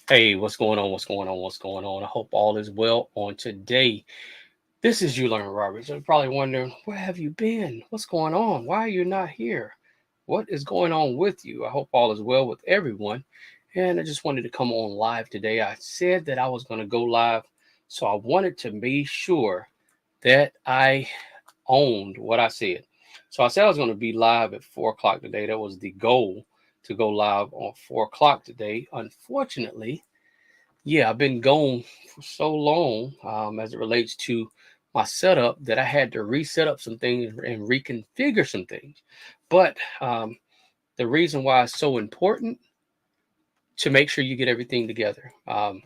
Hey, what's going on? What's going on? What's going on? I hope all is well on today. This is You Learn Roberts. You're probably wondering, where have you been? What's going on? Why are you not here? What is going on with you? I hope all is well with everyone. And I just wanted to come on live today. I said that I was going to go live, so I wanted to be sure that I owned what I said. So I said I was going to be live at 4 o'clock today. That was the goal, to go live on 4 o'clock today. Unfortunately, yeah, I've been gone for so long, as it relates to my setup, that I had to reset up some things and reconfigure some things. But the reason why it's so important to make sure you get everything together. I've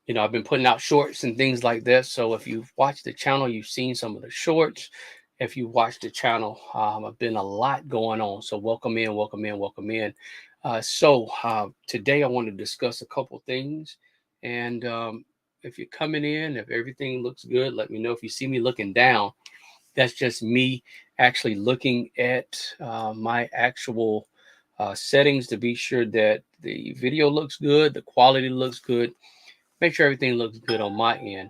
been putting out shorts and things like that. So if you've watched the channel, you've seen some of the shorts. If you watched the channel, I've been a lot going on. So welcome in, welcome in, welcome in. Today I want to discuss a couple things. And if you're coming in, if everything looks good, let me know. If you see me looking down, that's just me actually looking at my actual settings to be sure that the video looks good, the quality looks good, make sure everything looks good on my end.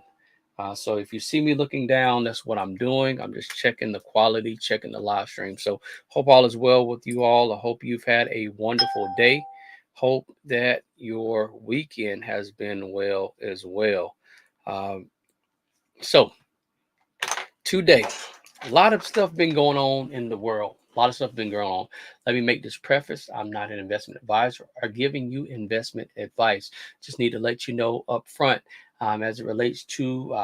So if you see me looking down, that's what I'm doing. I'm just checking the quality, checking the live stream. So hope all is well with you all. I hope you've had a wonderful day. Hope that your weekend has been well as well. Um, so today, a lot of stuff been going on in the world. A lot of stuff been going on. Let me make this preface. I'm not an investment advisor or giving you investment advice. Just need to let you know up front, as it relates to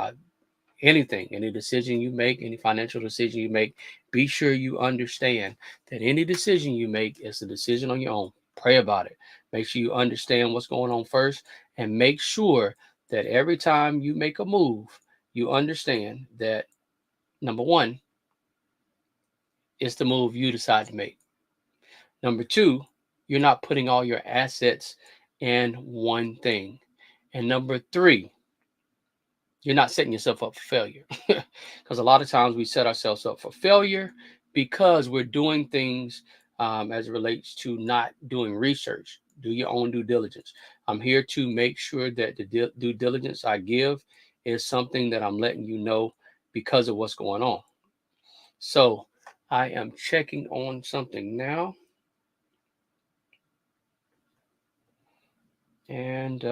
anything, any decision you make, any financial decision you make, be sure you understand that any decision you make is a decision on your own. Pray about it. Make sure you understand what's going on first, and make sure that every time you make a move, you understand that number one, it's the move you decide to make. Number two, you're not putting all your assets in one thing. And number three, you're not setting yourself up for failure. Because a lot of times we set ourselves up for failure because we're doing things, as it relates to not doing research. Do your own due diligence. I'm here to make sure that the due diligence I give is something that I'm letting you know because of what's going on. So I am checking on something now. And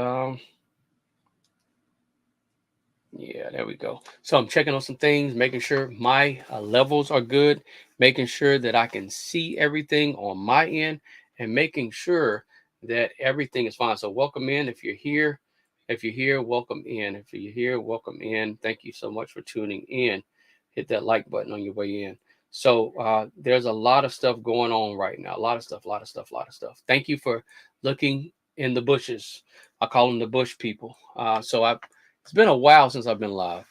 yeah, there we go. So I'm checking on some things, making sure my levels are good, making sure that I can see everything on my end, and making sure that everything is fine. So welcome in if you're here. If you're here, welcome in. If you're here, welcome in. Thank you so much for tuning in. Hit that like button on your way in. So there's a lot of stuff going on right now. A lot of stuff, a lot of stuff, a lot of stuff. Thank you for looking in the bushes. I call them the bush people. It's been a while since I've been live.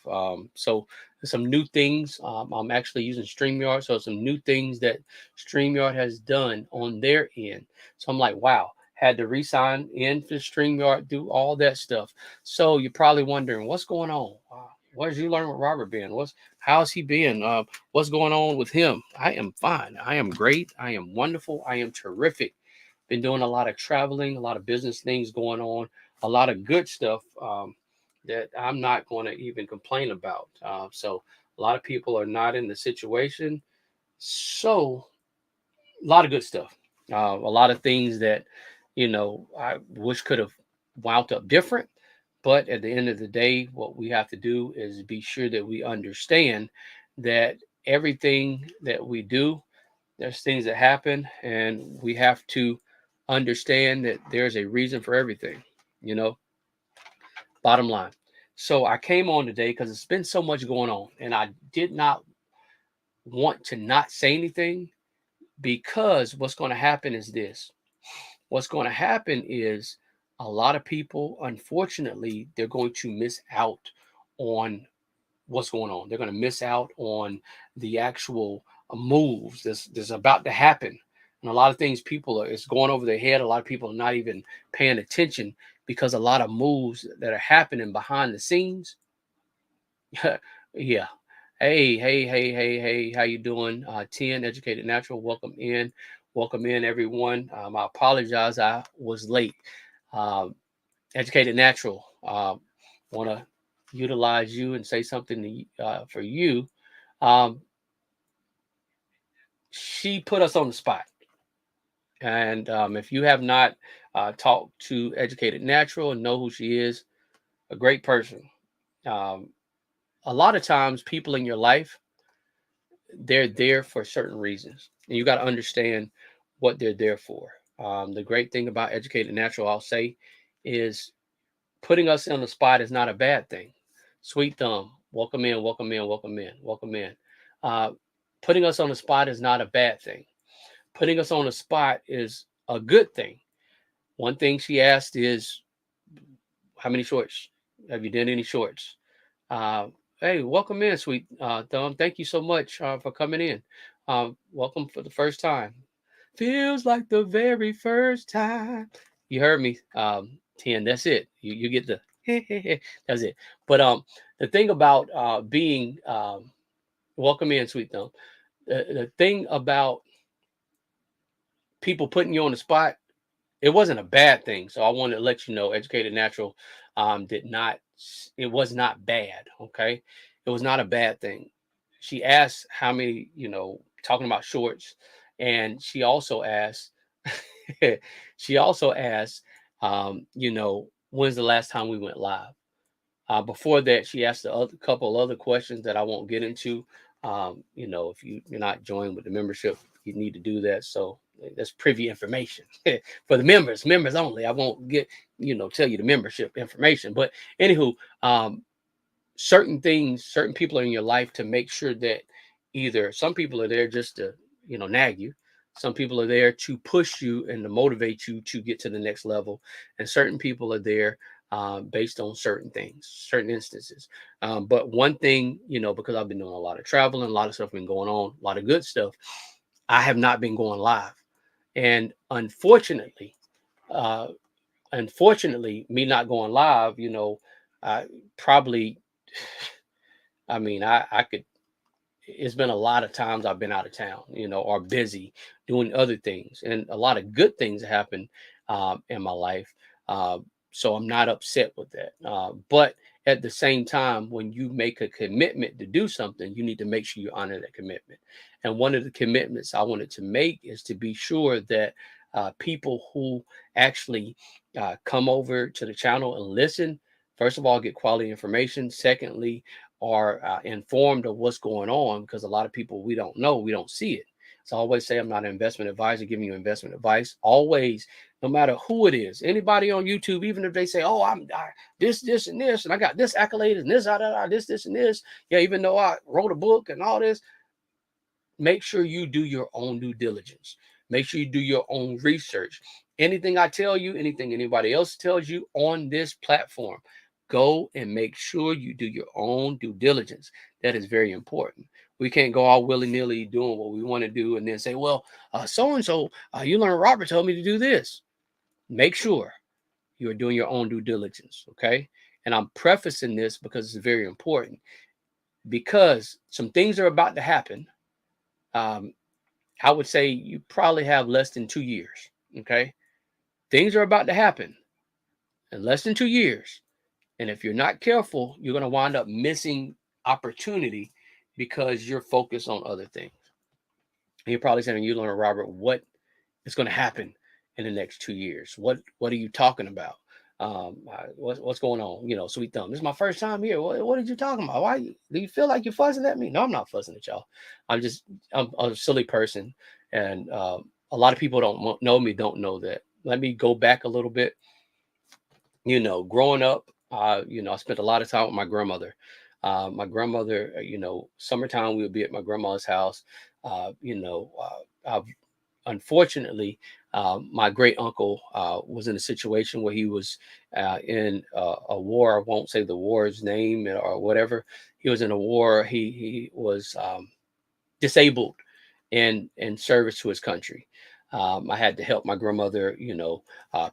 So there's some new things. I'm actually using StreamYard, so some new things that StreamYard has done on their end. So I'm like, wow, had to re-sign in for StreamYard, do all that stuff. So you're probably wondering, what's going on? Where's You Learn with Robert been? How's he been? What's going on with him? I am fine. I am great. I am wonderful. I am terrific. Been doing a lot of traveling, a lot of business things going on, a lot of good stuff. That I'm not going to even complain about. So a lot of people are not in the situation. So a lot of good stuff. A lot of things that I wish could have wound up different. But at the end of the day, what we have to do is be sure that we understand that everything that we do, there's things that happen, and we have to understand that there's a reason for everything. You know, Bottom line. So I came on today because it's been so much going on, and I did not want to not say anything, because what's going to happen is this. What's going to happen is a lot of people, unfortunately, they're going to miss out on what's going on. They're going to miss out on the actual moves that's about to happen. And a lot of things it's going over their head. A lot of people are not even paying attention because a lot of moves that are happening behind the scenes. Yeah. Hey, hey, hey, hey, hey, how you doing? 10 Educated Natural, welcome in. Welcome in, everyone. I apologize, I was late. Um, Educated Natural. Want to utilize you and say something for you. Um, she put us on the spot. And if you have not talked to Educated Natural and know who she is, a great person. Um, a lot of times, people in your life, they're there for certain reasons, and you got to understand what they're there for. The great thing about Educated Natural, I'll say, is putting us on the spot is not a bad thing. Sweet Thumb, welcome in, welcome in, welcome in, welcome in. Uh, Putting us on the spot is not a bad thing. Putting us on the spot is a good thing. One thing she asked is, how many shorts? Have you done any shorts? Uh, hey, welcome in, Sweet Thumb. Thank you so much for coming in. Welcome for the first time. Feels like the very first time. You heard me, 10. That's it. You get the that's it. But the thing about being welcome in, Sweet Thumb. The thing about people putting you on the spot, it wasn't a bad thing. So I wanted to let you know, Educated Natural did not, it was not bad. Okay. It was not a bad thing. She asked how many, talking about shorts. And she also asked, she also asked, when's the last time we went live? Before that, she asked a couple other questions that I won't get into. If you're not joined with the membership, you need to do that. So that's privy information for the members only. I won't tell you the membership information. But anywho, certain things, certain people are in your life to make sure that either some people are there just to, nag you. Some people are there to push you and to motivate you to get to the next level. And certain people are there based on certain things, certain instances. But one thing, because I've been doing a lot of traveling, a lot of stuff been going on, a lot of good stuff, I have not been going live. And uh, unfortunately, me not going live, I probably, I mean, I could, it's been a lot of times I've been out of town, or busy doing other things, and a lot of good things happen in my life. Uh, so I'm not upset with that. But at the same time, when you make a commitment to do something, you need to make sure you honor that commitment. And one of the commitments I wanted to make is to be sure that people who actually come over to the channel and listen, first of all, get quality information. Secondly, are informed of what's going on, because a lot of people, we don't know, we don't see it. So I always say I'm not an investment advisor giving you investment advice. Always, no matter who it is, anybody on YouTube, even if they say, "Oh, this, and this, and I got this accolade and this, this, and this," yeah, even though I wrote a book and all this, make sure you do your own due diligence. Make sure you do your own research. Anything I tell you, anything anybody else tells you on this platform, go and make sure you do your own due diligence. That is very important. We can't go all willy-nilly doing what we want to do and then say, well, so and so, you learn Robert told me to do this. Make sure you are doing your own due diligence. Okay. And I'm prefacing this because it's very important, because some things are about to happen. um, I would say you probably have less than 2 years. Okay. Things are about to happen in less than 2 years. And if you're not careful, you're going to wind up missing opportunity because you're focused on other things. And you're probably saying, you learn, Robert, what is going to happen in the next 2 years? What are you talking about? What's going on? Sweet Thumb, this is my first time here. What are you talking about? Why do you feel like you're fussing at me? No, I'm not fussing at y'all. I'm a silly person, and a lot of people don't know me, don't know that. Let me go back a little bit. Growing up, I spent a lot of time with my grandmother. My grandmother, summertime we would be at my grandma's house. I've unfortunately, my great uncle was in a situation where he was in a war. I won't say the war's name or whatever. He was in a war. He was disabled in service to his country. I had to help my grandmother,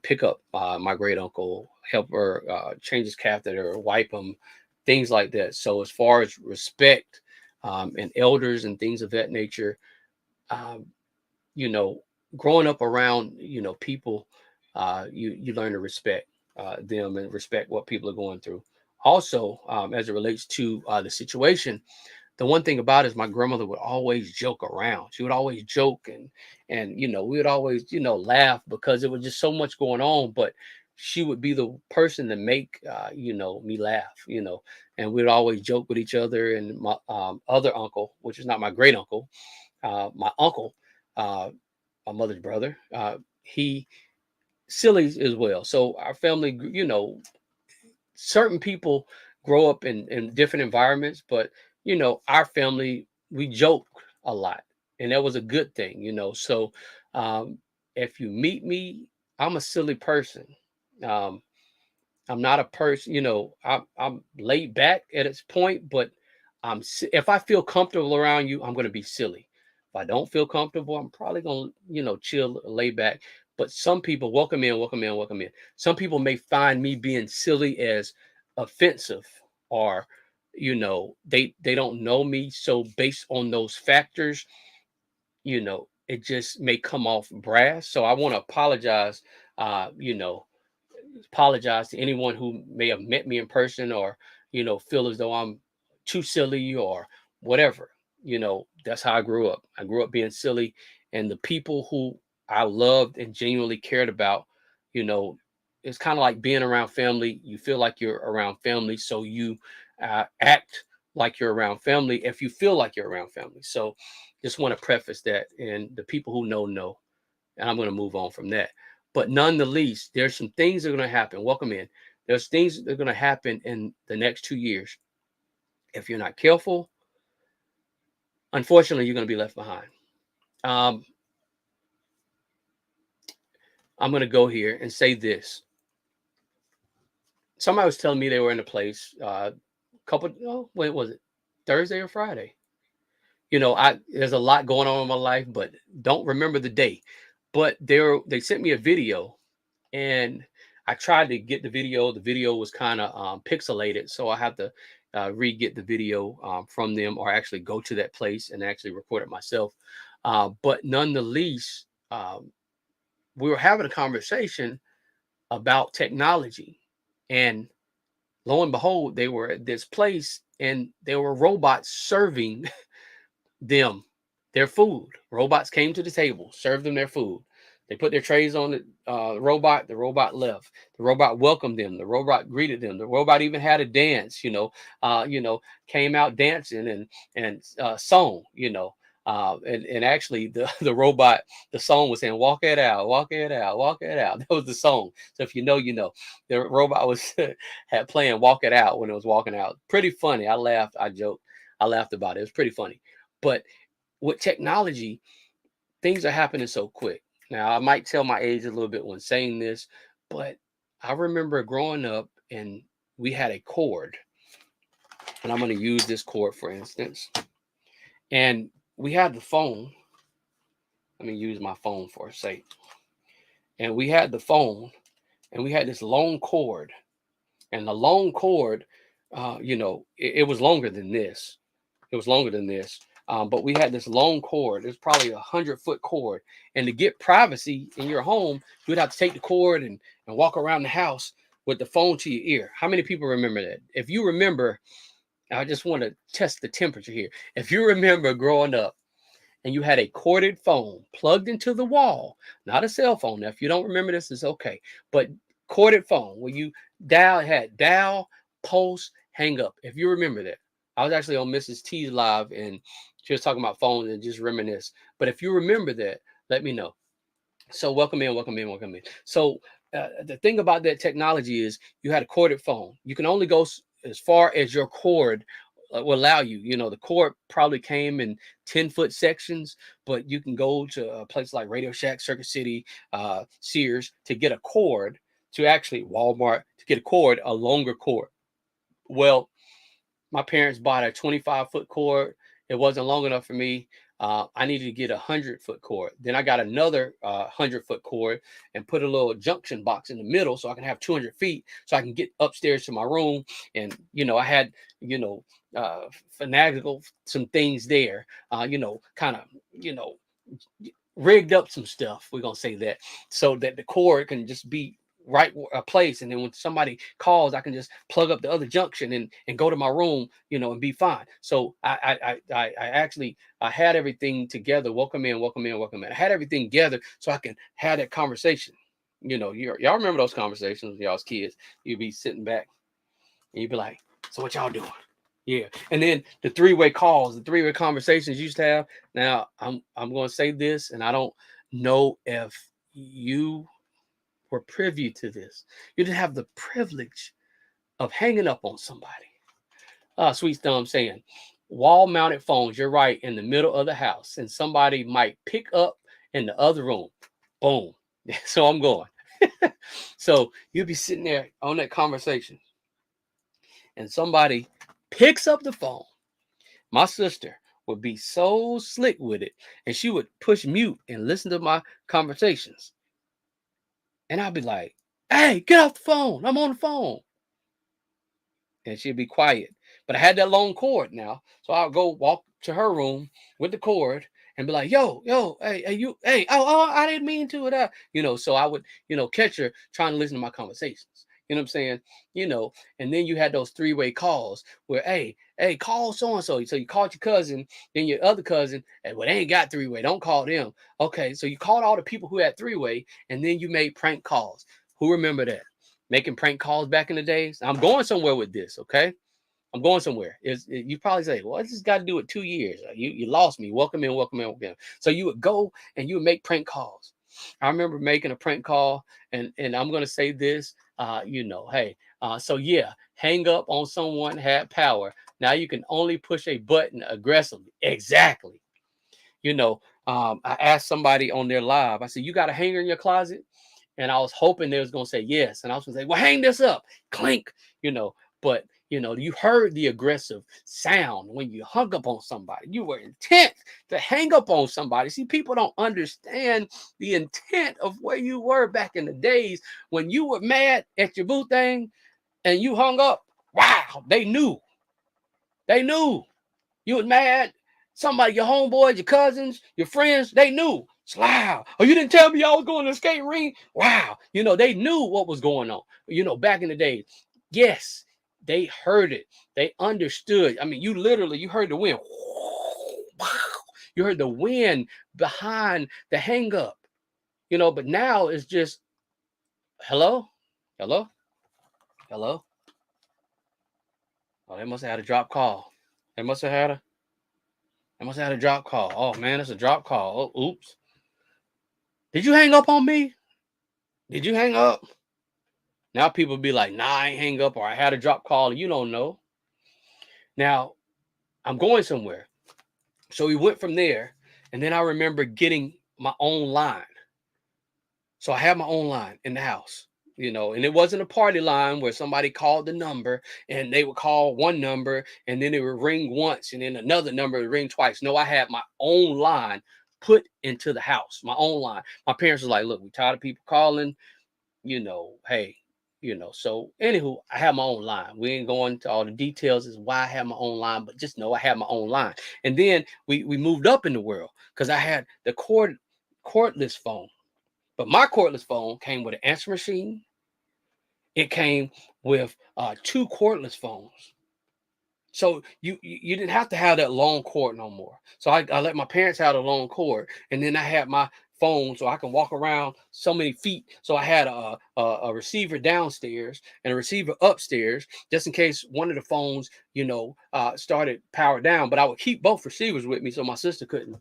pick up my great uncle, help her change his catheter, wipe him, things like that. So as far as respect and elders and things of that nature, um, you know, growing up around, people, you learn to respect. them and respect what people are going through. Also, as it relates to the situation, the one thing about it is my grandmother would always joke around. She would always joke, and we would always laugh because there was just so much going on. But she would be the person to make me laugh. And we'd always joke with each other. And my other uncle, which is not my great uncle, my uncle, uh, my mother's brother, he silly as well. So our family, certain people grow up in different environments, but our family, we joke a lot, and that was a good thing. So um if you meet me, I'm a silly person. um I'm not a person, I'm laid back at its point, but if I feel comfortable around you, I'm going to be silly. If I don't feel comfortable, I'm probably going to, chill, lay back. But some people, welcome in, welcome in, welcome in. Some people may find me being silly as offensive, or they don't know me. So based on those factors, it just may come off brass. So I want to apologize, apologize to anyone who may have met me in person, or feel as though I'm too silly or whatever. That's how I grew up. I grew up being silly, and the people who I loved and genuinely cared about, you know it's kind of like being around family. You feel like you're around family, so you act like you're around family if you feel like you're around family. So just want to preface that, and the people who know, and I'm going to move on from that. But none the least, there's some things that are going to happen. Welcome in. There's things that are going to happen in the next 2 years. If you're not careful, unfortunately, you're going to be left behind. Um, I'm going to go here and say this. Somebody was telling me they were in a place, couple, oh, when was it? Thursday or Friday? I there's a lot going on in my life, but don't remember the day. But they sent me a video, and I tried to get the video. The video was kind of pixelated, so I have to re-get the video from them, or actually go to that place and actually record it myself. But none the least, we were having a conversation about technology, and lo and behold, they were at this place, and there were robots serving them their food. Robots came to the table, served them their food. They put their trays on the robot. The robot left. The robot welcomed them. The robot greeted them. The robot even had a dance. Came out dancing and song. And actually the robot, the song was saying, "Walk it out, walk it out, walk it out." That was the song. So if you know, you know. The robot was had playing "Walk It Out" when it was walking out. Pretty funny. I laughed. I joked. I laughed about it. It was pretty funny. But with technology, things are happening so quick. Now, I might tell my age a little bit when saying this, but I remember growing up, and we had a cord, and I'm going to use this cord for instance. And we had the phone. Let me use my phone for a sake. And we had the phone, and we had this long cord, and the long cord, it was longer than this. It was longer than this. But we had this long cord. It was probably 100-foot cord. And to get privacy in your home, you would have to take the cord and walk around the house with the phone to your ear. How many people remember that? If you remember, I just want to test the temperature here. If you remember growing up and you had a corded phone plugged into the wall, not a cell phone. Now, if you don't remember this, it's okay. But corded phone where you had dial, post, hang up. If you remember that. I was actually on Mrs. T's live, and she was talking about phones and just reminisce. But if you remember that, let me know. So welcome in, welcome in, welcome in. So the thing about that technology is you had a corded phone. You can only go as far as your cord will allow you. The cord probably came in 10-foot sections, but you can go to a place like Radio Shack, Circuit City, Sears to get a cord, to actually Walmart to get a longer cord. Well, my parents bought a 25-foot cord. It wasn't long enough for me. I needed to get a 100-foot cord. Then I got another 100-foot cord and put a little junction box in the middle so I can have 200 feet so I can get upstairs to my room. And, I had, finagle some things there, kind of, rigged up some stuff. We're going to say that, so that the cord can just be right place, and then when somebody calls, I can just plug up the other junction and go to my room, and be fine. So I actually I had everything together. Welcome in, welcome in, welcome in. I had everything together so I can have that conversation. Y'all remember those conversations with y'all's kids? You'd be sitting back and you'd be like, "So what y'all doing?" Yeah, and then the three-way calls, the three-way conversations you used to have. Now I'm going to say this, and I don't know if you were privy to this. You didn't have the privilege of hanging up on somebody. Sweet Thumb saying, wall-mounted phones. You're right, in the middle of the house, and somebody might pick up in the other room. Boom. So I'm going. So you'll be sitting there on that conversation, and somebody picks up the phone. My sister would be so slick with it, and she would push mute and listen to my conversations. And I'd be like, "Hey, get off the phone. I'm on the phone." And she'd be quiet. But I had that long cord now. So I'll go walk to her room with the cord and be like, yo, hey, you, hey, oh, I didn't mean to. So I would, catch her trying to listen to my conversations. You know what I'm saying? And then you had those three-way calls where, hey, call so and so. So you called your cousin, then your other cousin, and well, they ain't got three-way. Don't call them. Okay, so you called all the people who had three-way, and then you made prank calls. Who remember that? Making prank calls back in the days. I'm going somewhere with this, okay? I'm going somewhere. You probably say, well, this has got to do with 2 years. You lost me. Welcome in, welcome in, welcome in. So you would go and you would make prank calls. I remember making a prank call, and I'm going to say this, hey, so yeah, hang up on someone had power. Now you can only push a button aggressively. Exactly. I asked somebody on their live, I said, you got a hanger in your closet? And I was hoping they was going to say yes. And I was going to say, well, hang this up, clink, but you heard the aggressive sound when you hung up on somebody. You were intent to hang up on somebody. See, people don't understand the intent of where you were back in the days when you were mad at your boo thing and you hung up. Wow, they knew. They knew you was mad. Somebody, your homeboys, your cousins, your friends, they knew. Wow. Oh, you didn't tell me I was going to the skate ring? Wow. They knew what was going on. Back in the day. Yes, they heard it. They understood. I mean, you heard the wind. You heard the wind behind the hang up. But now it's just hello, hello, hello. Oh, they must have had a drop call. They must have had a drop call. Oh man, it's a drop call. Oh, oops. Did you hang up on me? Did you hang up? Now people be like, nah, I ain't hang up, or I had a drop call. You don't know. Now, I'm going somewhere. So we went from there, and then I remember getting my own line. So I had my own line in the house, and it wasn't a party line where somebody called the number and they would call one number and then it would ring once and then another number would ring twice. No, I had my own line put into the house, my own line. My parents were like, look, we tired of people calling, hey, so anywho, I have my own line. We ain't going to all the details as why I have my own line, but just know I have my own line. And then we moved up in the world because I had the cordless phone. But my cordless phone came with an answer machine. It came with 2 cordless phones. So you didn't have to have that long cord no more. So I let my parents have a long cord, and then I had my phone so I can walk around so many feet. So I had a receiver downstairs and a receiver upstairs, just in case one of the phones, started power down. But I would keep both receivers with me so my sister couldn't,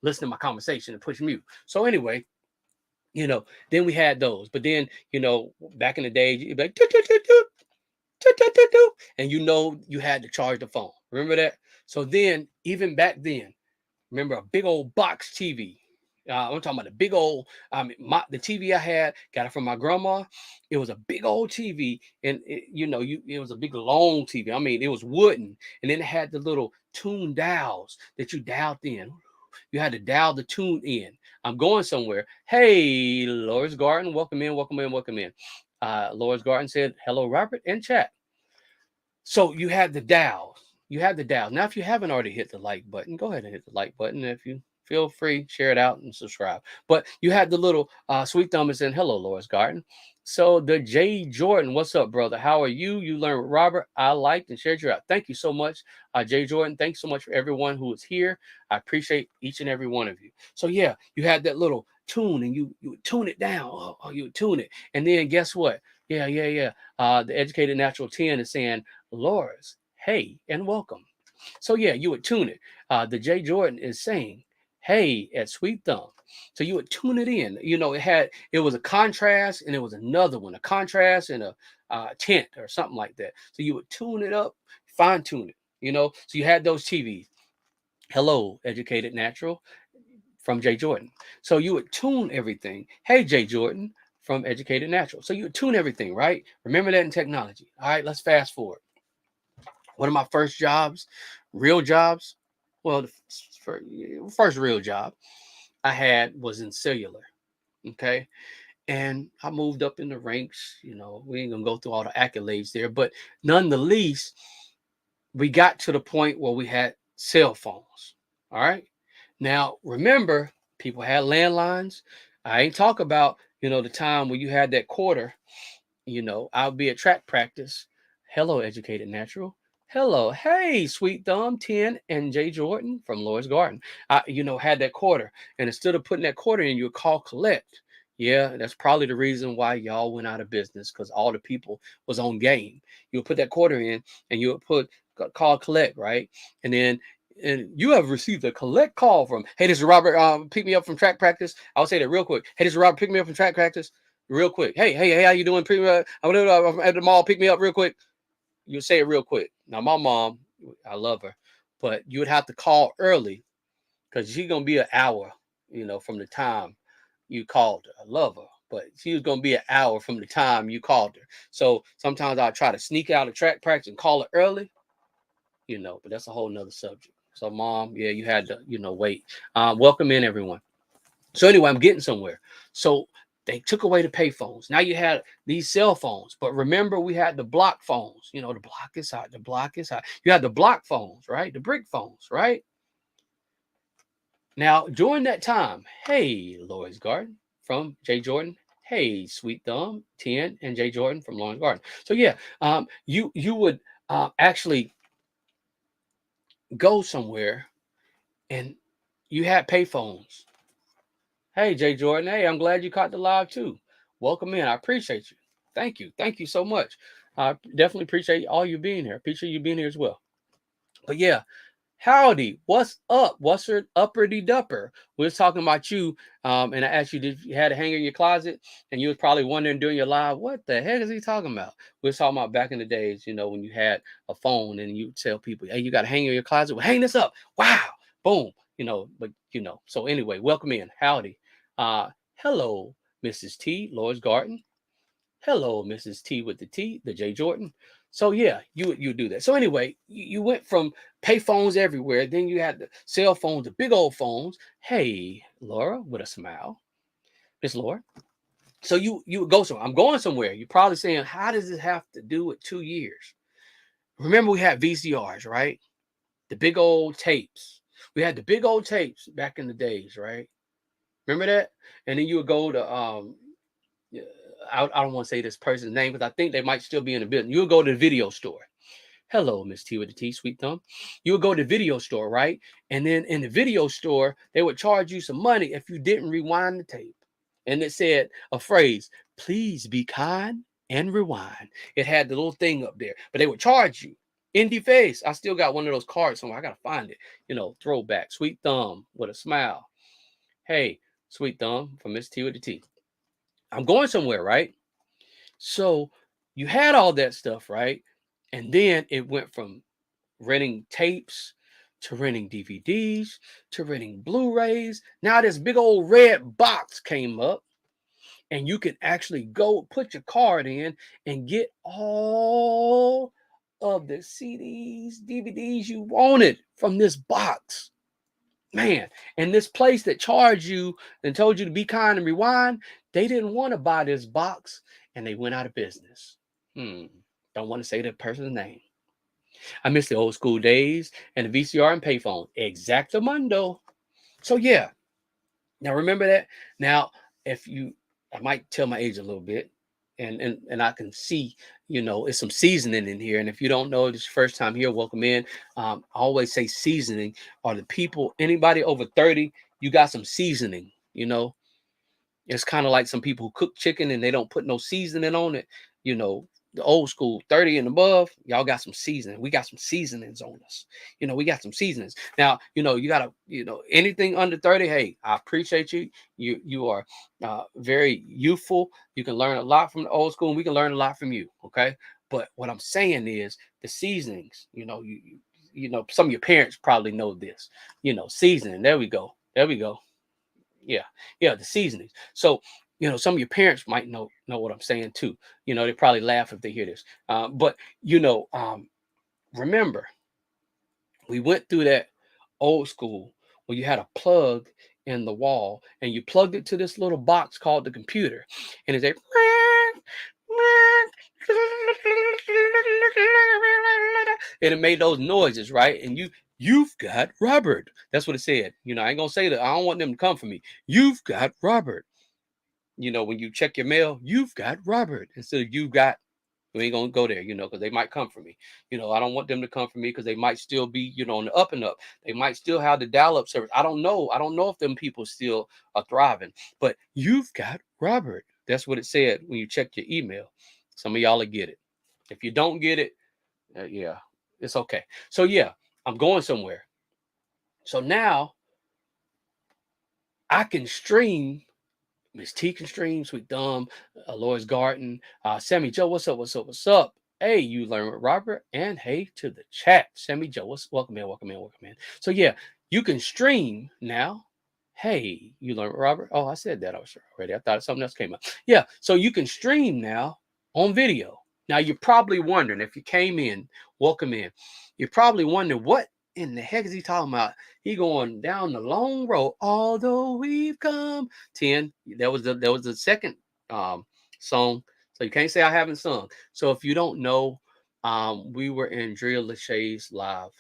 listen to my conversation and push mute. So anyway, then we had those. But then, back in the day, you'd be like, toot, toot, toot, toot, toot, toot, toot, toot, and you had to charge the phone. Remember that? So then, even back then, remember a big old box TV. I'm talking about the big old, the TV I had, got it from my grandma. It was a big old TV, and it was a big long TV. I mean, it was wooden, and then it had the little tune dials that you dialed in. You had to dial the tune in. I'm going somewhere. Hey, Loris Garden, welcome in, welcome in, welcome in. Loris Garden said, hello, Robert, in chat. So you had the dials. Now, if you haven't already hit the like button, go ahead and hit the like button. If you feel free, share it out and subscribe. But you had the little Sweet Thumb is saying, hello, Lois Garden. So the Jay Jordan, what's up, brother? How are you? You learned with Robert. I liked and shared you out. Thank you so much, Jay Jordan. Thanks so much for everyone who is here. I appreciate each and every one of you. So yeah, you had that little tune and you would tune it down. You would tune it. And then guess what? Yeah. The Educated Natural 10 is saying, Loris, hey, and welcome. So yeah, you would tune it. The Jay Jordan is saying, hey, at Sweet Thumb. So you would tune it in. You know, it was a contrast and it was another one, a contrast and a tint or something like that. So you would tune it up, fine tune it. You know, so you had those TVs. Hello, Educated Natural from Jay Jordan. So you would tune everything. Hey, Jay Jordan from Educated Natural. So you would tune everything, right? Remember that in technology. All right, let's fast forward. One of my first jobs, real jobs, well, the first real job I had was in cellular. Okay. And I moved up in the ranks. You know, we ain't gonna go through all the accolades there, but nonetheless, we got to the point where we had cell phones. All right. Now, remember, people had landlines. I ain't talk about, the time when you had that quarter. I'll be at track practice. Hello, Educated Natural. Hello. Hey, Sweet Thumb 10 and Jay Jordan from Lois Garden. I, had that quarter. And instead of putting that quarter in, you would call collect. Yeah, that's probably the reason why y'all went out of business because all the people was on game. You would put that quarter in and you would put call collect, right? And then and you have received a collect call from, hey, this is Robert, pick me up from track practice. I'll say that real quick. Hey, this is Robert, pick me up from track practice real quick. Hey, how you doing? I'm at the mall. Pick me up real quick. You say it real quick. Now, my mom, I love her, but you would have to call early because she's gonna be an hour, from the time you called her. I love her, but she was gonna be an hour from the time you called her. So sometimes I try to sneak out of track practice and call her early, but that's a whole nother subject. So, mom, yeah, you had to, wait. Welcome in, everyone. So anyway, I'm getting somewhere. So they took away the pay phones. Now you had these cell phones, but remember we had the block phones. The block is hot. The block is hot. You had the block phones, right? The brick phones, right? Now during that time, hey, Lois Garden from Jay Jordan. Hey, Sweet Thumb 10 and Jay Jordan from Lois Garden. So yeah, you would actually go somewhere and you had pay phones. Hey, Jay Jordan. Hey, I'm glad you caught the live too. Welcome in. I appreciate you. Thank you. Thank you so much. I definitely appreciate all you being here. Appreciate you being here as well. But yeah, howdy. What's up? What's your uppity dupper? We was talking about you, and I asked you, did you had a hanger in your closet? And you was probably wondering during your live, what the heck is he talking about? We was talking about back in the days, when you had a phone and you tell people, hey, you got a hanger in your closet? Well, hang this up. Wow. Boom. So anyway, welcome in. Howdy. Hello, Mrs. T, Lois Garden. Hello, Mrs. T with the T, the J Jordan. So yeah, you do that. So anyway, you went from pay phones everywhere. Then you had the cell phones, the big old phones. Hey, Laura, with a smile, Miss Laura. So you would go somewhere. I'm going somewhere. You're probably saying, how does this have to do with 2 years? Remember, we had VCRs, right? The big old tapes. We had the big old tapes back in the days, right? Remember that? And then you would go to yeah, I don't want to say this person's name because I think they might still be in the business. You would go to the video store. Hello, Miss T with the T, Sweet Thumb. You would go to the video store, right? And then in the video store, they would charge you some money if you didn't rewind the tape. And it said a phrase, please be kind and rewind. It had the little thing up there, but they would charge you. Indie face. I still got one of those cards somewhere. I gotta find it. Throwback. Sweet Thumb with a smile. Hey, Sweet Thumb from Miss T with the T. I'm going somewhere, right? So you had all that stuff, right? And then it went from renting tapes to renting DVDs to renting Blu-rays. Now this big old red box came up and you can actually go put your card in and get all of the CDs, DVDs you wanted from this box. Man, and this place that charged you and told you to be kind and rewind, they didn't want to buy this box and they went out of business. Don't want to say that person's name. I miss the old school days and the VCR and payphone. Exactamundo. So yeah, now remember that. Now, if you, I might tell my age a little bit, and I can see, it's some seasoning in here. And if you don't know, this is your first time here, welcome in. I always say seasoning are the people. Anybody over 30, you got some seasoning. It's kind of like some people who cook chicken and they don't put no seasoning on it. The old school 30 and above, y'all got some seasoning. We got some seasonings on us. We got some seasonings. Now, you gotta, anything under 30, hey, I appreciate you. You are very youthful. You can learn a lot from the old school, and we can learn a lot from you. Okay. But what I'm saying is the seasonings, some of your parents probably know this, seasoning. There we go. There we go. Yeah, yeah, the seasonings. So, some of your parents might know what I'm saying too. They probably laugh if they hear this. But remember, we went through that old school where you had a plug in the wall and you plugged it to this little box called the computer, and it's a and it made those noises, right? And you've got Robert. That's what it said. I ain't gonna say that. I don't want them to come for me. You've got Robert. When you check your mail, you've got Robert instead of you've got. We ain't gonna go there, because they might come for me. I don't want them to come for me because they might still be, on the up and up. They might still have the dial-up service. I don't know. I don't know if them people still are thriving. But you've got Robert. That's what it said when you check your email. Some of y'all will get it. If you don't get it, yeah, it's okay. So yeah, I'm going somewhere. So now I can stream. Miss T can stream, Sweet Dumb, Lois Garden, Sammy Joe, what's up, what's up, what's up? Hey, you learn with Robert, and hey to the chat, Sammy Joe, welcome in, welcome in, welcome in. So yeah, you can stream now. Hey, you learn with Robert. Oh, I said that already. I thought something else came up. Yeah, so you can stream now on video. Now you're probably wondering if you came in, welcome in. You're probably wondering what in the heck is he talking about? He going down the long road, although we've come 10. That was the second song. So you can't say I haven't sung. So if you don't know, we were in Drea Lachey's live.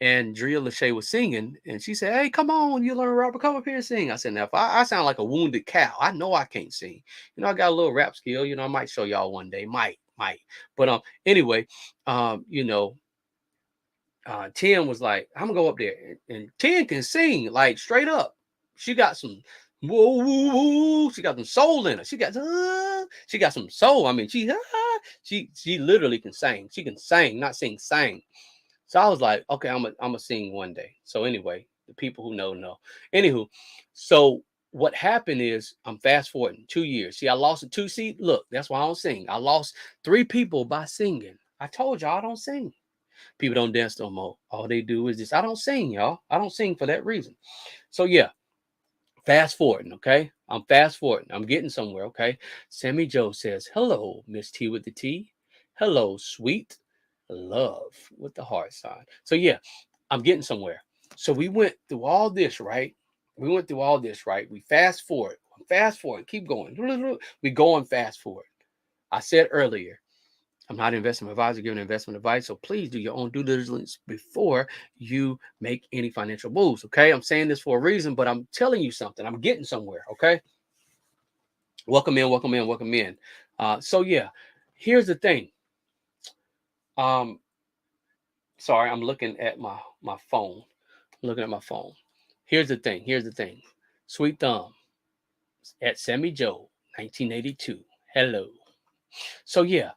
And Drea Lachey was singing, and she said, "Hey, come on, you learn Robert, come up here and sing." I said, "Now, if I sound like a wounded cow, I know I can't sing. I got a little rap skill. I might show y'all one day, might. But anyway, um, you know, 10 was like, I'm gonna go up there, and 10 can sing like straight up. She got some woo woo woo. She got some soul in her. She got some soul. I mean, she literally can sing. She can sing, not sing, sang. So I was like, okay, I'm gonna sing one day. So anyway, the people who know. Anywho, so what happened is I'm fast forwarding 2 years. See, I lost a 2 seat. Look, that's why I don't sing. I lost 3 people by singing. I told y'all I don't sing. People don't dance no more. All they do is this. I don't sing, y'all. I don't sing for that reason. So yeah, fast forwarding, okay? I'm fast forwarding. I'm getting somewhere, okay? Sammy Joe says, "Hello, Miss T with the T. Hello, sweet love with the heart sign." So yeah, I'm getting somewhere. So we went through all this, right? We went through all this, right? We fast forward, fast forward, keep going. We going fast forward. I said earlier, I'm not an investment advisor giving investment advice, so please do your own due diligence before you make any financial moves. Okay, I'm saying this for a reason, but I'm telling you something. I'm getting somewhere. Okay, welcome in, welcome in, welcome in. So yeah, here's the thing. Um, sorry, I'm looking at my phone. Looking at my phone. Here's the thing. Here's the thing. Sweet Thumb at Sammy Joe, 1982. Hello. So yeah,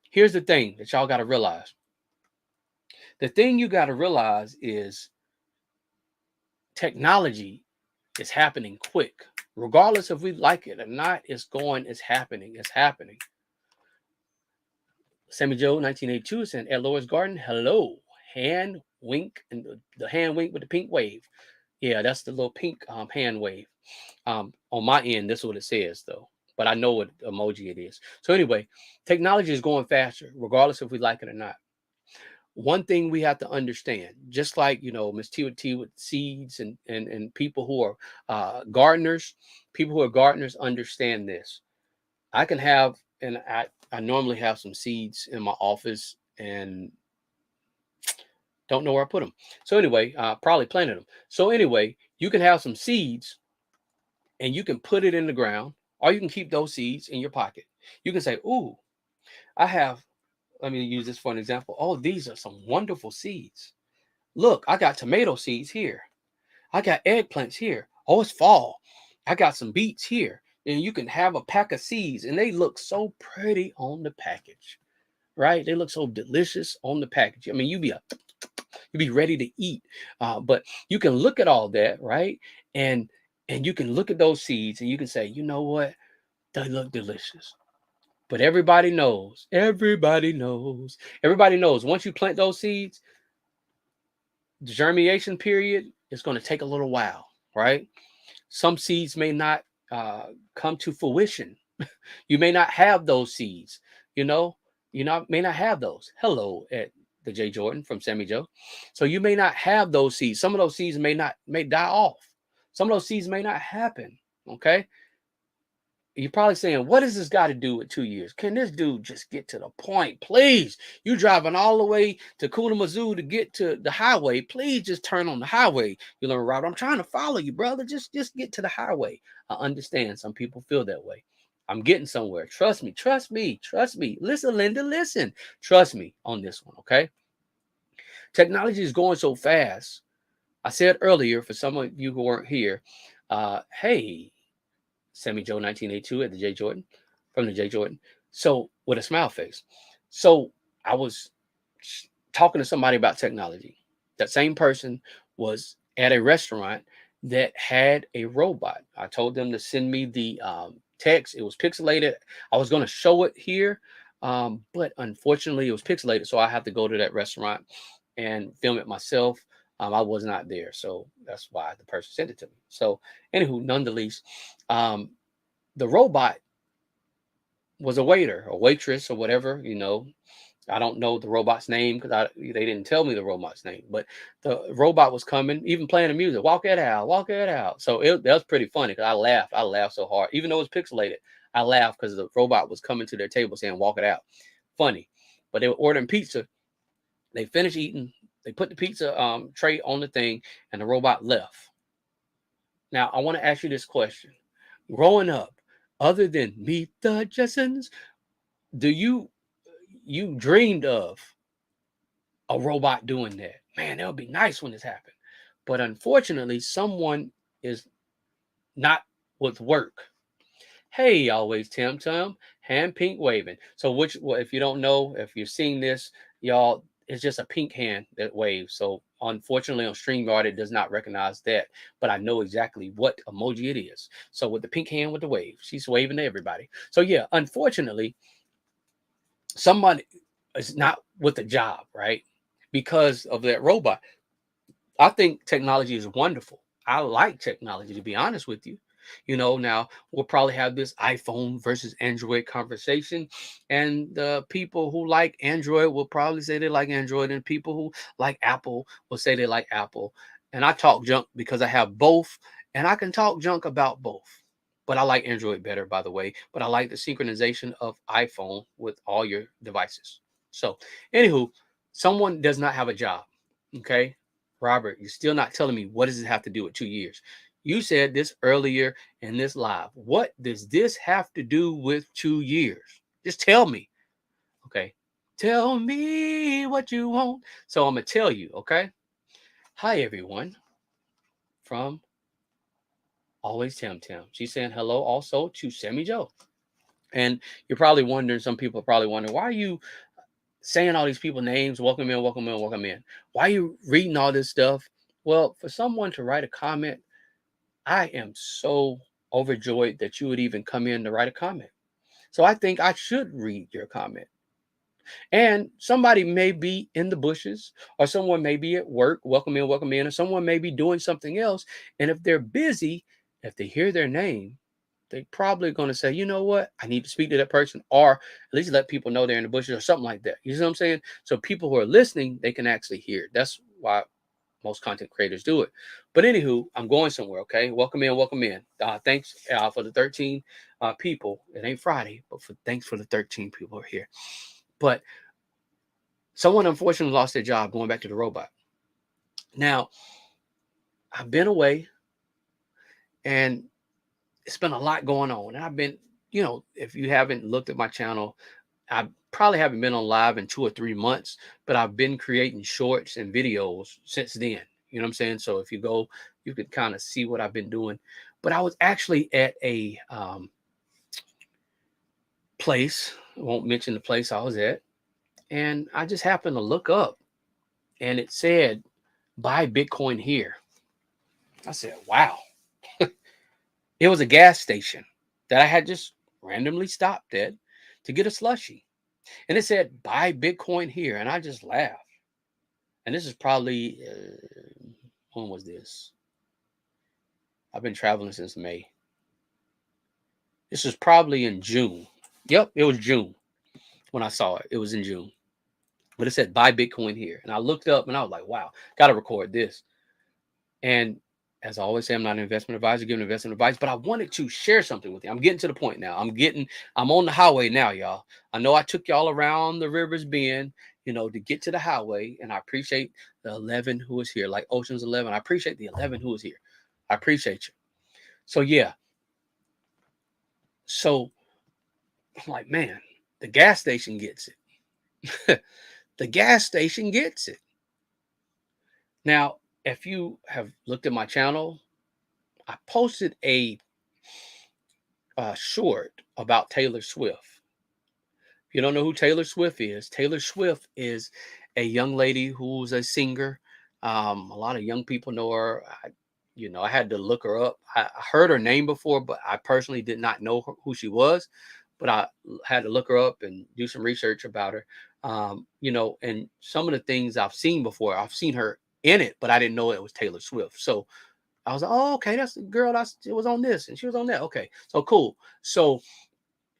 here's the thing that y'all got to realize. The thing you got to realize is technology is happening quick. Regardless if we like it or not, it's happening. It's happening. Sammy Joe, 1982, is at Lois Garden. Hello. Hand wink, and the hand wink with the pink wave. Yeah, that's the little pink hand wave. On my end, this is what it says, though. But I know what emoji it is. So anyway, technology is going faster, regardless if we like it or not. One thing we have to understand, just like Miss T with seeds and people who are gardeners, understand this. I can have, and I normally have some seeds in my office and don't know where I put them. So anyway, probably planted them. So anyway, You can have some seeds and you can put it in the ground, or you can keep those seeds in your pocket. You can say, ooh, I have, let me use this for an example. Oh, these are some wonderful seeds. Look, I got tomato seeds here. I got eggplants here. Oh, it's fall. I got some beets here. And you can have a pack of seeds, and they look so pretty on the package, right? They look so delicious on the package. I mean, you'd be ready to eat. But you can look at all that, right? And you can look at those seeds, and you can say, you know what? They look delicious. But everybody knows once you plant those seeds, the germination period is going to take a little while, right? Some seeds may not come to fruition. You may not have those seeds, you know, may not have those. Hello at the J Jordan from Sammy Joe. So you may not have those seeds. Some of those seeds may die off. Some of those seeds may not happen. Okay. You're probably saying, what does this got to do with 2 years? Can this dude just get to the point? Please. You driving all the way to Kalamazoo to get to the highway. Please just turn on the highway. You learn, Robert, I'm trying to follow you, brother. Just get to the highway. I understand some people feel that way. I'm getting somewhere. Trust me. Trust me. Trust me. Listen, Linda, listen. Trust me on this one, okay? Technology is going so fast. I said earlier, for some of you who weren't here, hey, Sammy Joe 1982 at the J Jordan, from the J Jordan. So with a smile face. So I was talking to somebody about technology. That same person was at a restaurant that had a robot. I told them to send me the text. It was pixelated. I was going to show it here, but unfortunately it was pixelated. So I have to go to that restaurant and film it myself. I was not there. So that's why the person sent it to me. So anywho, nonetheless, the robot was a waiter or waitress or whatever, I don't know the robot's name because they didn't tell me the robot's name, but the robot was coming, even playing the music, walk it out, walk it out. So that was pretty funny because I laughed so hard, even though it was pixelated. I laughed because the robot was coming to their table saying, walk it out. Funny. But they were ordering pizza. They finished eating. They put the pizza tray on the thing and the robot left. Now, I want to ask you this question. Growing up, other than Meet the Jetsons, do you dreamed of a robot doing that? Man, that would be nice when this happened. But unfortunately, someone is not with work. Hey, always Tim Tim, hand pink waving. So if you don't know, if you're seeing this, y'all, it's just a pink hand that waves. So unfortunately on StreamYard, it does not recognize that, but I know exactly what emoji it is. So with the pink hand with the wave, she's waving to everybody. So yeah, unfortunately, somebody is not with a job, right? Because of that robot. I think technology is wonderful. I like technology, to be honest with you. Now we'll probably have this iPhone versus Android conversation, and the people who like Android will probably say they like Android, and people who like Apple will say they like Apple. And I talk junk because I have both, and I can talk junk about both. But I like Android better, by the way. But I like the synchronization of iPhone with all your devices. So, anywho, someone does not have a job. Okay. Robert, you're still not telling me what does it have to do with 2 years? You said this earlier in this live. What does this have to do with 2 years? Just tell me. Okay. Tell me what you want. So I'm going to tell you. Okay. Hi, everyone from Always Tim Tim. She's saying hello also to Sammy Joe. And you're probably wondering, some people are probably wondering, why are you saying all these people names? Welcome in, welcome in, welcome in. Why are you reading all this stuff? Well, for someone to write a comment, I am so overjoyed that you would even come in to write a comment. So I think I should read your comment. And somebody may be in the bushes, or someone may be at work, welcome in, or someone may be doing something else. And if they're busy, if they hear their name, they probably going to say, you know what, I need to speak to that person, or at least let people know they're in the bushes or something like that. You see what I'm saying? So people who are listening, they can actually hear it. That's why most content creators do it. But anywho, I'm going somewhere. Okay, welcome in, welcome in. Thanks for the 13 people. It ain't Friday, but thanks for the 13 people who are here. But someone unfortunately lost their job, going back to the robot. Now, I've been away And it's been a lot going on. And I've been, if you haven't looked at my channel, I probably haven't been on live in 2 or 3 months, but I've been creating shorts and videos since then. You know what I'm saying? So if you go, you could kind of see what I've been doing. But I was actually at a place. I won't mention the place I was at. And I just happened to look up and it said, buy Bitcoin here. I said, wow. It was a gas station that I had just randomly stopped at to get a slushie. And it said, buy Bitcoin here. And I just laughed. And this is probably, when was this? I've been traveling since May. This was probably in June. Yep, it was June when I saw it. It was in June. But it said, buy Bitcoin here. And I looked up and I was like, wow, got to record this. And as I always say, I'm not an investment advisor giving investment advice, but I wanted to share something with you. I'm getting to the point now. I'm on the highway now, y'all. I know I took y'all around the Rivers Bend, to get to the highway. And I appreciate the 11 who is here, like Ocean's 11. I appreciate the 11 who is here. I appreciate you. So, yeah. So I'm like, man, the gas station gets it. The gas station gets it. Now, if you have looked at my channel, I posted a short about Taylor Swift. If you don't know who Taylor Swift is a young lady who's a singer. A lot of young people know her. I had to look her up. I heard her name before, but I personally did not know who she was. But I had to look her up and do some research about her. And some of the things I've seen before, I've seen her in it, but I didn't know it was Taylor Swift. So I was like, oh, okay, that's the girl that was on this and she was on that. Okay, so cool. So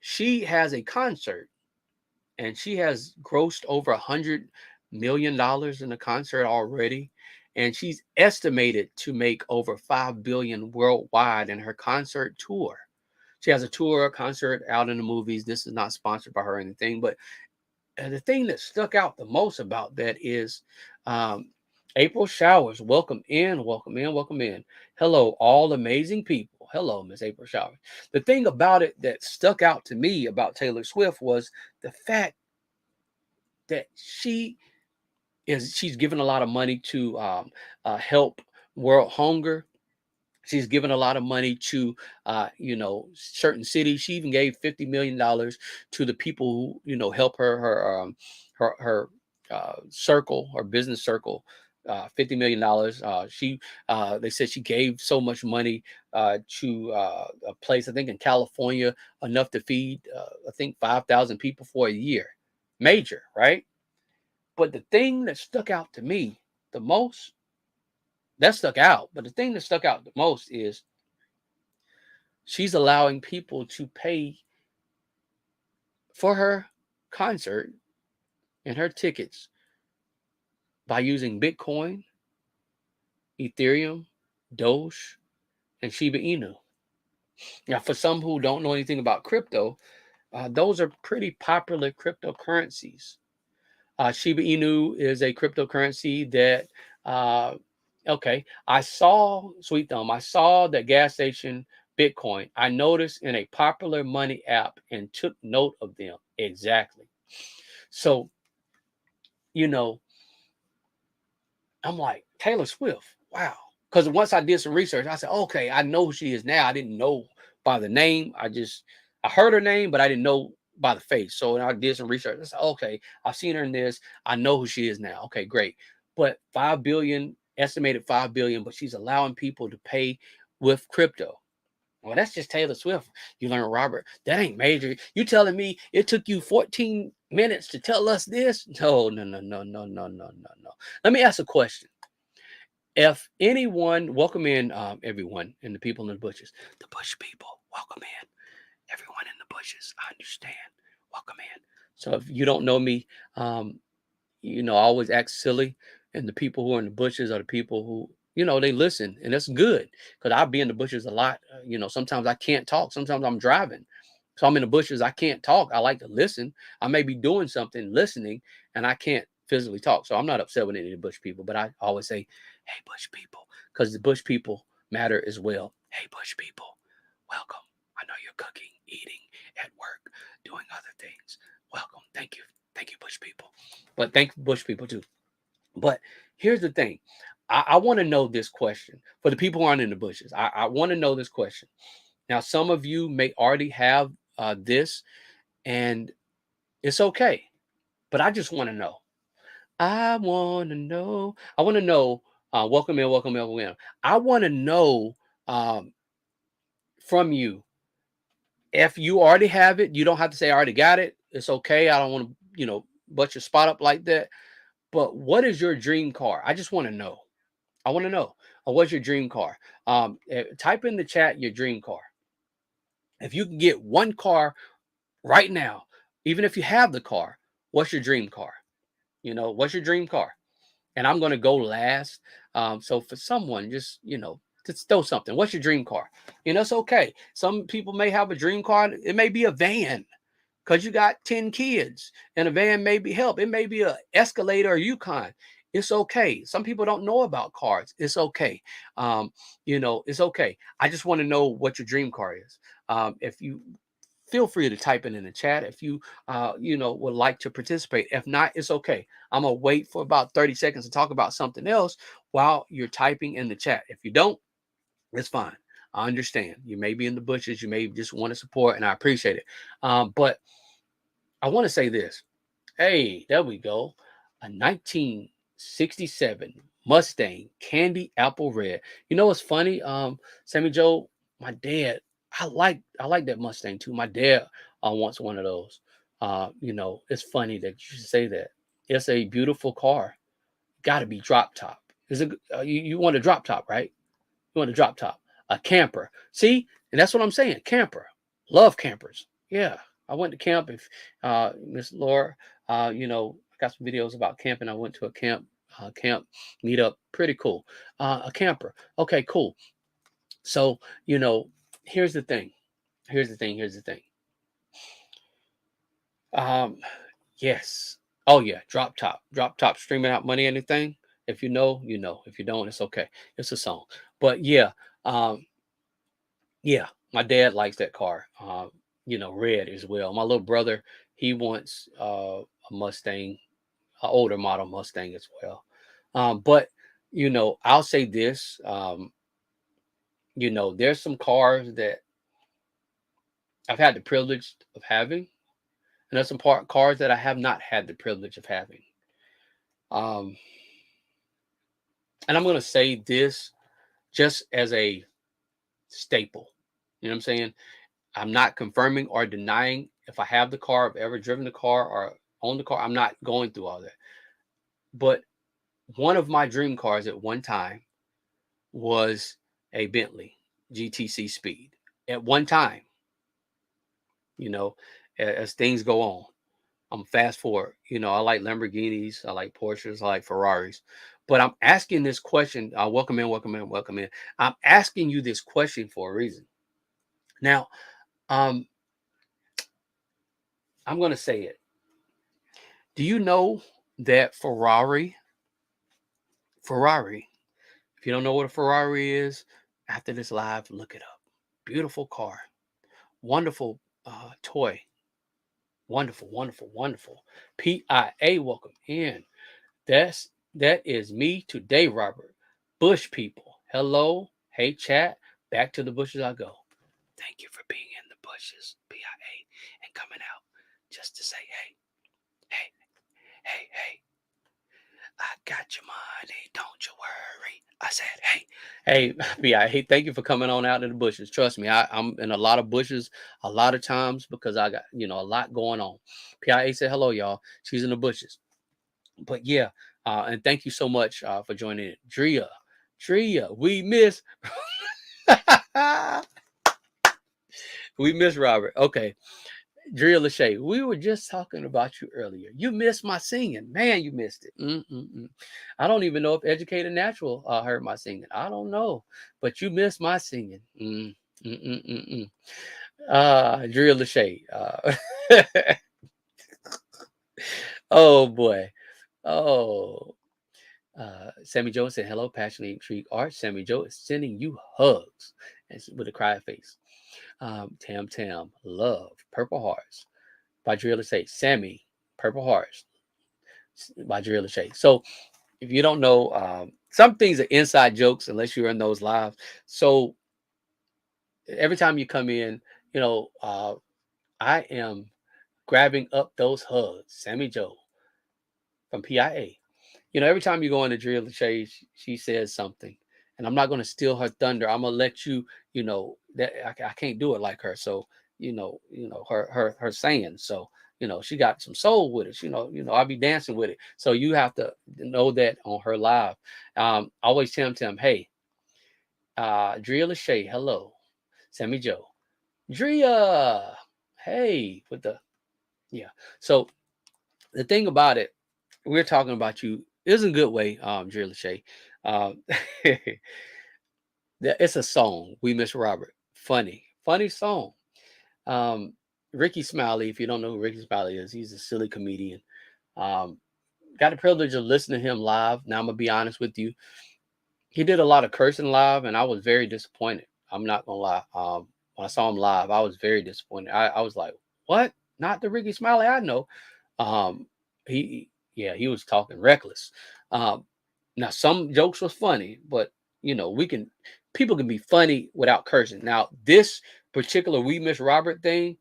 she has a concert and she has grossed over $100 million in the concert already. And she's estimated to make over 5 billion worldwide in her concert tour. She has a tour, a concert out in the movies. This is not sponsored by her or anything, but the thing that stuck out the most about that is um, April Showers. Welcome in, welcome in, welcome in. Hello, all amazing people. Hello, Miss April Showers. The thing about it that stuck out to me about Taylor Swift was the fact that she's given a lot of money to help world hunger. She's given a lot of money to, certain cities. She even gave $50 million to the people who, help her circle, her business circle. $50 million. They said she gave so much money to a place, I think in California, enough to feed, I think 5,000 people for a year. Major, right? But the thing that stuck out to me the most, but the thing that stuck out the most is she's allowing people to pay for her concert and her tickets by using Bitcoin, Ethereum, Doge, and Shiba Inu. Now, for some who don't know anything about crypto, those are pretty popular cryptocurrencies. Shiba Inu is a cryptocurrency that, okay, I saw that gas station Bitcoin. I noticed in a popular money app and took note of them. Exactly. So, you know, I'm like, Taylor Swift, wow. Because once I did some research, I said, okay, I know who she is now. I didn't know by the name. I heard her name, but I didn't know by the face. So I did some research. I said, okay, I've seen her in this. I know who she is now. Okay, great. But 5 billion, estimated 5 billion, but she's allowing people to pay with crypto. Well, that's just Taylor Swift. You learn, Robert. That ain't major. You telling me it took you 14 minutes to tell us this? No, no, no, no, no, no, no, no, no. Let me ask a question. If anyone, welcome in, everyone, and the people in the bushes, the bush people, welcome in. Everyone in the bushes, I understand. Welcome in. So if you don't know me, I always act silly, and the people who are in the bushes are the people who, they listen, and that's good because I'll be in the bushes a lot. Sometimes I can't talk. Sometimes I'm driving, so I'm in the bushes. I can't talk. I like to listen. I may be doing something, listening, and I can't physically talk. So I'm not upset with any of the bush people, but I always say, "Hey, bush people," because the bush people matter as well. Hey, bush people, welcome. I know you're cooking, eating, at work, doing other things. Welcome. Thank you. Thank you, bush people. But thank bush people too. But here's the thing. I want to know this question for the people who aren't in the bushes. I want to know this question. Now, some of you may already have this, and it's okay. But I just want to know. I want to know. I want to know. Welcome in, welcome in, welcome in. I want to know um, from you. If you already have it, you don't have to say I already got it. It's okay. I don't want to, butt your spot up like that. But what is your dream car? I just want to know. I want to know. What's your dream car? Type in the chat your dream car. If you can get one car right now, even if you have the car, what's your dream car? What's your dream car? And I'm going to go last. So for someone, just throw something. What's your dream car? It's okay. Some people may have a dream car. It may be a van because you got 10 kids and a van may be help. It may be a Escalade or a Yukon. It's okay. Some people don't know about cars. It's okay. It's okay. I just want to know what your dream car is. If you feel free to type it in the chat if you would like to participate. If not, it's okay. I'm gonna wait for about 30 seconds to talk about something else while you're typing in the chat. If you don't, it's fine. I understand. You may be in the bushes, you may just want to support, and I appreciate it. But I want to say this. Hey, there we go. A 1967 Mustang Candy Apple Red. You know what's funny? Sammy Joe, my dad, I like that Mustang too. My dad wants one of those. It's funny that you should say that. It's a beautiful car. Got to be drop top. Is it? You want a drop top, right? You want a drop top, a camper. See, and that's what I'm saying. Camper. Love campers. Yeah, I went to camp. If Miss Laura, I got some videos about camping. I went to a camp meetup. Pretty cool. A camper. Okay, cool. So here's the thing. Here's the thing. Here's the thing. Yes. Oh yeah, drop top. Drop top streaming out money, anything. If you know, you know. If you don't, it's okay. It's a song. But yeah, yeah, my dad likes that car. Red as well. My little brother, he wants a Mustang, an older model Mustang as well. But I'll say this. There's some cars that I've had the privilege of having, and there's some cars that I have not had the privilege of having. Um, and I'm gonna say this just as a staple. You know what I'm saying? I'm not confirming or denying if I have the car, I've ever driven the car or owned the car. I'm not going through all that. But one of my dream cars at one time was a Bentley GTC Speed. At one time, you know, as things go on, I'm fast forward. I like Lamborghinis, I like Porsches, I like Ferraris. But I'm asking this question. Welcome in, welcome in, welcome in. I'm asking you this question for a reason. Now, um, I'm going to say it. Do you know that Ferrari, if you don't know what a Ferrari is, after this live, look it up. Beautiful car, wonderful toy, wonderful, wonderful, wonderful. PIA, welcome in. That is me today, Robert. Bush people, hello, hey chat, back to the bushes I go. Thank you for being in the bushes, PIA, and coming out just to say, hey, hey, hey. I got your money, don't you worry. I said, hey, yeah, hey, thank you for coming on out in the bushes. Trust me, I'm in a lot of bushes a lot of times because I got, a lot going on. PIA said hello, y'all. She's in the bushes. But yeah, and thank you so much for joining in. Drea, we miss we miss Robert. Okay. Drea Lachey, we were just talking about you earlier. You missed my singing. Man, you missed it. I don't even know if Educated Natural heard my singing. I don't know. But you missed my singing. Drea Lachey. Oh, boy. Oh. Sammy Joe said, hello, passionately intrigued art. Sammy Joe is sending you hugs and with a cry face. Tam Tam, love, Purple Hearts by Drill Say. Sammy, Purple Hearts by Drill Shay. So if you don't know, some things are inside jokes unless you're in those lives. So every time you come in, you know, I am grabbing up those hugs. Sammy Joe from PIA. You know, every time you go into Drill Shay, she says something. And I'm not going to steal her thunder. I'm going to let you, you know, that I can't do it like her. So, her saying. So, she got some soul with it. I'll be dancing with it. So you have to know that on her live. Always tell them, hey, Drea Lachey, hello. Sammy Joe. Drea, hey, with the, yeah. So the thing about it, we're talking about you is a good way, Drea Lachey. Um, it's a song. We Miss Robert. Funny song. Um, Ricky Smiley, if you don't know who Ricky Smiley is, he's a silly comedian. Um, got the privilege of listening to him live. Now I'm gonna be honest with you. He did a lot of cursing live, and I was very disappointed. I'm not gonna lie. When I saw him live, I was very disappointed. I was like, "What? Not the Ricky Smiley I know." Um, yeah, he was talking reckless. Um, Now some jokes was funny, but we can people can be funny without cursing. Now this particular We Miss Robert thing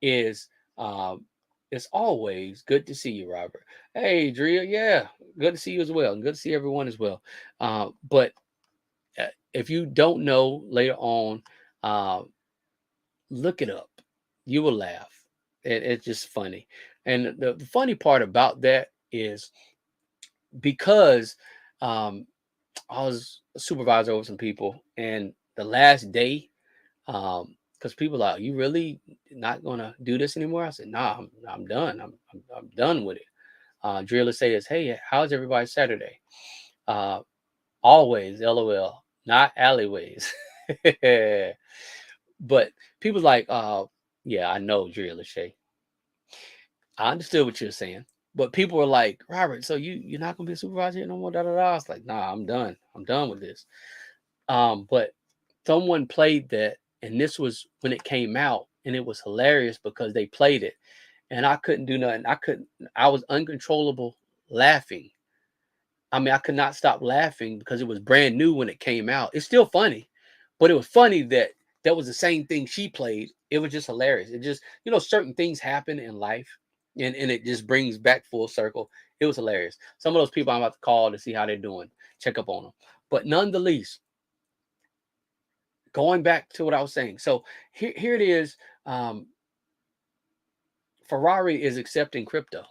is um it's always good to see you, Robert. Hey, Drea, yeah, good to see you as well, and good to see everyone as well. But if you don't know later on, uh, look it up. You will laugh. It's just funny, and the funny part about that is because um, I was a supervisor over some people, and the last day, because people are like, you really not gonna do this anymore? I said, nah, I'm done. I'm done with it. Driller says, hey, how's everybody Saturday? Uh, Always, LOL, not alleyways. But people like, yeah, I know, Driller Shay. I understood what you're saying. But people were like, Robert, so you're not gonna be a supervisor here no more, da da da. I was like, nah, I'm done. I'm done with this. But someone played that, and this was when it came out, and it was hilarious because they played it, and I couldn't do nothing. I was uncontrollable laughing. I mean, I could not stop laughing because it was brand new when it came out. It's still funny, but it was funny that that was the same thing she played. It was just hilarious. It just, certain things happen in life, and it just brings back full circle. It was hilarious. Some of those people I'm about to call to see how they're doing, check up on them. But nonetheless, going back to what I was saying. So here it is. Um, Ferrari is accepting crypto.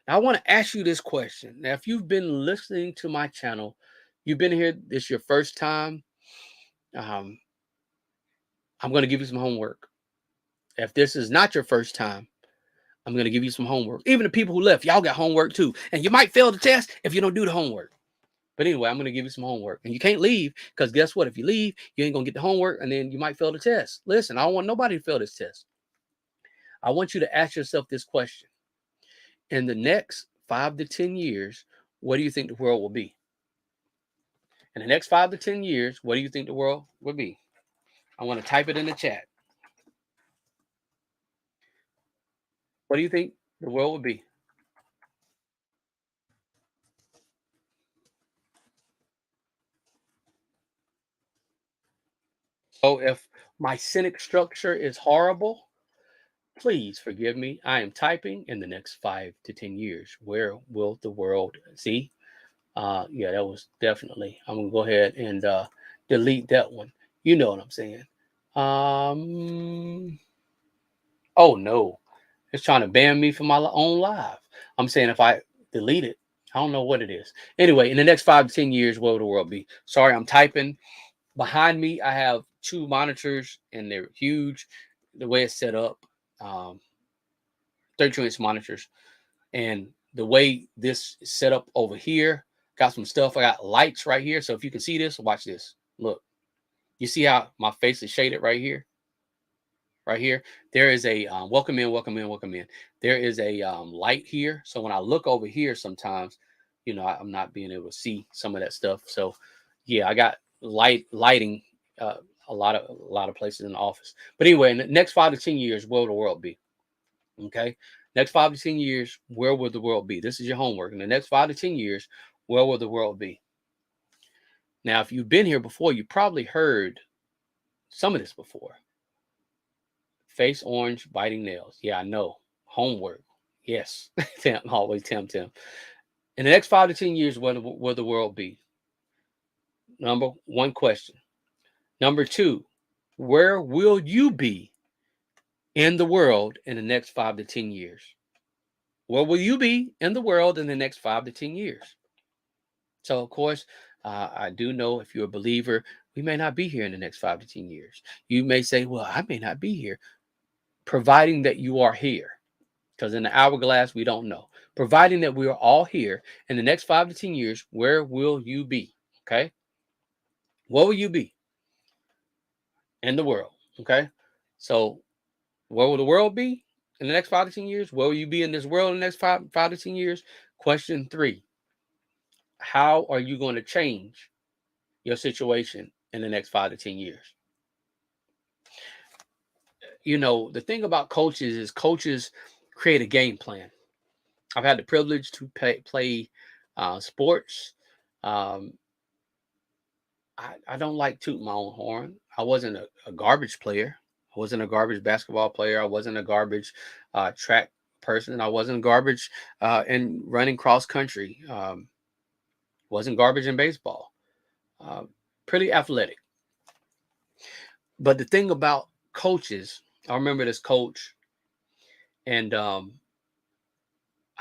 Now, I want to ask you this question. Now, if you've been listening to my channel, you've been here, this is your first time, um, I'm going to give you some homework. If this is not your first time, I'm going to give you some homework. Even the people who left, y'all got homework too. And you might fail the test if you don't do the homework. But anyway, I'm going to give you some homework. And you can't leave because guess what? If you leave, you ain't going to get the homework and then you might fail the test. Listen, I don't want nobody to fail this test. I want you to ask yourself this question. In the next 5 to 10 years, what do you think the world will be? In the next 5 to 10 years, what do you think the world will be? I want to type it in the chat. What do you think the world will be? So if my cynic structure is horrible, please forgive me. I am typing in the next 5 to 10 years. Where will the world see? Yeah, that was definitely. I'm gonna go ahead and delete that one. You know what I'm saying? Um. Oh no, it's trying to ban me from my own live. I'm saying if I delete it, I don't know what it is. Anyway, in the next 5 to 10 years, where will the world be? Sorry, I'm typing. Behind me, I have two monitors, and they're huge. The way it's set up, um, 32-inch monitors, and the way this is set up over here, got some stuff. I got lights right here, so if you can see this, watch this. Look, you see how my face is shaded right here? Right here, there is a welcome in, welcome in, welcome in. There is a light here, so when I look over here, sometimes I'm not being able to see some of that stuff. So yeah, I got lighting uh, a lot of places in the office. But anyway, in the next 5 to 10 years, where will the world be? Okay. Next 5 to 10 years, where will the world be? This is your homework. In the next 5 to 10 years, where will the world be? Now, if you've been here before, you probably heard some of this before. Face orange, biting nails. Yeah, I know. Homework. Yes. Always Tim. In the next 5 to 10 years, where will the world be? Number one question. Number two, where will you be in the world in the next 5 to 10 years? Where will you be in the world in the next 5 to 10 years? So, of course, I do know if you're a believer, we may not be here in the next 5 to 10 years. You may say, well, I may not be here, providing that you are here. Because in the hourglass, we don't know. Providing that we are all here in the next 5 to 10 years, where will you be? Okay. What will you be in the world? Okay. So, where will the world be in the next 5 to 10 years? Where will you be in this world in the next five to 10 years? Question three: how are you going to change your situation in the next 5 to 10 years? The thing about coaches is coaches create a game plan. I've had the privilege to play sports. Um, I don't like tooting my own horn. I wasn't a garbage player. I wasn't a garbage basketball player. I wasn't a garbage track person. I wasn't garbage in running cross country. Wasn't garbage in baseball. Uh, Pretty athletic. But the thing about coaches, I remember this coach, and I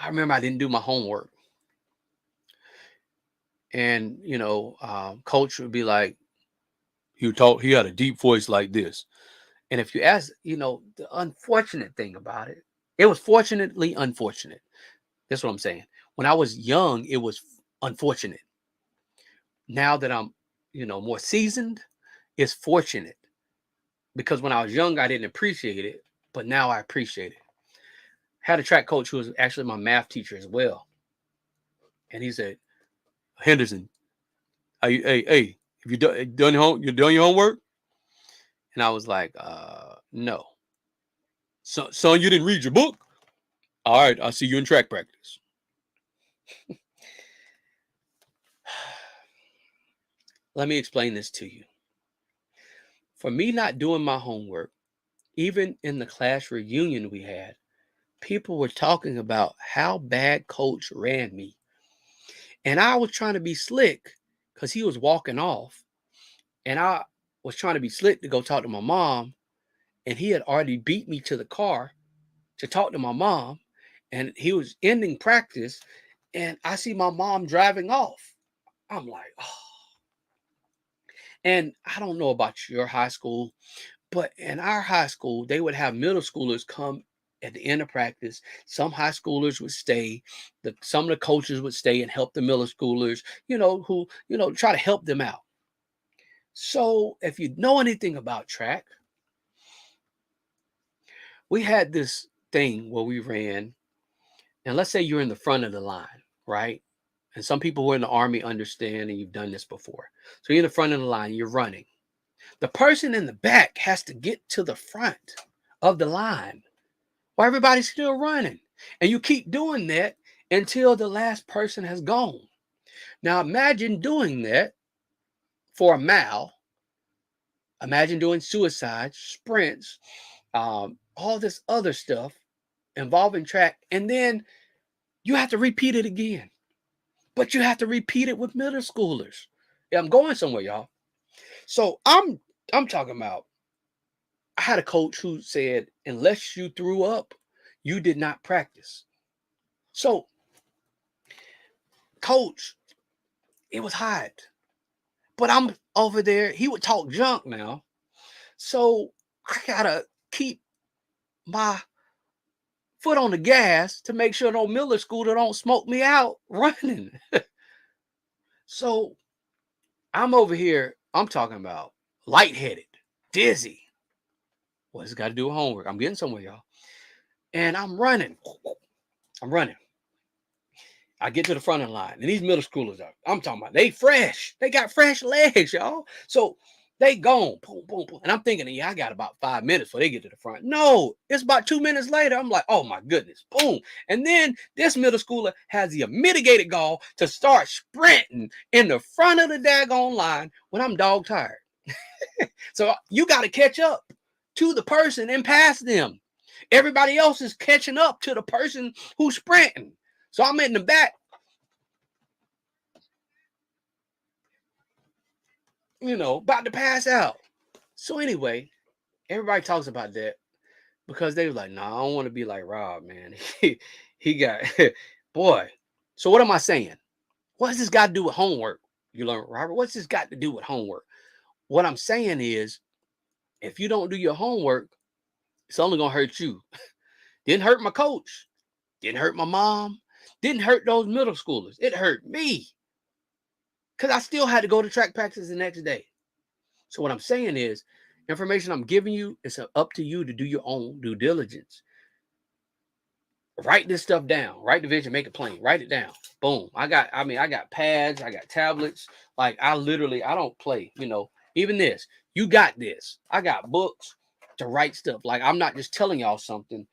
remember I didn't do my homework. And, coach would be like, he had a deep voice like this. And if you ask, the unfortunate thing about it, it was fortunately unfortunate. That's what I'm saying. When I was young, it was unfortunate. Now that I'm, more seasoned, it's fortunate because when I was young, I didn't appreciate it, but now I appreciate it. Had a track coach who was actually my math teacher as well. And he said, Henderson, hey, if you done your homework? And I was like, no. So, son, you didn't read your book? All right, I'll see you in track practice. Let me explain this to you. For me not doing my homework, even in the class reunion we had, people were talking about how bad coach ran me. And I was trying to be slick because he was walking off. And I was trying to be slick to go talk to my mom. And he had already beat me to the car to talk to my mom. And he was ending practice. And I see my mom driving off. I'm like, oh. And I don't know about your high school, but in our high school, they would have middle schoolers come at the end of practice. Some high schoolers would stay. Some of the coaches would stay and help the middle schoolers, who, try to help them out. So if you know anything about track, we had this thing where we ran, and let's say you're in the front of the line, right? And some people who are in the Army understand, and you've done this before. So you're in the front of the line, you're running. The person in the back has to get to the front of the line while everybody's still running. And you keep doing that until the last person has gone. Now imagine doing that for a mile. Imagine doing suicides, sprints, all this other stuff involving track. And then you have to repeat it again. But you have to repeat it with middle schoolers. Yeah, I'm going somewhere, y'all. So I'm talking about, I had a coach who said, unless you threw up, you did not practice. So, coach, it was hot. But I'm over there. He would talk junk now. So I gotta keep my foot on the gas to make sure no Miller scooter don't smoke me out running. So I'm over here. I'm talking about lightheaded, dizzy. What's it got to do with homework? I'm getting somewhere, y'all. And I'm running. I'm running. I get to the front of the line, and these middle schoolers are, I'm talking about, they fresh. They got fresh legs, y'all. So they gone, boom, boom, boom. And I'm thinking, yeah, I got about 5 minutes before they get to the front. No, it's about 2 minutes later. I'm like, oh my goodness, boom. And then this middle schooler has the mitigated gall to start sprinting in the front of the daggone line when I'm dog tired. So you got to catch up to the person and pass them. Everybody else is catching up to the person who's sprinting. So I'm in the back, about to pass out. So anyway, everybody talks about that because they were like, "Nah, I don't want to be like Rob, man. he got boy." So what am I saying? What's this got to do with homework? You learn, Robert. What's this got to do with homework? What I'm saying is, if you don't do your homework, it's only gonna hurt you. Didn't hurt my coach. Didn't hurt my mom. Didn't hurt those middle schoolers. It hurt me because I still had to go to track practice the next day. So what I'm saying is, information I'm giving you, it's up to you to do your own due diligence. Write this stuff down. Write the vision, make it plain. Write it down. Boom. I got pads, I got tablets. Like I don't play, even this. You got this. I got books to write stuff. Like I'm not just telling y'all something,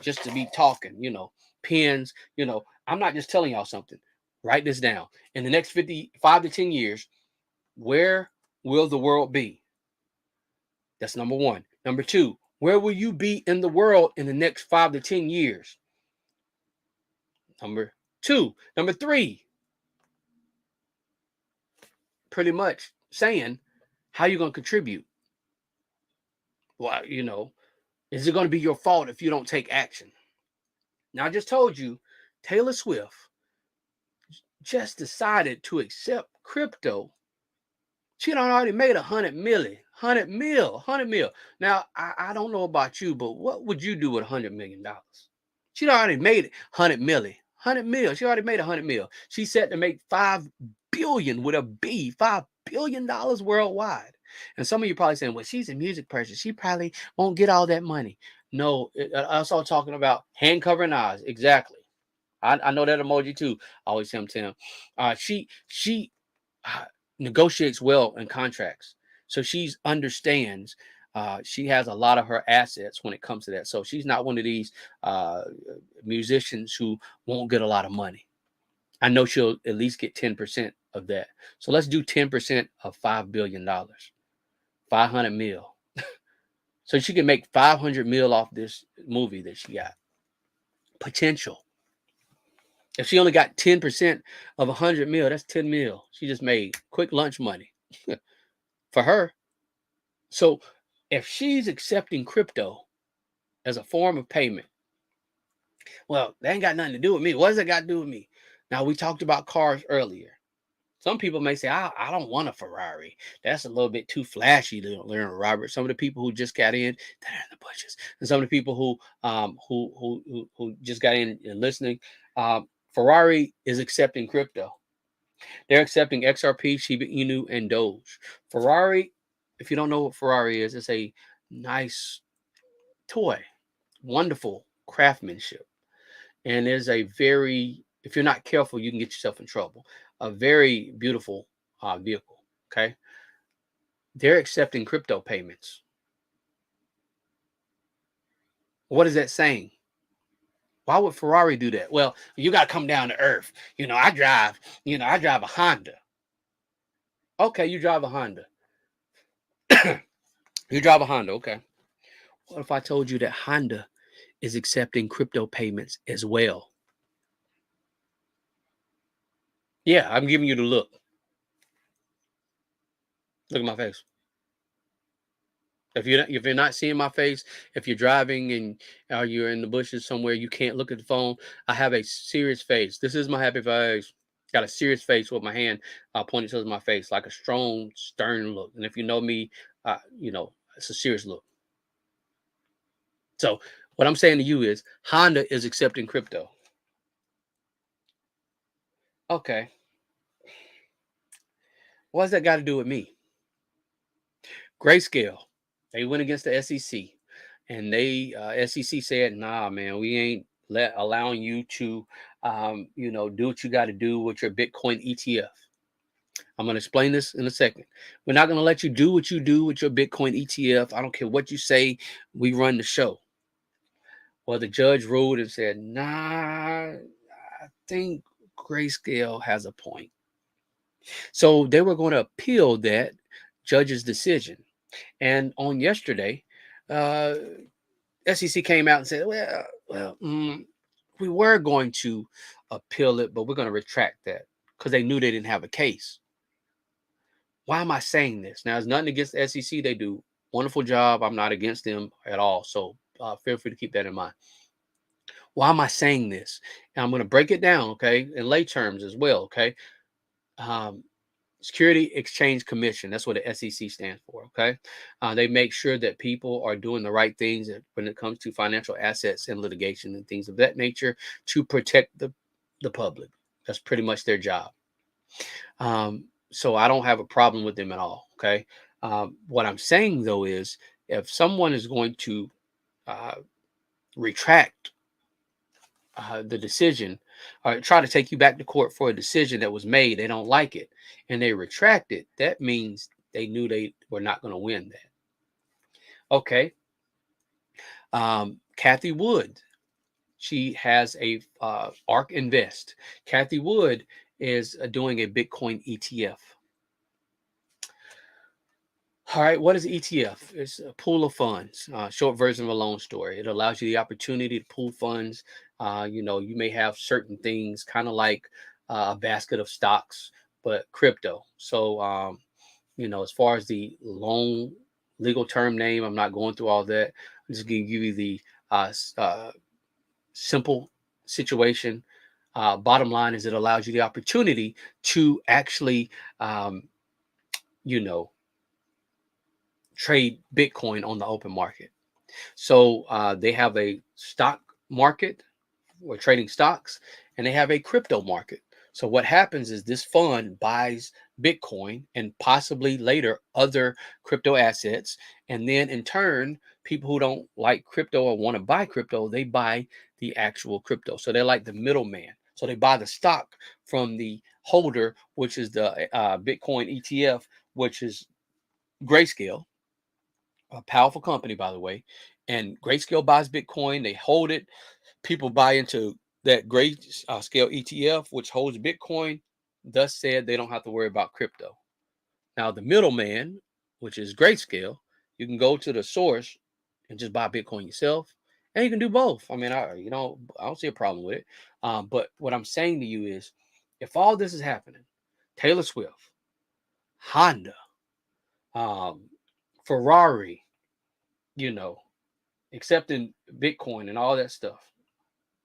just to be talking, pens, I'm not just telling y'all something. Write this down. In the next 55 to 10 years, where will the world be? That's number one. Number two, where will you be in the world in the next 5 to 10 years? Number two. Number three, pretty much saying how you're going to contribute. Well, is it going to be your fault if you don't take action? Now, I just told you, Taylor Swift just decided to accept crypto. She done already made 100 million. 100 mil. Now, I don't know about you, but what would you do with $100 million? She already made it 100 million. 100 mil. She already made 100 mil. She's set to make 5 billion with a B, $5 billion worldwide. And some of you probably saying, well, she's a music person. She probably won't get all that money. No, I saw talking about hand covering eyes. Exactly. I know that emoji too. I always tell Tim. She negotiates well in contracts. So she understands. She has a lot of her assets when it comes to that. So she's not one of these musicians who won't get a lot of money. I know she'll at least get 10% of that. So let's do 10% of $5 billion, 500 mil. So she can make 500 mil off this movie that she got. Potential. If she only got 10% of 100 mil, that's 10 mil. She just made quick lunch money for her. So if she's accepting crypto as a form of payment, well, that ain't got nothing to do with me. What does it got to do with me? Now, we talked about cars earlier. Some people may say, I don't want a Ferrari. That's a little bit too flashy to learn, Robert. Some of the people who just got in, they're in the bushes. And some of the people who just got in and listening, Ferrari is accepting crypto. They're accepting XRP, Shiba Inu, and Doge. Ferrari, if you don't know what Ferrari is, it's a nice toy, wonderful craftsmanship. And there's a very, if you're not careful, you can get yourself in trouble. A very beautiful vehicle. Okay. They're accepting crypto payments. What is that saying? Why would Ferrari do that? Well, you got to come down to earth. I drive a Honda. Okay, you drive a Honda. You drive a Honda. Okay. What if I told you that Honda is accepting crypto payments as well? Yeah, I'm giving you the look. Look at my face. If you're not seeing my face, if you're driving and you're in the bushes somewhere, you can't look at the phone. I have a serious face. This is my happy face. Got a serious face with my hand pointed towards my face, like a strong, stern look. And if you know me, it's a serious look. So what I'm saying to you is, Honda is accepting crypto. Okay. What's that got to do with me? Grayscale. They went against the SEC, and they SEC said, "Nah, man, we ain't allowing you to do what you got to do with your Bitcoin ETF. I'm going to explain this in a second. We're not going to let you do what you do with your Bitcoin ETF. I don't care what you say. We run the show. Well, the judge ruled and said, nah, I think Grayscale has a point. So they were going to appeal that judge's decision. And on yesterday, uh, SEC came out and said, we were going to appeal it, but we're going to retract that because they knew they didn't have a case. Why am I saying this? Now, it's nothing against the SEC. They do a wonderful job. I'm not against them at all. So feel free to keep that in mind. Why am I saying this? And I'm going to break it down, okay, in lay terms as well, okay? Security Exchange Commission. That's what the SEC stands for, okay? They make sure that people are doing the right things when it comes to financial assets and litigation and things of that nature to protect the public. That's pretty much their job. So I don't have a problem with them at all, okay? What I'm saying, though, is if someone is going to retract the decision or try to take you back to court for a decision that was made, they don't like it, and they retract it, that means they knew they were not going to win that. Okay. Kathy Wood, she has a ARK Invest. Kathy Wood is doing a Bitcoin ETF. All right, what is ETF? It's a pool of funds, short version of a loan story. It allows you the opportunity to pool funds. You may have certain things, kind of like a basket of stocks, but crypto. So, as far as the long legal term name, I'm not going through all that. I'm just going to give you the simple situation. Bottom line is it allows you the opportunity to actually, you know, trade Bitcoin on the open market. So they have a stock market or trading stocks, and they have a crypto market. So what happens is this fund buys Bitcoin and possibly later other crypto assets. And then in turn, people who don't like crypto or want to buy crypto, they buy the actual crypto. So they're like the middleman. So they buy the stock from the holder, which is the Bitcoin ETF, which is Grayscale, a powerful company, by the way. And Grayscale buys Bitcoin, they hold it. People buy into that Grayscale ETF, which holds Bitcoin. Thus said, they don't have to worry about crypto. Now, the middleman, which is Grayscale, you can go to the source and just buy Bitcoin yourself, and you can do both. I mean, I don't see a problem with it. But what I'm saying to you is, if all this is happening, Taylor Swift, Honda, um, Ferrari, accepting Bitcoin and all that stuff,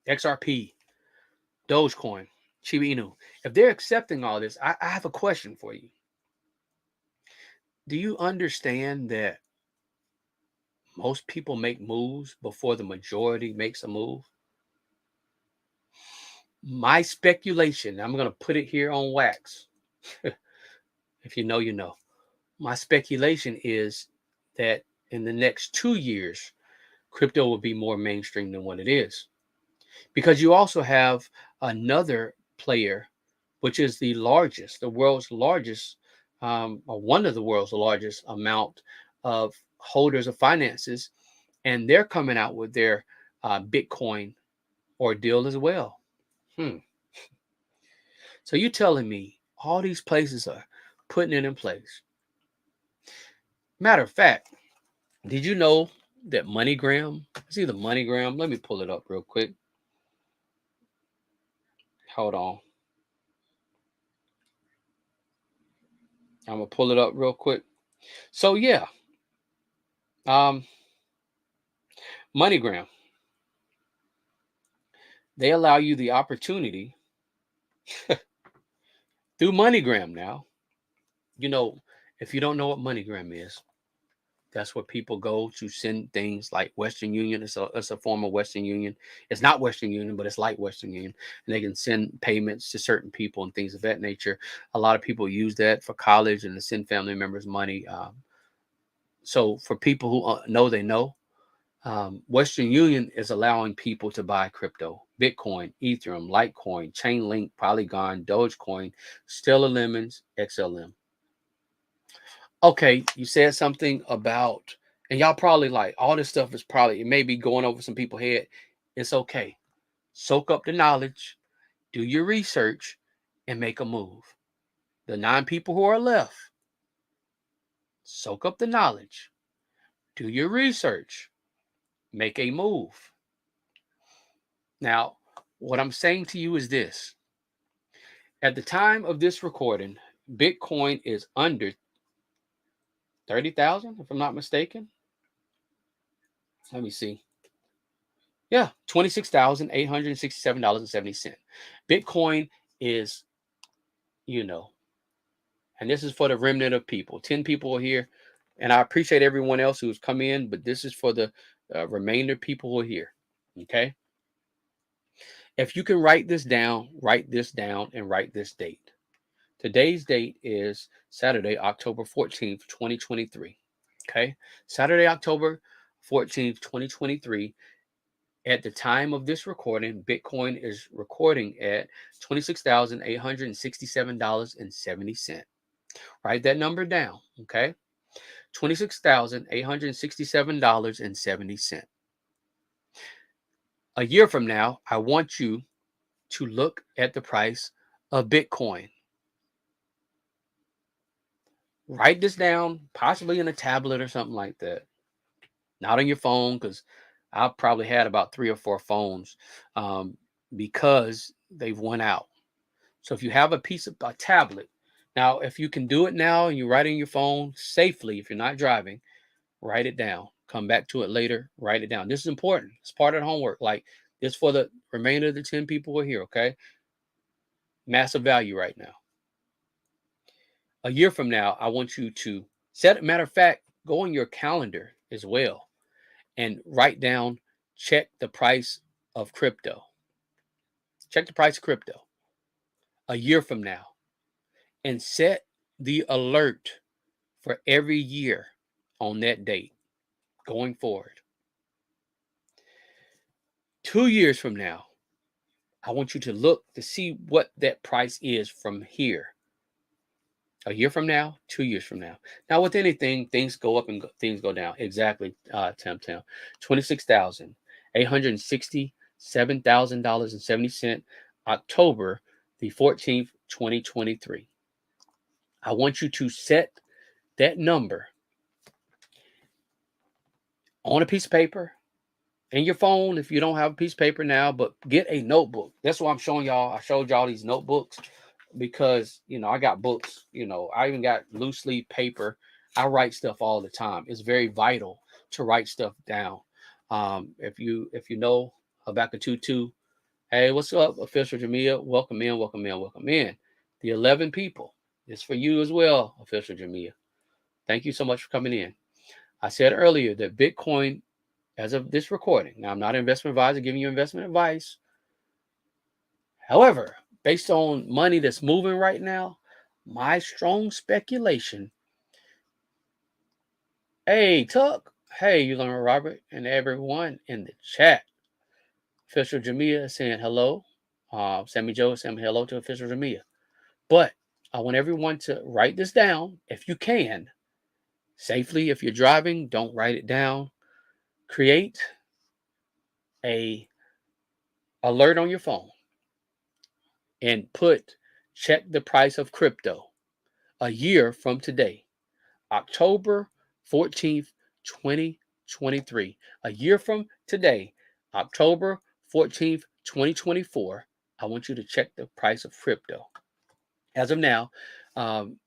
XRP, Dogecoin, Shiba Inu. If they're accepting all this, I have a question for you. Do you understand that most people make moves before the majority makes a move? My speculation, I'm going to put it here on wax. If you know, you know. My speculation is that in the next 2 years, crypto will be more mainstream than what it is. Because you also have another player, which is the world's largest, or one of the world's largest amount of holders of finances, and they're coming out with their Bitcoin ordeal as well. So you're telling me all these places are putting it in place. Matter of fact, did you know that MoneyGram? It's either MoneyGram. Let me pull it up real quick. Hold on. I'm gonna pull it up real quick. So yeah, MoneyGram. They allow you the opportunity through MoneyGram now. If you don't know what MoneyGram is, that's where people go to send things like Western Union. It's a form of Western Union. It's not Western Union, but it's like Western Union. And they can send payments to certain people and things of that nature. A lot of people use that for college and to send family members money. So for people who know, they know. Western Union is allowing people to buy crypto, Bitcoin, Ethereum, Litecoin, Chainlink, Polygon, Dogecoin, Stellar Lemons, XLM. Okay, you said something about, and y'all probably like, all this stuff is probably, it may be going over some people's head. It's okay. Soak up the knowledge, do your research, and make a move. The 9 people who are left, soak up the knowledge, do your research, make a move. Now, what I'm saying to you is this. At the time of this recording, Bitcoin is under 30,000, if I'm not mistaken. Let me see. Yeah, $26,867.70. Bitcoin is, and this is for the remnant of people. 10 people are here, and I appreciate everyone else who's come in, but this is for the remainder people who are here. Okay. If you can write this down, and write this date. Today's date is Saturday, October 14th, 2023. Okay. Saturday, October 14th, 2023. At the time of this recording, Bitcoin is recording at $26,867.70. Write that number down. Okay. $26,867.70. A year from now, I want you to look at the price of Bitcoin. Write this down, possibly in a tablet or something like that. Not on your phone, because I've probably had about 3 or 4 phones because they've went out. So if you have a tablet, now if you can do it now and you write in your phone safely, if you're not driving, write it down. Come back to it later, write it down. This is important. It's part of the homework. Like this for the remainder of the 10 people who are here, okay? Massive value right now. A year from now, I want you to matter of fact, go on your calendar as well and write down, check the price of crypto. Check the price of crypto a year from now and set the alert for every year on that date going forward. 2 years from now, I want you to look to see what that price is from here. A year from now, 2 years from now. Now, with anything, things go up and things go down. Exactly, Tam. $26,867.70, October the 14th, 2023. I want you to set that number on a piece of paper, in your phone if you don't have a piece of paper now, but get a notebook. That's what I'm showing y'all. I showed y'all these notebooks because, I got books, I even got loose leaf paper. I write stuff all the time. It's very vital to write stuff down. If you know Habakkuk 2:2, hey, what's up, Official Jamia? Welcome in, welcome in, welcome in. The 11 people. It's for you as well, Official Jamia. Thank you so much for coming in. I said earlier that Bitcoin, as of this recording, now I'm not an investment advisor giving you investment advice. However, based on money that's moving right now, my strong speculation. Hey, Tuck. Hey, you learn Robert and everyone in the chat. Official Jamia saying hello. Sammy Joe saying hello to Official Jamia. But I want everyone to write this down if you can. Safely, if you're driving, don't write it down. Create a alert on your phone and check the price of crypto a year from today, October 14th, 2023. A year from today, October 14th, 2024, I want you to check the price of crypto. As of now,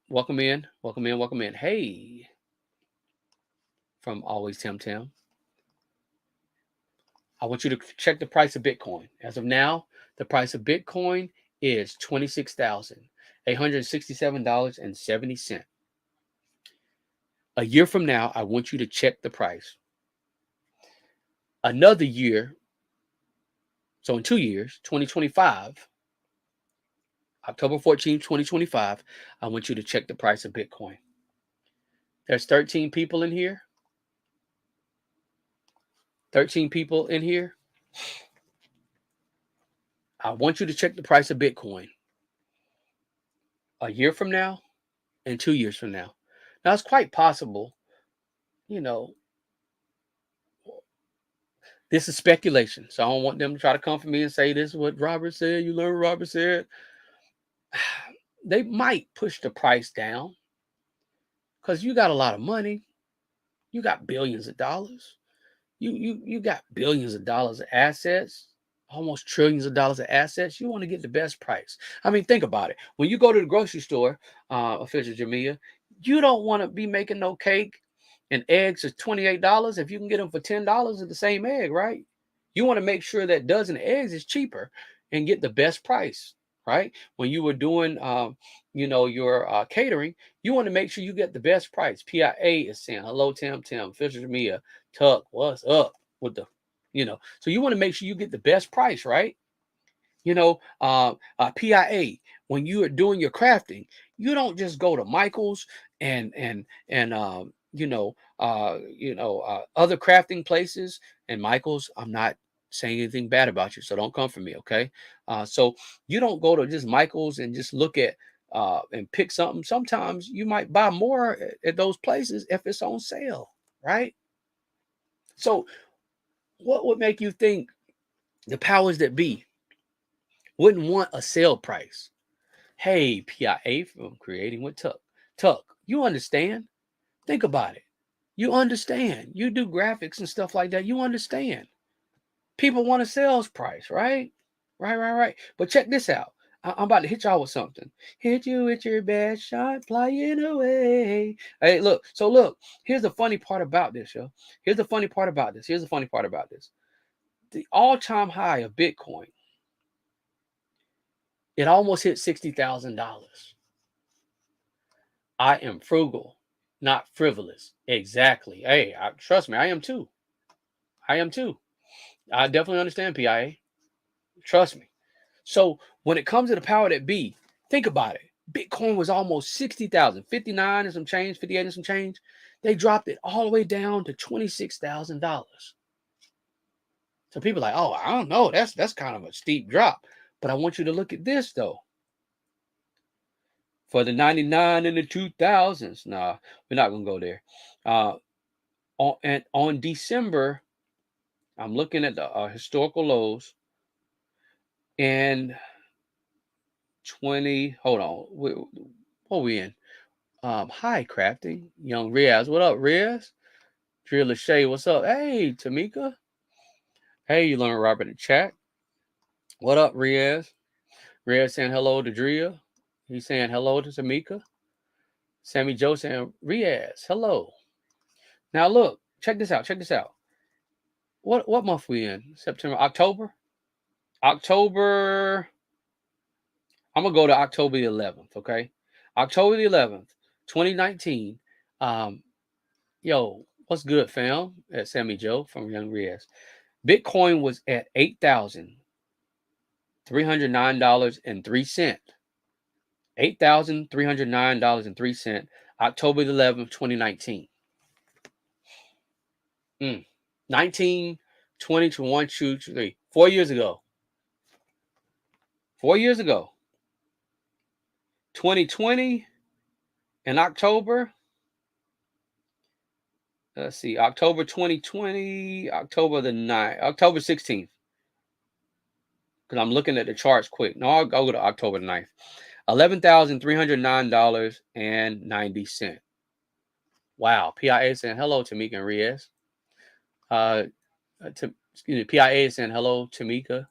welcome in, welcome in, welcome in. Hey, from Always Tim Tim. I want you to check the price of Bitcoin. As of now, the price of Bitcoin is $26,867.70. A year from now, I want you to check the price. Another year, so in 2 years, 2025, October 14th, 2025, I want you to check the price of Bitcoin. There's 13 people in here. 13 people in here. I want you to check the price of Bitcoin a year from now and 2 years from now. Now, it's quite possible, you know, this is speculation. So I don't want them to try to come for me and say this is what Robert said. You learn what Robert said. They might push the price down because you got a lot of money. You got billions of dollars. You got billions of dollars of assets, almost trillions of dollars of assets. You want to get the best price. I mean, think about it. When you go to the grocery store, official Jamia, you don't want to be making no cake and eggs is $28 if you can get them for $10 of the same egg, right? You want to make sure that dozen eggs is cheaper and get the best price, right? When you were doing, your catering, you want to make sure you get the best price. PIA is saying hello, Tim, Fisher Mia, Tuck, what's up with the, so you want to make sure you get the best price, right? PIA, when you are doing your crafting, you don't just go to Michael's and other crafting places. And Michael's, I'm not saying anything bad about you, so don't come for me, okay? So you don't go to just Michael's and just look at and pick something. Sometimes you might buy more at those places if it's on sale, right? So what would make you think the powers that be wouldn't want a sale price? Hey, PIA from Creating with Tuck. Tuck, you understand? Think about it. You understand. You do graphics and stuff like that. You understand. People want a sales price, right? Right. But check this out. I'm about to hit y'all with something. Hit you with your best shot, flying away. Hey, look. So look, here's the funny part about this, yo. Here's the funny part about this. The all-time high of Bitcoin, it almost hit $60,000. I am frugal, not frivolous. Exactly. Hey, trust me, I am too. I definitely understand PIA. Trust me. So when it comes to the power that be, think about it. Bitcoin was almost 60,000, 59 and some change, 58 and some change. They dropped it all the way down to $26,000. So people are like, oh, I don't know. That's kind of a steep drop. But I want you to look at this though. For the 99 and the 2000s. Nah, we're not gonna go there. On December, I'm looking at the historical lows and 20. Hold on, what are we in? Hi, crafting, young Riaz. What up, Riaz? Drea Lachey, what's up? Hey, Tamika. Hey, you learn Robert in chat. What up, Riaz? Riaz saying hello to Drea. He's saying hello to Tamika. Sammy Joe saying Riaz, hello. Now look, check this out. What month we in? September, October? October. I'm gonna go to October the 11th, okay? October the 11th, 2019. Yo, what's good, fam? At Sammy Joe from Young Riaz. Bitcoin was at $8,309.03. $8,309.03. October the 11th, 2019. 19, 20 to 1, 2, 3. 4 years ago. 4 years ago. 2020 in October. Let's see, October 2020, October the 9th, October 16th. Because I'm looking at the charts quick. No, I'll go to October the 9th. $11,309.90. Wow. PIA saying hello, Tamika and Riaz. PIA saying hello, Tamika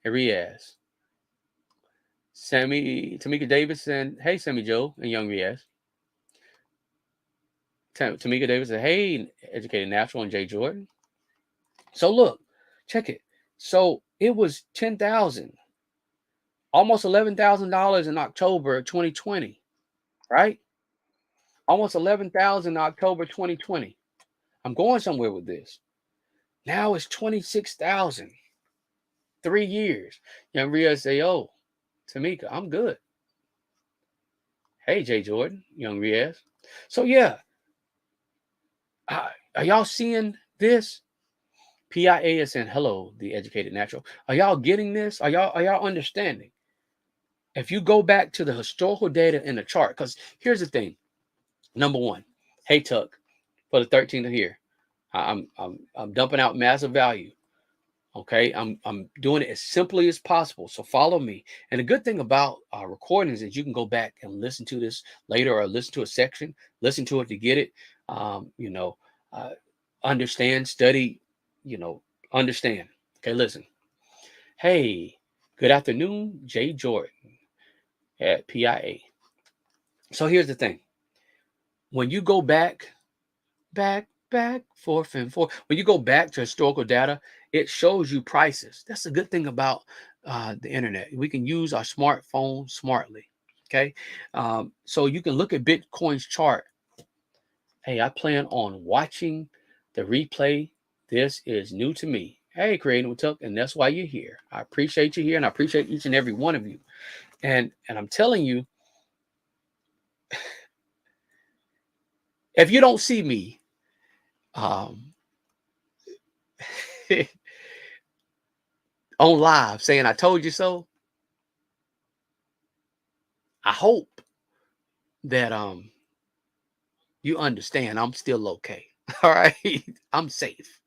and Riaz. Tamika Davis saying, hey, Sammy Joe and Young Riaz. Tamika Davis said, hey, Educated Natural and Jay Jordan. So look, check it. So it was 10,000, almost $11,000 in October 2020, right? Almost 11,000 in October 2020. I'm going somewhere with this. Now it's 26,000. 3 years. Young Ria say, oh, Tamika, I'm good. Hey, Jay Jordan, Young Riaz. So yeah, are y'all seeing this? PIA is saying, hello, the educated natural. Are y'all getting this? Are y'all understanding? If you go back to the historical data in the chart, because here's the thing. Number one, hey Tuck, for the 13th here, I'm dumping out massive value. Okay, I'm doing it as simply as possible. So follow me. And the good thing about recordings is you can go back and listen to this later, or listen to a section, listen to it to get it. You know, uh, understand, study. You know, understand. Okay, listen. Hey, good afternoon, Jay Jordan at PIA. So here's the thing. When you go back, forth and forth. When you go back to historical data, it shows you prices. That's the good thing about the internet. We can use our smartphone smartly. Okay, so you can look at Bitcoin's chart. Hey, I plan on watching the replay. This is new to me. Hey, Creating with Tuck, and that's why you're here. I appreciate you here, and I appreciate each and every one of you. And I'm telling you, if you don't see me, um, on live saying I told you so, I hope that you understand I'm still okay. All right. I'm safe.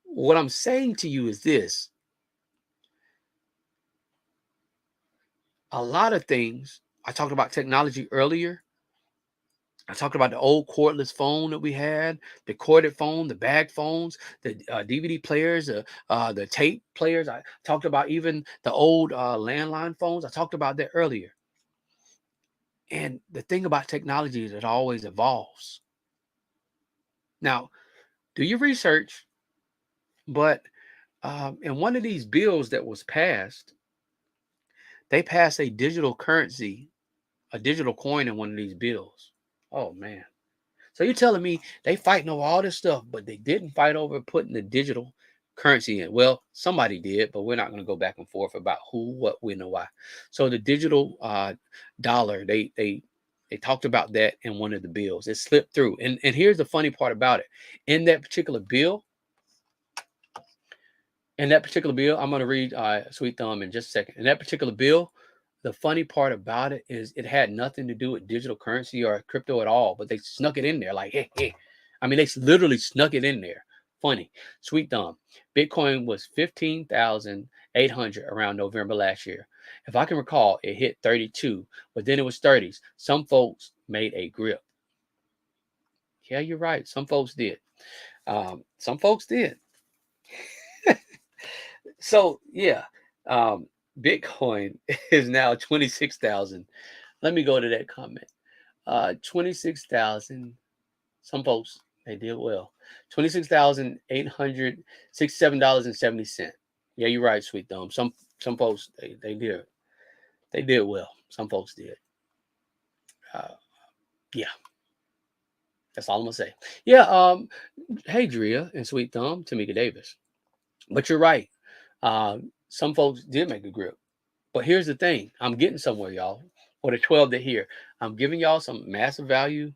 What I'm saying to you is this: a lot of things, I talked about technology earlier. I talked about the old cordless phone that we had, the corded phone, the bag phones, the DVD players, the tape players. I talked about even the old landline phones. I talked about that earlier. And the thing about technology is it always evolves. Now, do your research, but in one of these bills that was passed, they passed a digital currency, a digital coin in one of these bills. Oh man. So you're telling me they fighting over all this stuff, but they didn't fight over putting the digital currency in. Well, somebody did, but we're not going to go back and forth about who, what, when, and why. So the digital dollar, they talked about that in one of the bills. It slipped through. And here's the funny part about it. In that particular bill, I'm going to read Sweet Thumb in just a second. In that particular bill, the funny part about it is it had nothing to do with digital currency or crypto at all, but they snuck it in there like, hey, hey. I mean, they literally snuck it in there. Funny. Sweet Thumb. Bitcoin was 15,800 around November last year. If I can recall, it hit 32, but then it was 30s. Some folks made a grip. Yeah, you're right. Some folks did. Some folks did. So yeah, um, Bitcoin is now 26,000. Let me go to that comment. 26,000. Some folks they did well. $26,867.70. Yeah, you're right, Sweet Thumb. Some folks they did well. Some folks did. Uh, yeah, that's all I'm gonna say. Yeah. Hey, Drea and Sweet Thumb, Tamika Davis. But you're right. Some folks did make a grip. But here's the thing, I'm getting somewhere, y'all. For the 12 that here, I'm giving y'all some massive value.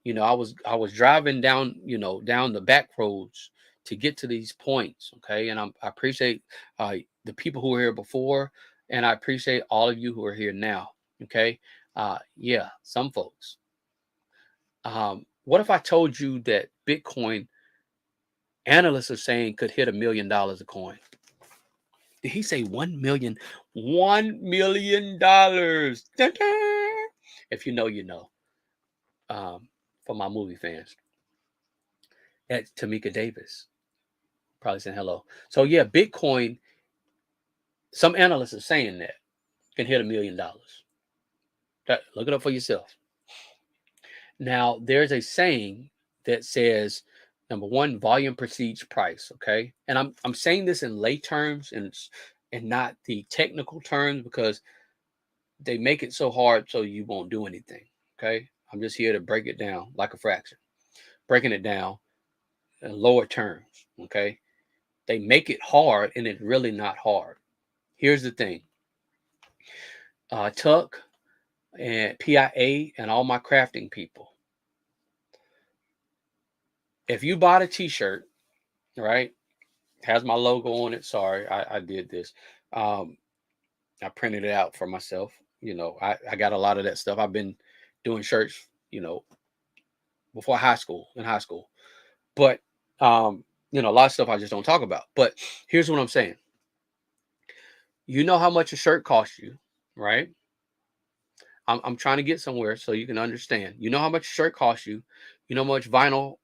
I was driving down, down the back roads to get to these points. Okay. And I appreciate the people who were here before, and I appreciate all of you who are here now. Okay. Yeah, some folks. What if I told you that Bitcoin analysts are saying could hit $1 million a coin? Did he say 1 million? $1 million. If you know, you know. For my movie fans. At Tamika Davis. Probably saying hello. So yeah, Bitcoin, some analysts are saying that can hit $1 million. Look it up for yourself. Now, there's a saying that says, number one, volume precedes price. Okay. And I'm saying this in lay terms and not the technical terms, because they make it so hard so you won't do anything. Okay. I'm just here to break it down like a fraction, breaking it down in lower terms. Okay. They make it hard and it's really not hard. Here's the thing. Tuck and PIA and all my crafting people. If you bought a t-shirt, right? Has my logo on it. Sorry, I did this. Um, I printed it out for myself. I got a lot of that stuff. I've been doing shirts, before in high school. But a lot of stuff I just don't talk about. But here's what I'm saying. You know how much a shirt costs you, right? I'm trying to get somewhere so you can understand. You know how much a shirt costs you. You know how much vinyl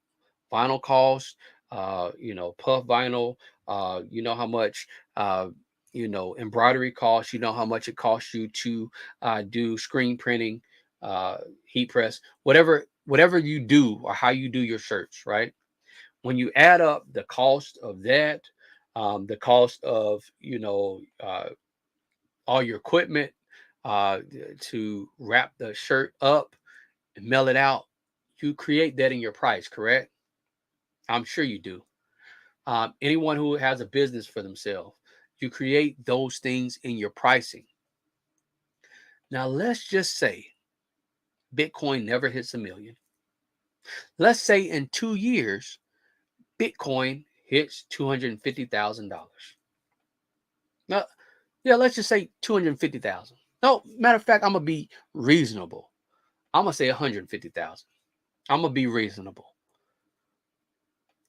costs. Puff vinyl. You know how much embroidery costs. You know how much it costs you to do screen printing, heat press, whatever you do or how you do your shirts, right? When you add up the cost of that, the cost of all your equipment to wrap the shirt up and mail it out, you create that in your price, correct? I'm sure you do. Anyone who has a business for themselves, you create those things in your pricing. Now, let's just say Bitcoin never hits a million. Let's say in 2 years, Bitcoin hits $250,000. Now, yeah, let's just say 250,000. No, matter of fact, I'm gonna be reasonable. I'm gonna say 150,000. I'm gonna be reasonable.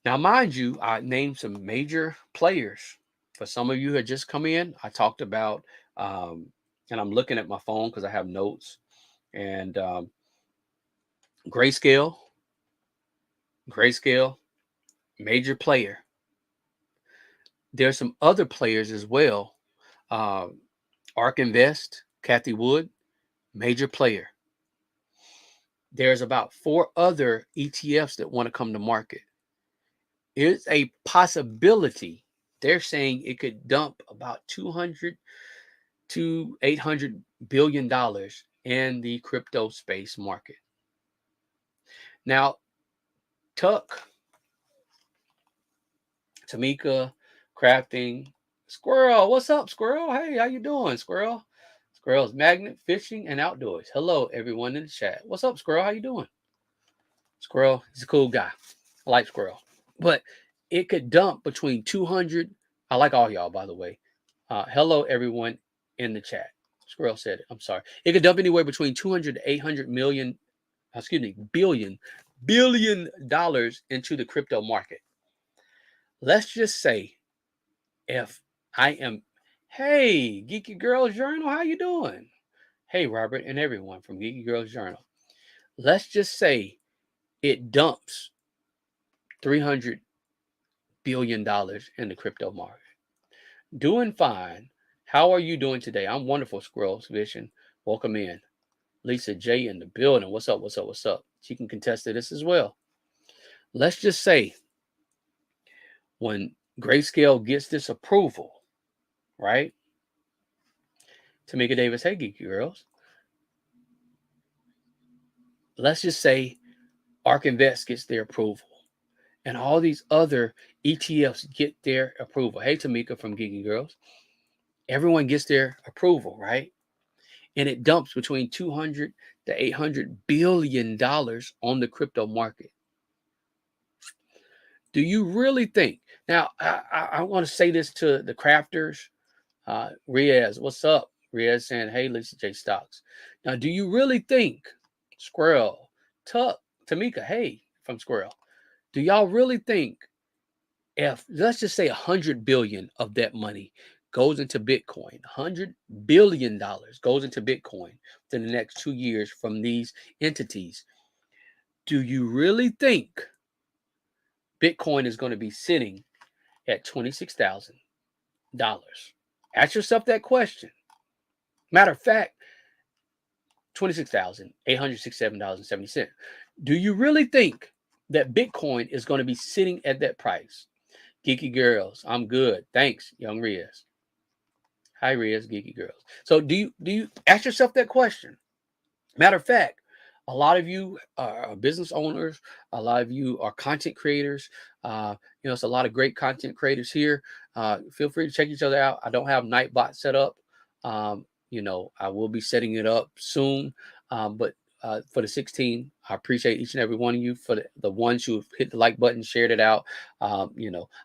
Now, mind you, I named some major players. For some of you who had just come in, I talked about, and I'm looking at my phone because I have notes. And Grayscale, Grayscale, major player. There's some other players as well. Uh, Ark Invest, Kathy Wood, major player. There's about 4 other ETFs that want to come to market. It's a possibility. They're saying it could dump about 200 to 800 billion dollars in the crypto space market. Now, Tuck, Tamika, Crafting, Squirrel, what's up, Squirrel? Hey, how you doing, Squirrel? Squirrel's Magnet, Fishing, and Outdoors. Hello, everyone in the chat. What's up, Squirrel? How you doing? Squirrel, he's a cool guy. I like Squirrel. But it could dump between 200. I like all y'all, by the way. Hello, everyone in the chat. Squirrel said it. I'm sorry. It could dump anywhere between 200 to 800 million, billion dollars into the crypto market. Let's just say if I am, hey, Geeky Girls Journal, how you doing? Hey, Robert and everyone from Geeky Girls Journal. Let's just say it dumps $300 billion in the crypto market. Doing fine. How are you doing today? I'm wonderful, Squirrels Vision. Welcome in. Lisa J in the building. What's up? What's up? What's up? She can contest to this as well. Let's just say when Grayscale gets this approval, right? Tamika Davis, hey, Geeky Girls. Let's just say Ark Invest gets their approval and all these other ETFs get their approval. Hey, Tamika from Geeky Girls. Everyone gets their approval, right? And it dumps between 200 to 800 billion dollars on the crypto market. Do you really think? Now, I want to say this to the crafters. Riaz, what's up? Riaz saying, hey, Lisa J Stocks. Now, do you really think Squirrel, Tuck, Tamika, hey, from Squirrel, do y'all really think if, let's just say 100 billion of that money goes into Bitcoin, $100 billion goes into Bitcoin within the next 2 years from these entities, do you really think Bitcoin is going to be sitting at $26,000? Ask yourself that question. Matter of fact, $26,867.70. Do you really think that Bitcoin is going to be sitting at that price? Geeky Girls, I'm good. Thanks, young Riaz. Hi, Riaz, Geeky Girls. So do you ask yourself that question? Matter of fact, a lot of you are business owners. A lot of you are content creators. It's a lot of great content creators here. Feel free to check each other out. I don't have Nightbot set up. I will be setting it up soon. But for the 16. I appreciate each and every one of you. For the ones who hit the like button, shared it out. I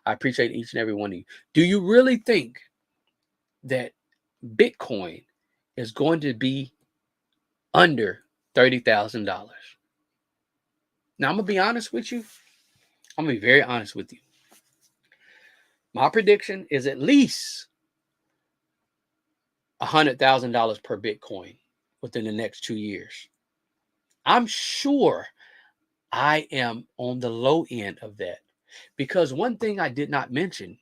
appreciate each and every one of you. Do you really think that Bitcoin is going to be under $30,000? Now, I'm going to be honest with you. I'm going to be very honest with you. My prediction is at least $100,000 per Bitcoin within the next 2 years. I'm sure I am on the low end of that, because one thing I did not mention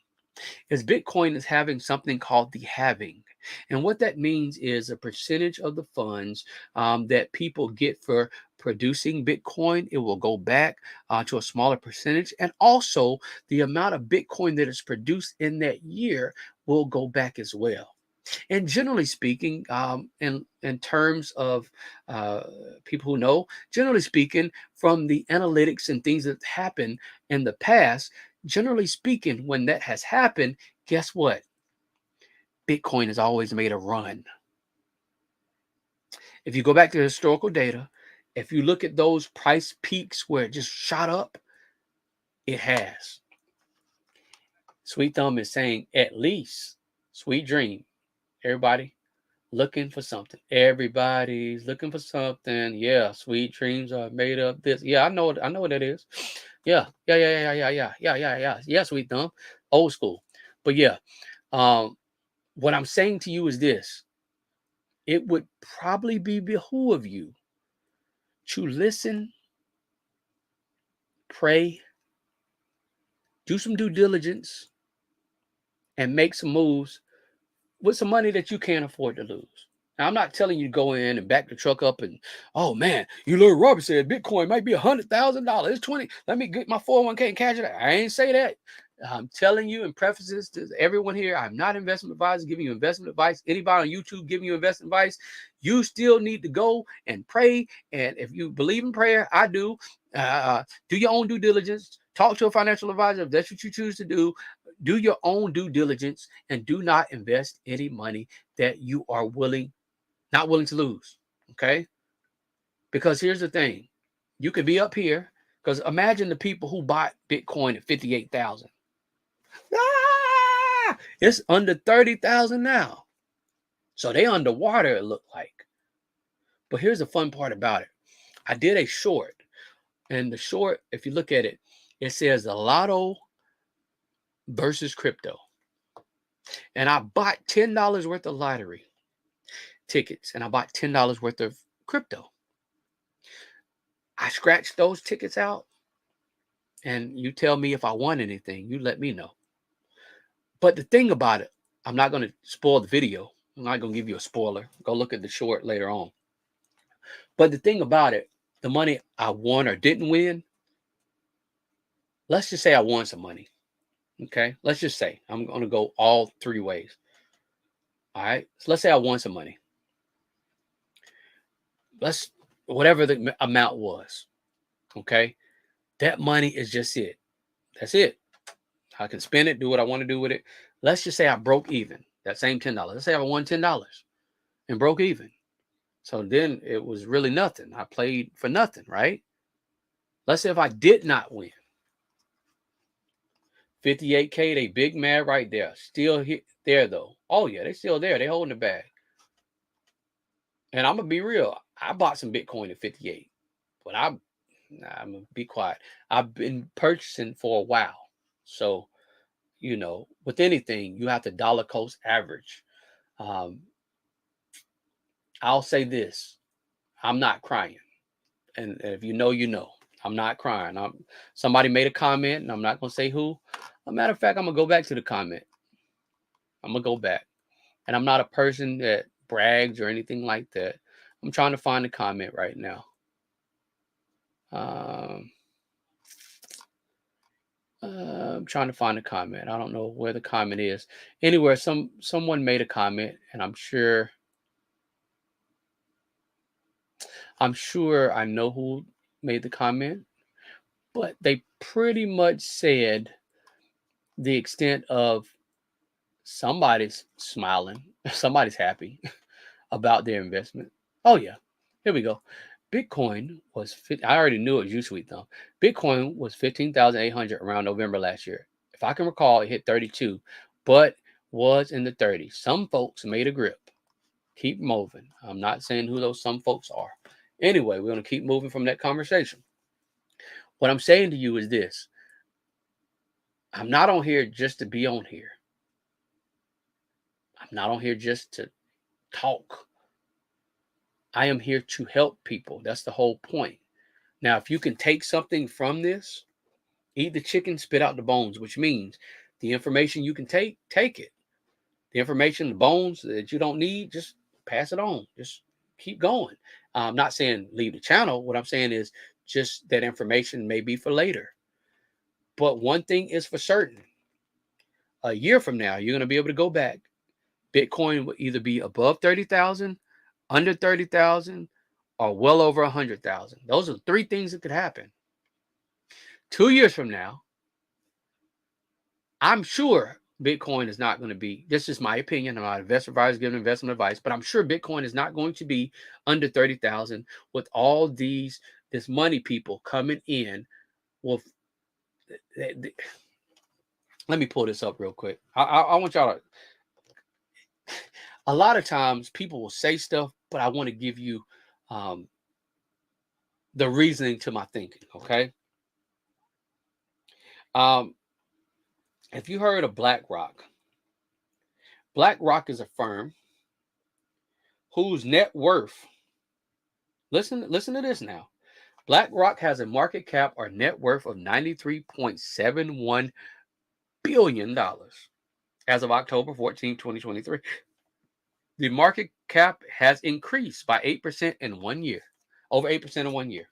is Bitcoin is having something called the halving. And what that means is a percentage of the funds that people get for producing Bitcoin, it will go back to a smaller percentage. And also the amount of Bitcoin that is produced in that year will go back as well. And generally speaking, in terms of people who know, generally speaking, from the analytics and things that happen in the past, generally speaking, when that has happened, guess what? Bitcoin has always made a run. If you go back to historical data, if you look at those price peaks where it just shot up, it has. Sweet Thumb is saying at least, sweet dream, everybody looking for something. Everybody's looking for something. Yeah, sweet dreams are made of this. Yeah, I know what that is. Yeah, Sweet Thumb. Old school. But yeah, what I'm saying to you is this. It would probably be behoove you to listen, pray, do some due diligence, and make some moves with some money that you can't afford to lose. Now, I'm not telling you to go in and back the truck up and, oh man, you learned Robert said Bitcoin might be $100,000. It's 20. Let me get my 401k and cash it out. I ain't say that. I'm telling you in prefaces to everyone here, I'm not an investment advisor giving you investment advice. Anybody on YouTube giving you investment advice, you still need to go and pray. And if you believe in prayer, I do. Do your own due diligence. Talk to a financial advisor if that's what you choose to do. Do your own due diligence and do not invest any money that you are not willing to lose. Okay? Because here's the thing. You could be up here, because imagine the people who bought Bitcoin at 58,000. It's under 30,000 now. So they underwater, it looked like. But here's the fun part about it. I did a short, and the short, if you look at it, it says the lotto versus crypto. And I bought $10 worth of lottery tickets, and I bought $10 worth of crypto. I scratched those tickets out, and you tell me if I won anything. You let me know. But the thing about it, I'm not going to spoil the video. I'm not going to give you a spoiler. Go look at the short later on. But the thing about it, the money I won or didn't win, let's just say I won some money. Okay? Let's just say I'm going to go all three ways. All right? So let's say I won some money. Whatever the amount was. Okay? That money is just it. That's it. I can spend it, do what I want to do with it. Let's just say I broke even. That same $10. Let's say I won $10 and broke even. So then it was really nothing. I played for nothing, right? Let's say if I did not win. 58K, they big mad right there. Still there though. Oh yeah, they still there. They holding the bag. And I'm gonna be real. I bought some Bitcoin at 58, but I'm gonna be quiet. I've been purchasing for a while. So, with anything, you have to dollar cost average. I'll say this: I'm not crying, and if you know, you know. I'm not crying. Somebody made a comment, and I'm not gonna say who. As a matter of fact, I'm gonna go back to the comment. I'm gonna go back, and I'm not a person that brags or anything like that. I'm trying to find the comment right now. I'm trying to find a comment. I don't know where the comment is. Anywhere, someone made a comment, and I'm sure I know who made the comment, but they pretty much said the extent of somebody's smiling, somebody's happy about their investment. Oh yeah, here we go. Bitcoin was, I already knew it was usually though. Bitcoin was 15,800 around November last year. If I can recall, it hit 32, but was in the 30s. Some folks made a grip. Keep moving. I'm not saying who those some folks are. Anyway, we're going to keep moving from that conversation. What I'm saying to you is this. I'm not on here just to be on here. I'm not on here just to talk. I am here to help people. That's the whole point. Now, if you can take something from this, eat the chicken, spit out the bones, which means the information you can take it. The information, the bones that you don't need, just pass it on. Just keep going. I'm not saying leave the channel. What I'm saying is just that information may be for later. But one thing is for certain. A year from now, you're going to be able to go back. Bitcoin will either be above 30,000, under 30,000, or well over 100,000. Those are three things that could happen. 2 years from now, I'm sure Bitcoin is not going to be, this is my opinion. I'm not an investment advisor giving investment advice, but I'm sure Bitcoin is not going to be under 30,000 with all this money people coming in. Well, let me pull this up real quick. I want y'all to, a lot of times people will say stuff, but I want to give you the reasoning to my thinking. Okay. If you heard of BlackRock is a firm whose net worth, listen to this now. BlackRock has a market cap or net worth of $93.71 billion as of October 14, 2023. The market cap has increased by 8% in 1 year, over 8% in 1 year.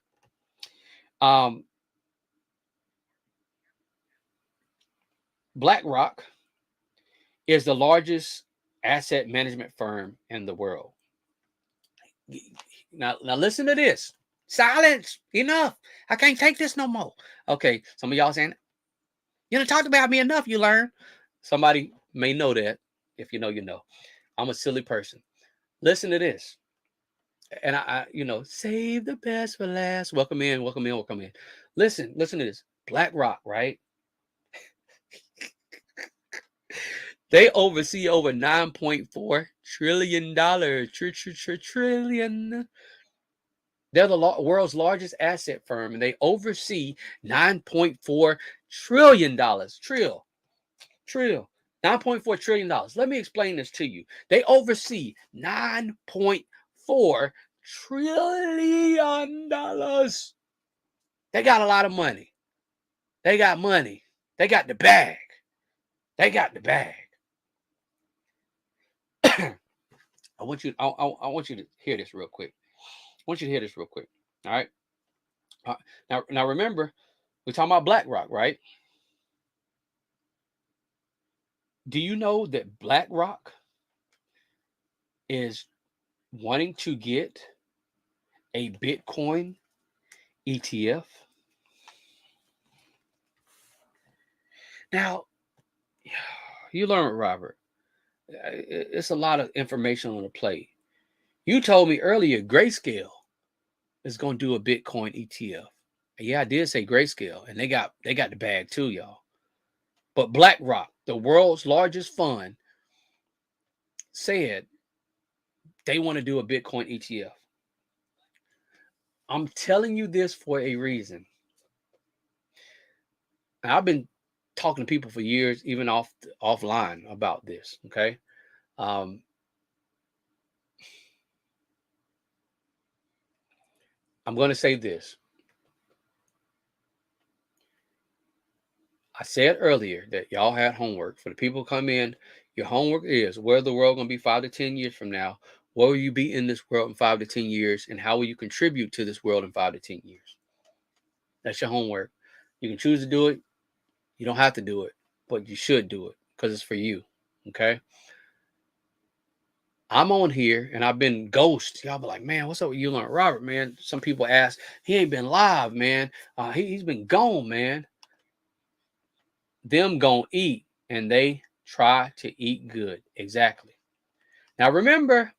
BlackRock is the largest asset management firm in the world. Now listen to this. Silence. Enough. I can't take this no more. Okay, some of y'all saying, you done talked about me enough, you learn. Somebody may know that. If you know, you know. I'm a silly person. Listen to this. And I save the best for last. Welcome in. Listen to this. BlackRock, right? They oversee over $9.4 trillion. Trillion. They're the world's largest asset firm, and they oversee $9.4 trillion. Trill. $9.4 trillion. Let me explain this to you. They oversee $9.4 trillion. They got a lot of money. They got money. They got the bag. I want you to hear this real quick. All right. Now remember, we're talking about BlackRock, right? Do you know that BlackRock is wanting to get a Bitcoin ETF? Now, you learn with Robert. It's a lot of information on the plate. You told me earlier Grayscale is going to do a Bitcoin ETF. Yeah, I did say Grayscale, and they got the bag too, y'all. But BlackRock, the world's largest fund, said they want to do a Bitcoin ETF. I'm telling you this for a reason. I've been talking to people for years, even offline about this. Okay. I'm going to say this. I said earlier that y'all had homework. For the people who come in, your homework is where the world going to be 5 to 10 years from now. Where will you be in this world in 5 to 10 years? And how will you contribute to this world in 5 to 10 years? That's your homework. You can choose to do it. You don't have to do it, but you should do it because it's for you. Okay. I'm on here and I've been ghost. Y'all be like, man, what's up with you, Learn Robert, man? Some people ask, he ain't been live, man. He's been gone, man. Them gonna eat and they try to eat good. Exactly. Now remember,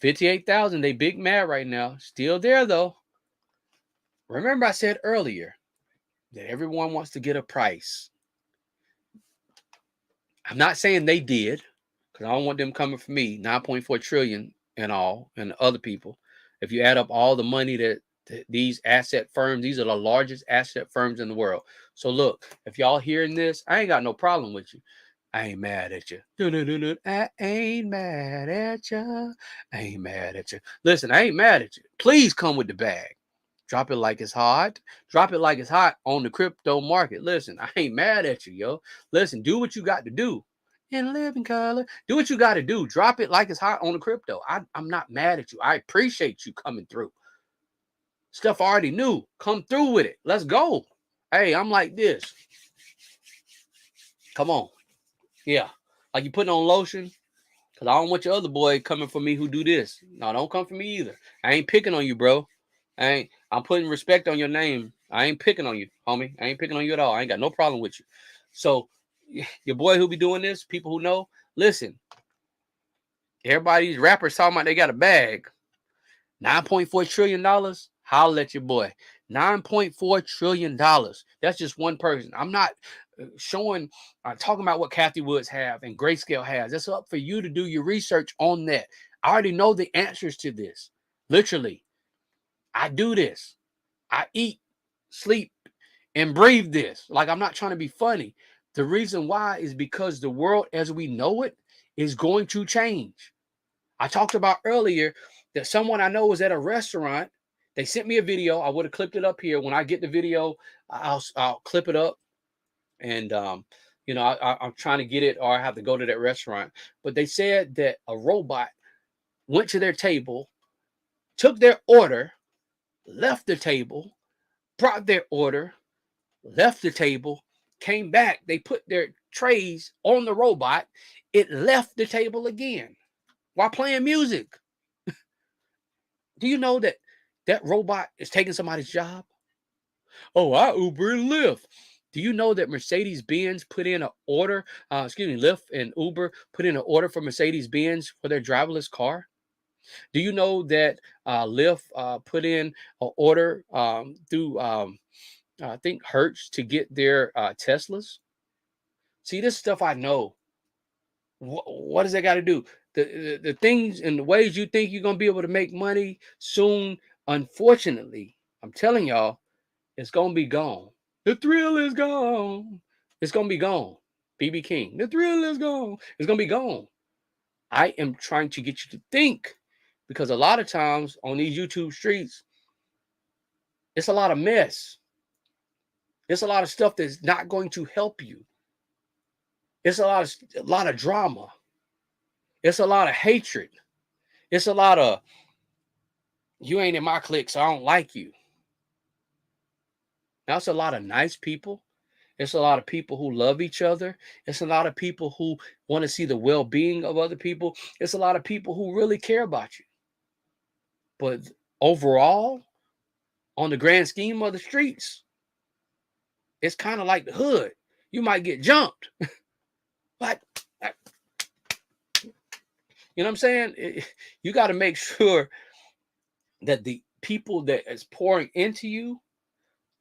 58,000. They big mad right now. Still there though. Remember I said earlier that everyone wants to get a price. I'm not saying they did, because I don't want them coming for me. 9.4 trillion and all, and other people. If you add up all the money that these asset firms, these are the largest asset firms in the world. So look, if y'all hearing this, I ain't got no problem with you. I ain't mad at you. I ain't mad at you. I ain't mad at you. Listen, I ain't mad at you. Please come with the bag. Drop it like it's hot. Drop it like it's hot on the crypto market. Listen, I ain't mad at you, yo. Listen, do what you got to do. And live in color. Do what you got to do. Drop it like it's hot on the crypto. I'm not mad at you. I appreciate you coming through. Stuff I already knew. Come through with it. Let's go. Hey, I'm like this. Come on. Yeah. Like you putting on lotion. Because I don't want your other boy coming for me who do this. No, don't come for me either. I ain't picking on you, bro. I'm putting respect on your name. I ain't picking on you, homie. I ain't picking on you at all. I ain't got no problem with you. So your boy who be doing this, people who know, listen. Everybody's rappers talking about they got a bag. $9.4 trillion. Holla at your boy. $9.4 trillion. That's just one person. I'm not talking about what Kathy Woods have and Grayscale has. It's up for you to do your research on that. I already know the answers to this. Literally. I do this. I eat, sleep, and breathe this. Like, I'm not trying to be funny. The reason why is because the world as we know it is going to change. I talked about earlier that someone I know was at a restaurant. They sent me a video. I would have clipped it up here. When I get the video, I'll clip it up. And, I'm trying to get it, or I have to go to that restaurant. But they said that a robot went to their table, took their order, left the table, brought their order, left the table, came back. They put their trays on the robot. It left the table again while playing music. Do you know that that robot is taking somebody's job? Oh, I Uber and Lyft. Do you know that Mercedes-Benz put in an order? Lyft and Uber put in an order for Mercedes-Benz for their driverless car? Do you know that Lyft put in an order through, I think, Hertz to get their Teslas? See, this stuff I know. What does that got to do? The things and the ways you think you're going to be able to make money soon, unfortunately, I'm telling y'all, it's going to be gone. The thrill is gone. It's going to be gone. BB King. The thrill is gone. It's going to be gone. I am trying to get you to think, because a lot of times on these YouTube streets, it's a lot of mess. It's a lot of stuff that's not going to help you. It's a lot of drama. It's a lot of hatred. It's a lot of, you ain't in my clique, so I don't like you. Now, it's a lot of nice people. It's a lot of people who love each other. It's a lot of people who want to see the well-being of other people. It's a lot of people who really care about you. But overall, on the grand scheme of the streets, it's kind of like the hood. You might get jumped. But, you know what I'm saying? You got to make sure that the people that is pouring into you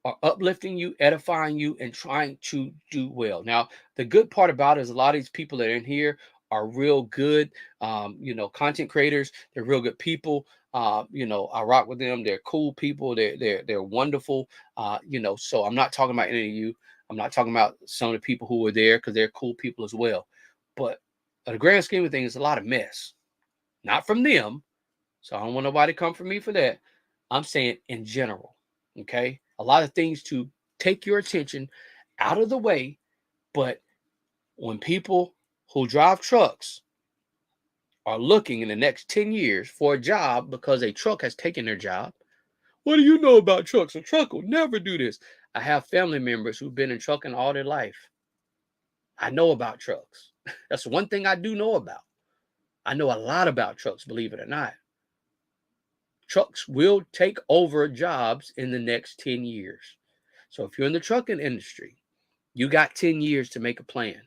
are uplifting you, edifying you, and trying to do well. Now, the good part about it is a lot of these people that are in here are real good, content creators. They're real good people. I rock with them. They're cool people. They're wonderful. So I'm not talking about any of you. I'm not talking about some of the people who were there, because they're cool people as well. But the grand scheme of things, it's a lot of mess. Not from them. So I don't want nobody to come for me for that. I'm saying in general. Okay. A lot of things to take your attention out of the way. But when people who drive trucks are looking in the next 10 years for a job because a truck has taken their job, what do you know about trucks? A truck will never do this. I have family members who've been in trucking all their life. I know about trucks. That's one thing I do know about. I know a lot about trucks, believe it or not. Trucks will take over jobs in the next 10 years. So if you're in the trucking industry, you got 10 years to make a plan.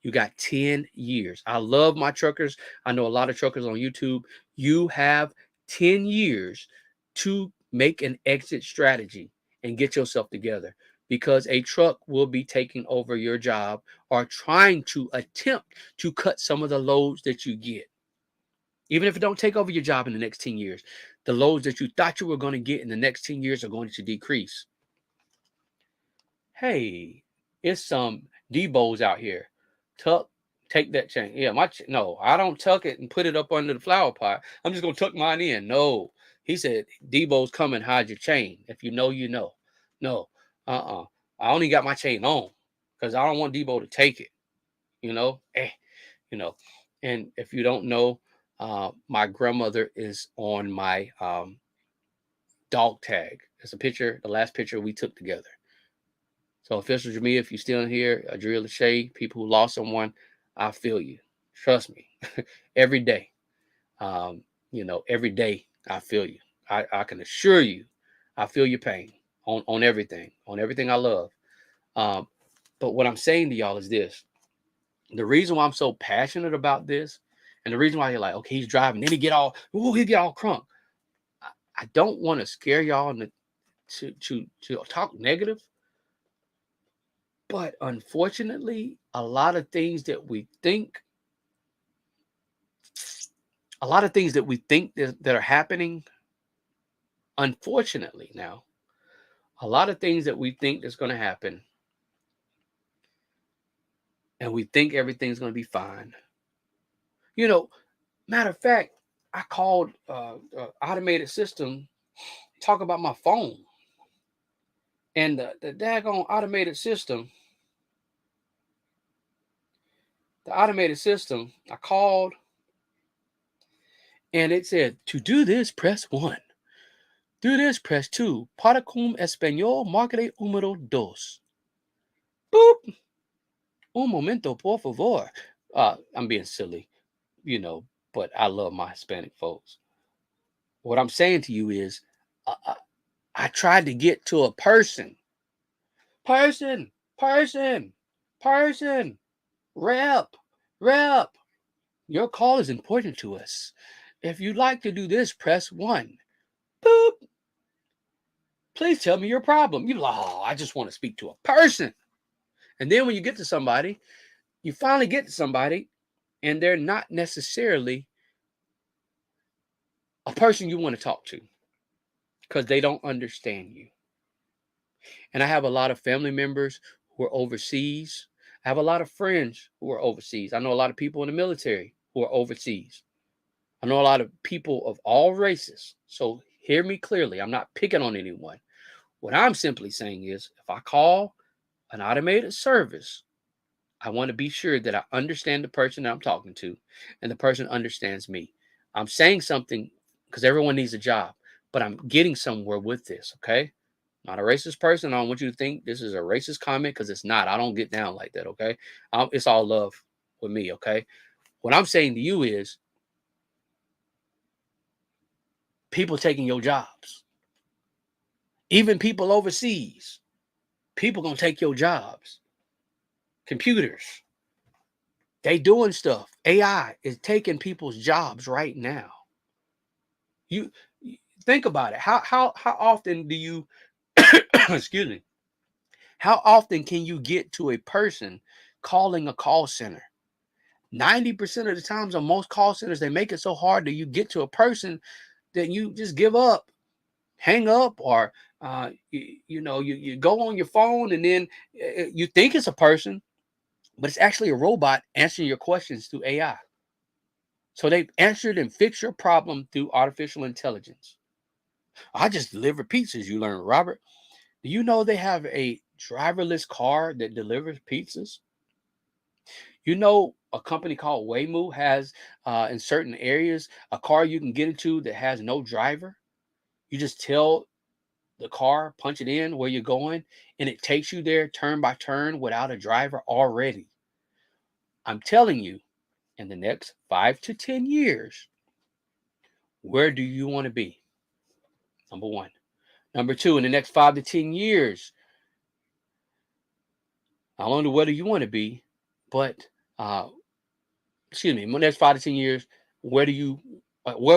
You got 10 years. I love my truckers. I know a lot of truckers on YouTube. You have 10 years to make an exit strategy and get yourself together, because a truck will be taking over your job or trying to attempt to cut some of the loads that you get. Even if it don't take over your job in the next 10 years, the loads that you thought you were going to get in the next 10 years are going to decrease. Hey, it's some Debo's out here. Tuck, take that chain. Yeah, no, I don't tuck it and put it up under the flower pot. I'm just gonna tuck mine in. No, he said Debo's coming. Hide your chain. If you know, you know. No, I only got my chain on because I don't want Debo to take it. You know, you know. And if you don't know, my grandmother is on my dog tag. It's a picture, the last picture we took together. So, Official Jamia, if you're still in here, Adria Lachey, people who lost someone, I feel you. Trust me. Every day. Every day I feel you. I can assure you, I feel your pain on everything I love. Um, but what I'm saying to y'all is this. The reason why I'm so passionate about this, and the reason why you're like, okay, he's driving, then he get all crunk. I don't want to scare y'all to talk negative. But unfortunately, a lot of things that we think that are happening, unfortunately now, a lot of things that we think that's going to happen, and we think everything's going to be fine. Matter of fact, I called automated system, talk about my phone. And the daggone automated system, I called, and it said, to do this, press 1. Do this, press 2. Para con español, marque número 2. Boop. Un momento, por favor. I'm being silly, but I love my Hispanic folks. What I'm saying to you is, I tried to get to a person. Person. Rep. Your call is important to us. If you'd like to do this, press 1. Boop. Please tell me your problem. You're like, oh, I just want to speak to a person. And then when you get to somebody, you finally get to somebody, and they're not necessarily a person you want to talk to because they don't understand you. And I have a lot of family members who are overseas. I have a lot of friends who are overseas. I know a lot of people in the military who are overseas. I know a lot of people of all races. So hear me clearly. I'm not picking on anyone. What I'm simply saying is, if I call an automated service, I want to be sure that I understand the person that I'm talking to and the person understands me. I'm saying something because everyone needs a job, but I'm getting somewhere with this, okay? Not a racist person. I don't want you to think this is a racist comment, because it's not. I don't get down like that, okay? It's all love with me, okay? What I'm saying to you is, people taking your jobs. Even people overseas. People gonna take your jobs. Computers. They doing stuff. AI is taking people's jobs right now. You think about it. How often do you excuse me? How often can you get to a person calling a call center? 90% of the times on most call centers, they make it so hard that you get to a person that you just give up, hang up, or you go on your phone, and then you think it's a person, but it's actually a robot answering your questions through AI. So they've answered and fixed your problem through artificial intelligence. I just deliver pizzas, you learn, Robert. Do you know they have a driverless car that delivers pizzas? You know, a company called Waymo has, in certain areas, a car you can get into that has no driver. You just tell the car, punch it in where you're going, and it takes you there turn by turn without a driver already. I'm telling you, in the next 5 to 10 years, where do you want to be? Number one. Number two, in the next 5 to 10 years, not only where do you want to be, but Uh, excuse me, in the next 5 to 10 years, where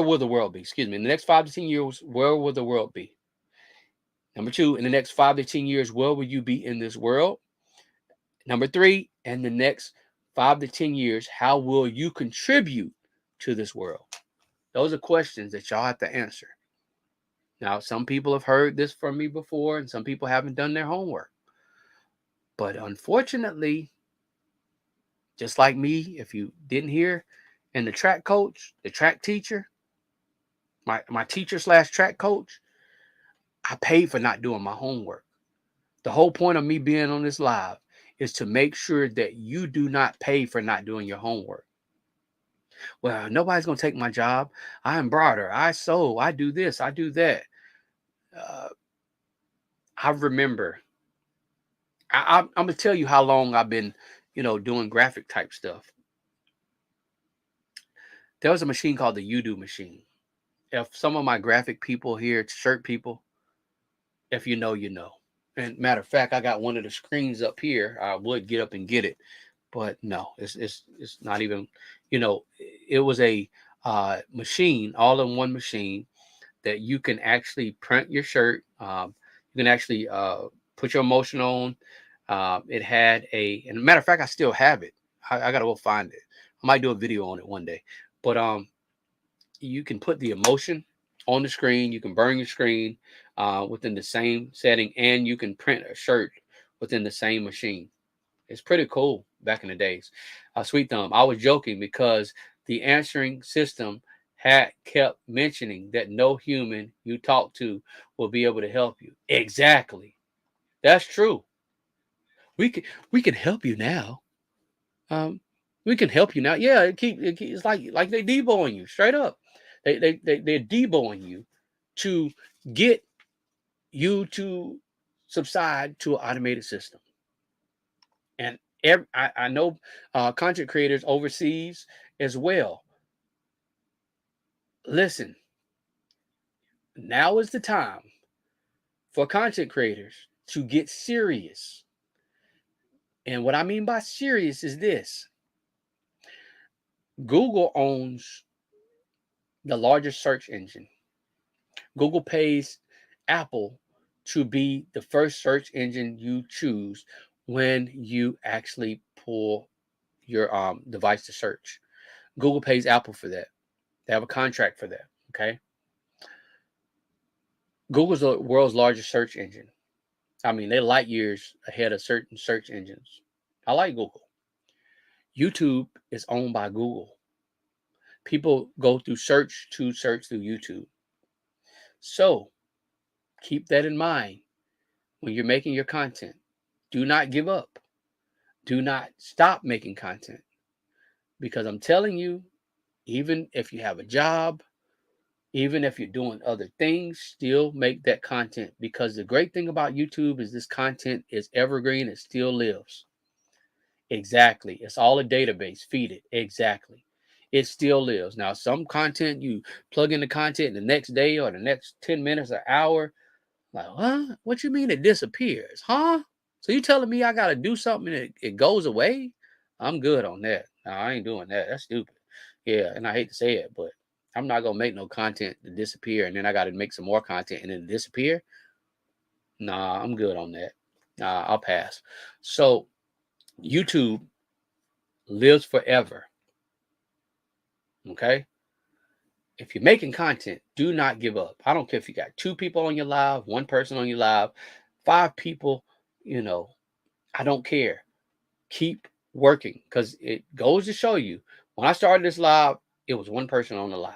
will the world be? Excuse me, in the next 5 to 10 years, where will the world be? Number two, in the next 5 to 10 years, where will you be in this world? Number three, in the next 5 to 10 years, how will you contribute to this world? Those are questions that y'all have to answer. Now, some people have heard this from me before, and some people haven't done their homework. But unfortunately, just like me, if you didn't hear, and the track coach, the track teacher, my teacher slash track coach, I paid for not doing my homework. The whole point of me being on this live is to make sure that you do not pay for not doing your homework. Well, nobody's going to take my job. I embroider, I sew, I do this, I do that. Uh, I remember, I'm going to tell you how long I've been, doing graphic type stuff. There was a machine called the Udo machine. If some of my graphic people here, shirt people, if you know, you know. And matter of fact, I got one of the screens up here. I would get up and get it, but no, it's not even. It was a machine, all in one machine that you can actually print your shirt. You can actually put your emotion on. It had and a matter of fact, I still have it. I gotta go find it. I might do a video on it one day. But you can put the emotion on the screen. You can burn your screen within the same setting, and you can print a shirt within the same machine. It's pretty cool back in the days. Sweet Thumb, I was joking because the answering system had kept mentioning that no human you talk to will be able to help you. Exactly. That's true. We can help you now. Um, we can help you now. Yeah, it's like they deboing you straight up. They're deboing you to get you to subside to an automated system. And I know content creators overseas as well. Listen, now is the time for content creators to get serious. And what I mean by serious is this: Google owns the largest search engine. Google pays Apple to be the first search engine you choose when you actually pull your device to search. Google pays Apple for that. They have a contract for that. Okay. Google's the world's largest search engine. I mean, they're light years ahead of certain search engines. I like Google. YouTube is owned by Google. People go through search through YouTube. So keep that in mind when you're making your content. Do not give up. Do not stop making content, because I'm telling you, even if you have a job, even if you're doing other things, still make that content, because the great thing about YouTube is this content is evergreen. It still lives. Exactly. It's all a database. Feed it. Exactly. It still lives. Now, some content you plug in the content the next day or the next 10 minutes or hour. Like, huh? What you mean it disappears? Huh? So you telling me I gotta do something and it goes away? I'm good on that. No, I ain't doing that. That's stupid. Yeah, and I hate to say it, but I'm not gonna make no content to disappear and then I gotta make some more content and then disappear. Nah, I'm good on that. Nah, I'll pass. So YouTube lives forever. Okay. If you're making content, do not give up. I don't care if you got two people on your live, one person on your live, five people, you know, I don't care. Keep working, because it goes to show you, when I started this live, it was one person on the live.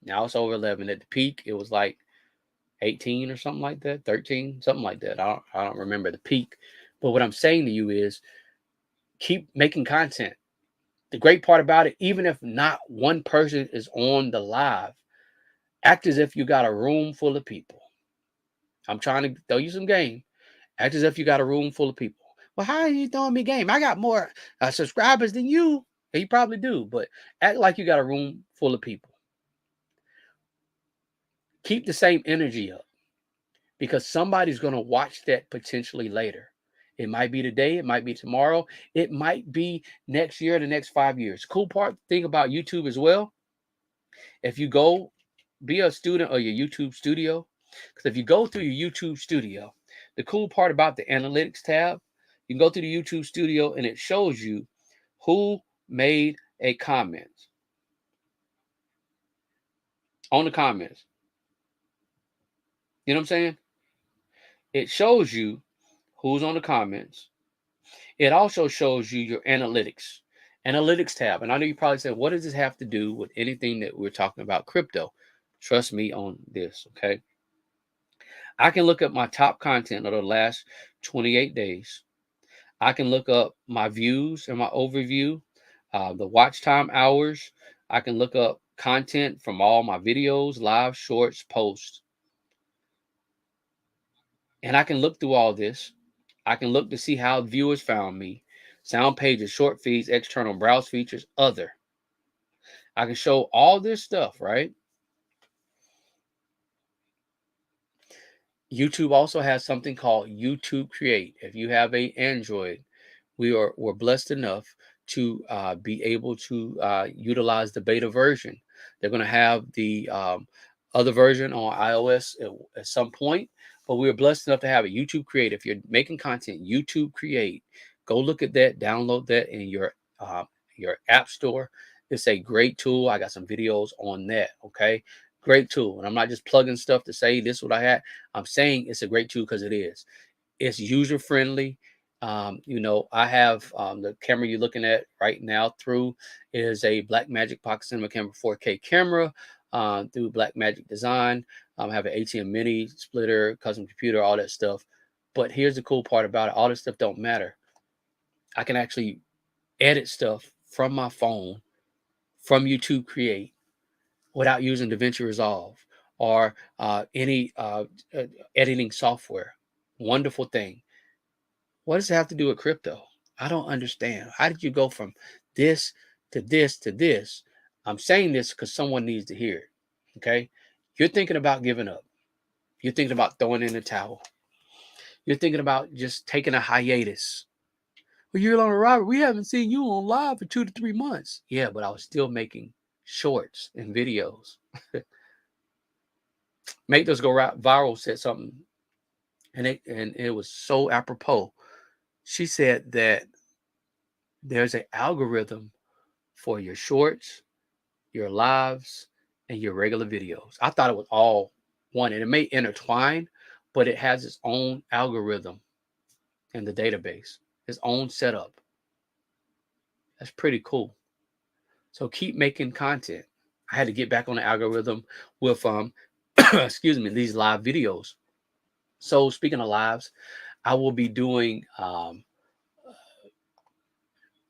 Now it's over 11. At the peak, it was like 18 or something like that, 13, something like that. I don't remember the peak. But what I'm saying to you is keep making content. The great part about it, even if not one person is on the live, act as if you got a room full of people. I'm trying to throw you some game. Act as if you got a room full of people. Well, how are you throwing me game? I got more subscribers than you. And you probably do, but act like you got a room full of people. Keep the same energy up, because somebody's going to watch that potentially later. It might be today, it might be tomorrow, it might be next year, the next 5 years. Cool part thing about YouTube as well, if you go be a student of your YouTube studio, because if you go through your YouTube studio, the cool part about the analytics tab, you can go through the YouTube studio and it shows you who made a comment on the comments. You know what I'm saying? It shows you who's on the comments. It also shows you your analytics tab. And I know you probably said, what does this have to do with anything that we're talking about crypto? Trust me on this, okay? I can look up my top content of the last 28 days. I can look up my views and my overview, the watch time hours. I can look up content from all my videos, live, shorts, posts. And I can look through all this. I can look to see how viewers found me, sound pages, short feeds, external browse features, other. I can show all this stuff, right? YouTube also has something called YouTube Create. If you have an Android, we're blessed enough to be able to utilize the beta version. They're going to have the other version on iOS at some point, but we're blessed enough to have a YouTube Create. If you're making content, YouTube Create, go look at that, download that in your app store. It's a great tool. I got some videos on that. Okay, great tool, and I'm not just plugging stuff to say this is what I had. I'm saying it's a great tool because it is. It's user friendly. I have the camera you're looking at right now through is a Blackmagic Pocket Cinema Camera 4K camera through Blackmagic Design. I have an ATEM Mini splitter, custom computer, all that stuff. But here's the cool part about it: all this stuff don't matter. I can actually edit stuff from my phone, from YouTube Create, without using DaVinci Resolve or any editing software. Wonderful thing. What does it have to do with crypto? I don't understand. How did you go from this to this to this? I'm saying this because someone needs to hear it. Okay. You're thinking about giving up. You're thinking about throwing in the towel. You're thinking about just taking a hiatus. Well, you're on a Robert. We haven't seen you on live for 2 to 3 months. Yeah, but I was still making shorts and videos. Make those go viral said something, and it was so apropos. She said that there's an algorithm for your shorts, your lives, and your regular videos. I thought it was all one, and it may intertwine, but it has its own algorithm in the database, its own setup. That's pretty cool. So keep making content. I had to get back on the algorithm with excuse me, these live videos. So speaking of lives, I will be doing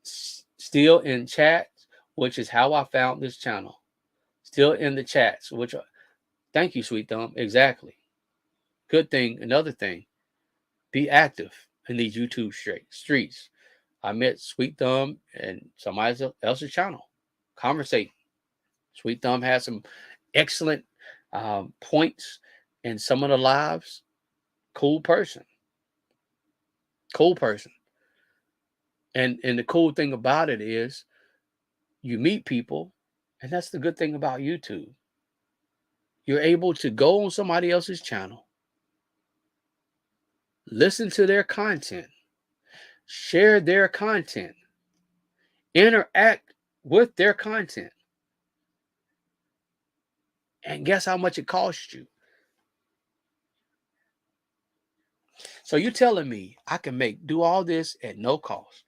still in chat, which is how I found this channel. Still in the chats, which thank you, Sweet Thumb. Exactly. Good thing. Another thing, be active in these YouTube streets. I met Sweet Thumb and somebody else's channel. Conversate. Sweet Thumb has some excellent points in some of the lives. Cool person. Cool person. And the cool thing about it is you meet people, and that's the good thing about YouTube. You're able to go on somebody else's channel, listen to their content, share their content, interact with their content. And guess how much it costs you? So you're telling me I can do all this at no cost.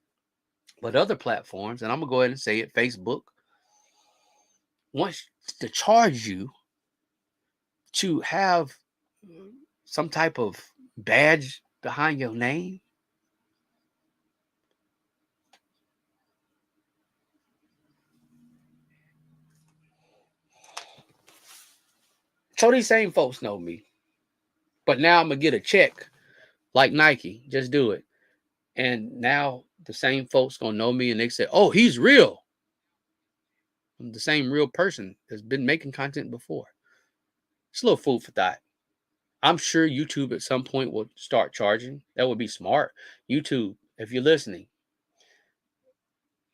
But other platforms, and I'm going to go ahead and say it, Facebook, wants to charge you to have some type of badge behind your name. So these same folks know me. But now I'm going to get a check like Nike. Just do it. And now the same folks going to know me and they say, oh, he's real. I'm the same real person that's been making content before. It's a little food for thought. I'm sure YouTube at some point will start charging. That would be smart. YouTube, if you're listening,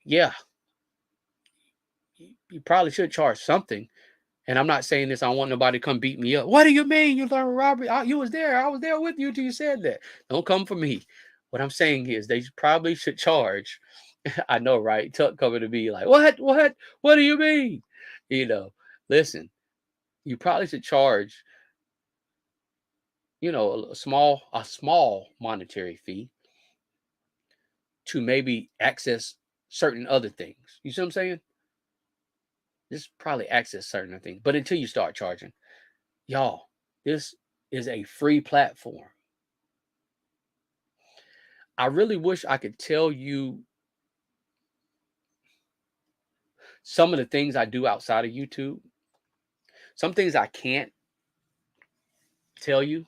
yeah, you probably should charge something. And I'm not saying this. I don't want nobody to come beat me up. What do you mean you learned robbery? You was there. I was there with you till you said that. Don't come for me. What I'm saying is they probably should charge. I know, right? Tuck coming to be like, what? What do you mean? You know, listen, you probably should charge, a small monetary fee to maybe access certain other things. You see what I'm saying? Just probably access certain things. But until you start charging, y'all, this is a free platform. I really wish I could tell you some of the things I do outside of YouTube. Some things I can't tell you.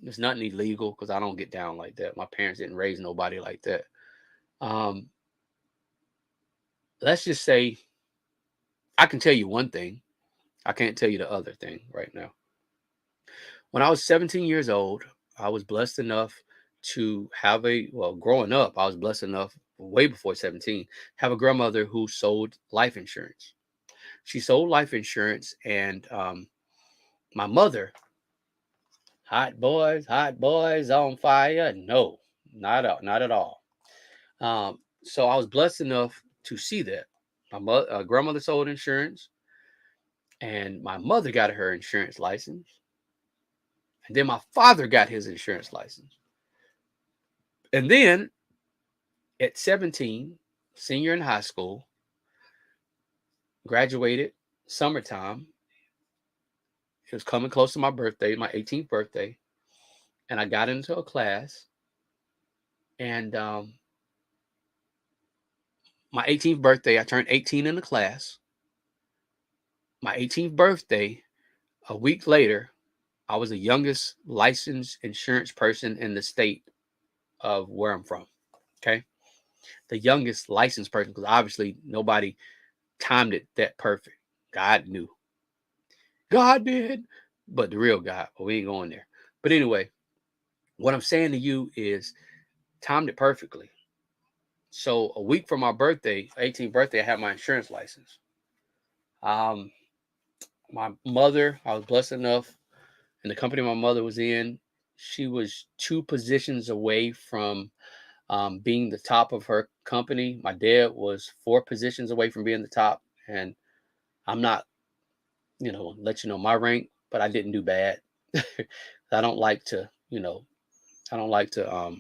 There's nothing illegal because I don't get down like that. My parents didn't raise nobody like that. Um, let's just say I can tell you one thing. I can't tell you the other thing right now. When I was 17 years old, I was blessed enough to have growing up, I was blessed enough way before 17, have a grandmother who sold life insurance. She sold life insurance, and my mother, hot boys on fire. No, not at all. So I was blessed enough to see that. My grandmother sold insurance, and my mother got her insurance license. And then my father got his insurance license. And then at 17, senior in high school, graduated summertime. It was coming close to my birthday, my 18th birthday. And I got into a class. And my 18th birthday, I turned 18 in the class. My 18th birthday, a week later, I was the youngest licensed insurance person in the state of where I'm from. Okay. The youngest licensed person, because obviously nobody timed it that perfect. God knew. God did. But the real God, but we ain't going there. But anyway, what I'm saying to you is timed it perfectly. So a week from my birthday, 18th birthday, I had my insurance license. Um, my mother, I was blessed enough, and the company my mother was in, she was two positions away from being the top of her company. My dad was four positions away from being the top, and I'm not, let you know my rank, but I didn't do bad. I don't like to, I don't like to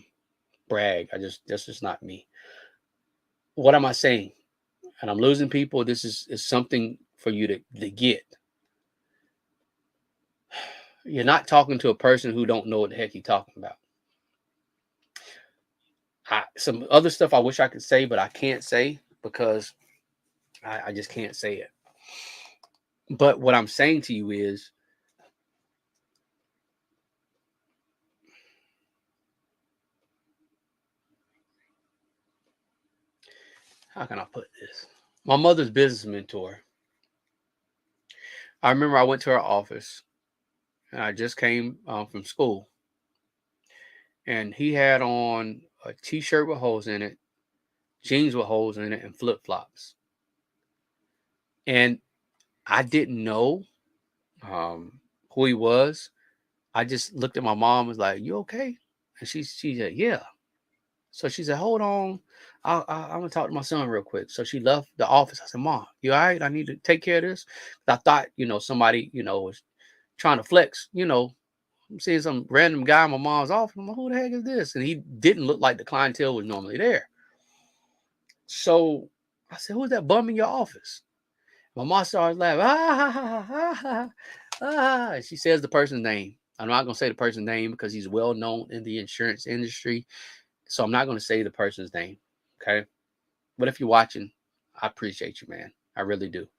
brag. That's just not me. What am I saying? And I'm losing people. This is something for you to get. You're not talking to a person who don't know what the heck you're talking about. Some other stuff I wish I could say, but I can't say because I just can't say it. But what I'm saying to you is, how can I put this? My mother's business mentor. I remember I went to her office, and I just came from school, and he had on a t-shirt with holes in it, jeans with holes in it, and flip-flops. And I didn't know who he was. I just looked at my mom and was like, "You okay?" And she said, "Yeah." So she said, "Hold on, I'm gonna talk to my son real quick." So she left the office. I said, "Mom, you all right? I need to take care of this." I thought, somebody, was trying to flex. I'm seeing some random guy in my mom's office. I'm like, "Who the heck is this?" And he didn't look like the clientele was normally there. So I said, "Who's that bum in your office?" My mom started laughing. She says the person's name. I'm not going to say the person's name because he's well known in the insurance industry. So I'm not going to say the person's name. Okay. But if you're watching, I appreciate you, man. I really do.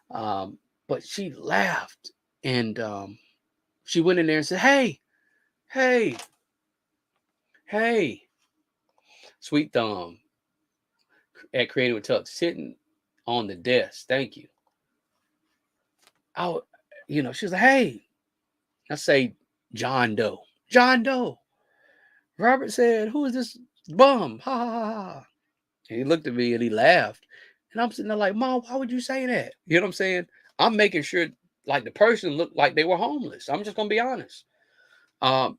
But she laughed, and she went in there and said, "Hey, hey, hey, Sweet Thumb at Creating with Tuck sitting on the desk. Thank you." She was like, "Hey," I say, John Doe. John Doe. Robert said, who is this bum? Ha ha ha ha. And he looked at me and he laughed. And I'm sitting there like, Mom, why would you say that? You know what I'm saying? I'm making sure like the person looked like they were homeless. I'm just gonna be honest. Um,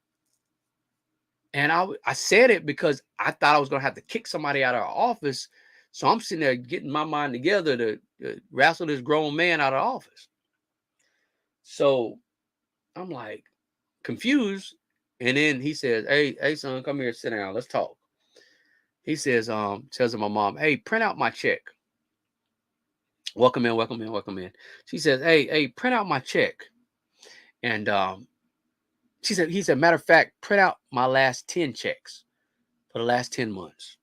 and I said it because I thought I was gonna have to kick somebody out of our office. So I'm sitting there getting my mind together to wrestle this grown man out of office. So I'm like confused. And then he says, hey, son, come here, sit down, let's talk. He says, tells my mom, hey, print out my check. Welcome in, welcome in, welcome in. She says, hey, print out my check. And he said, matter of fact, print out my last 10 checks for the last 10 months.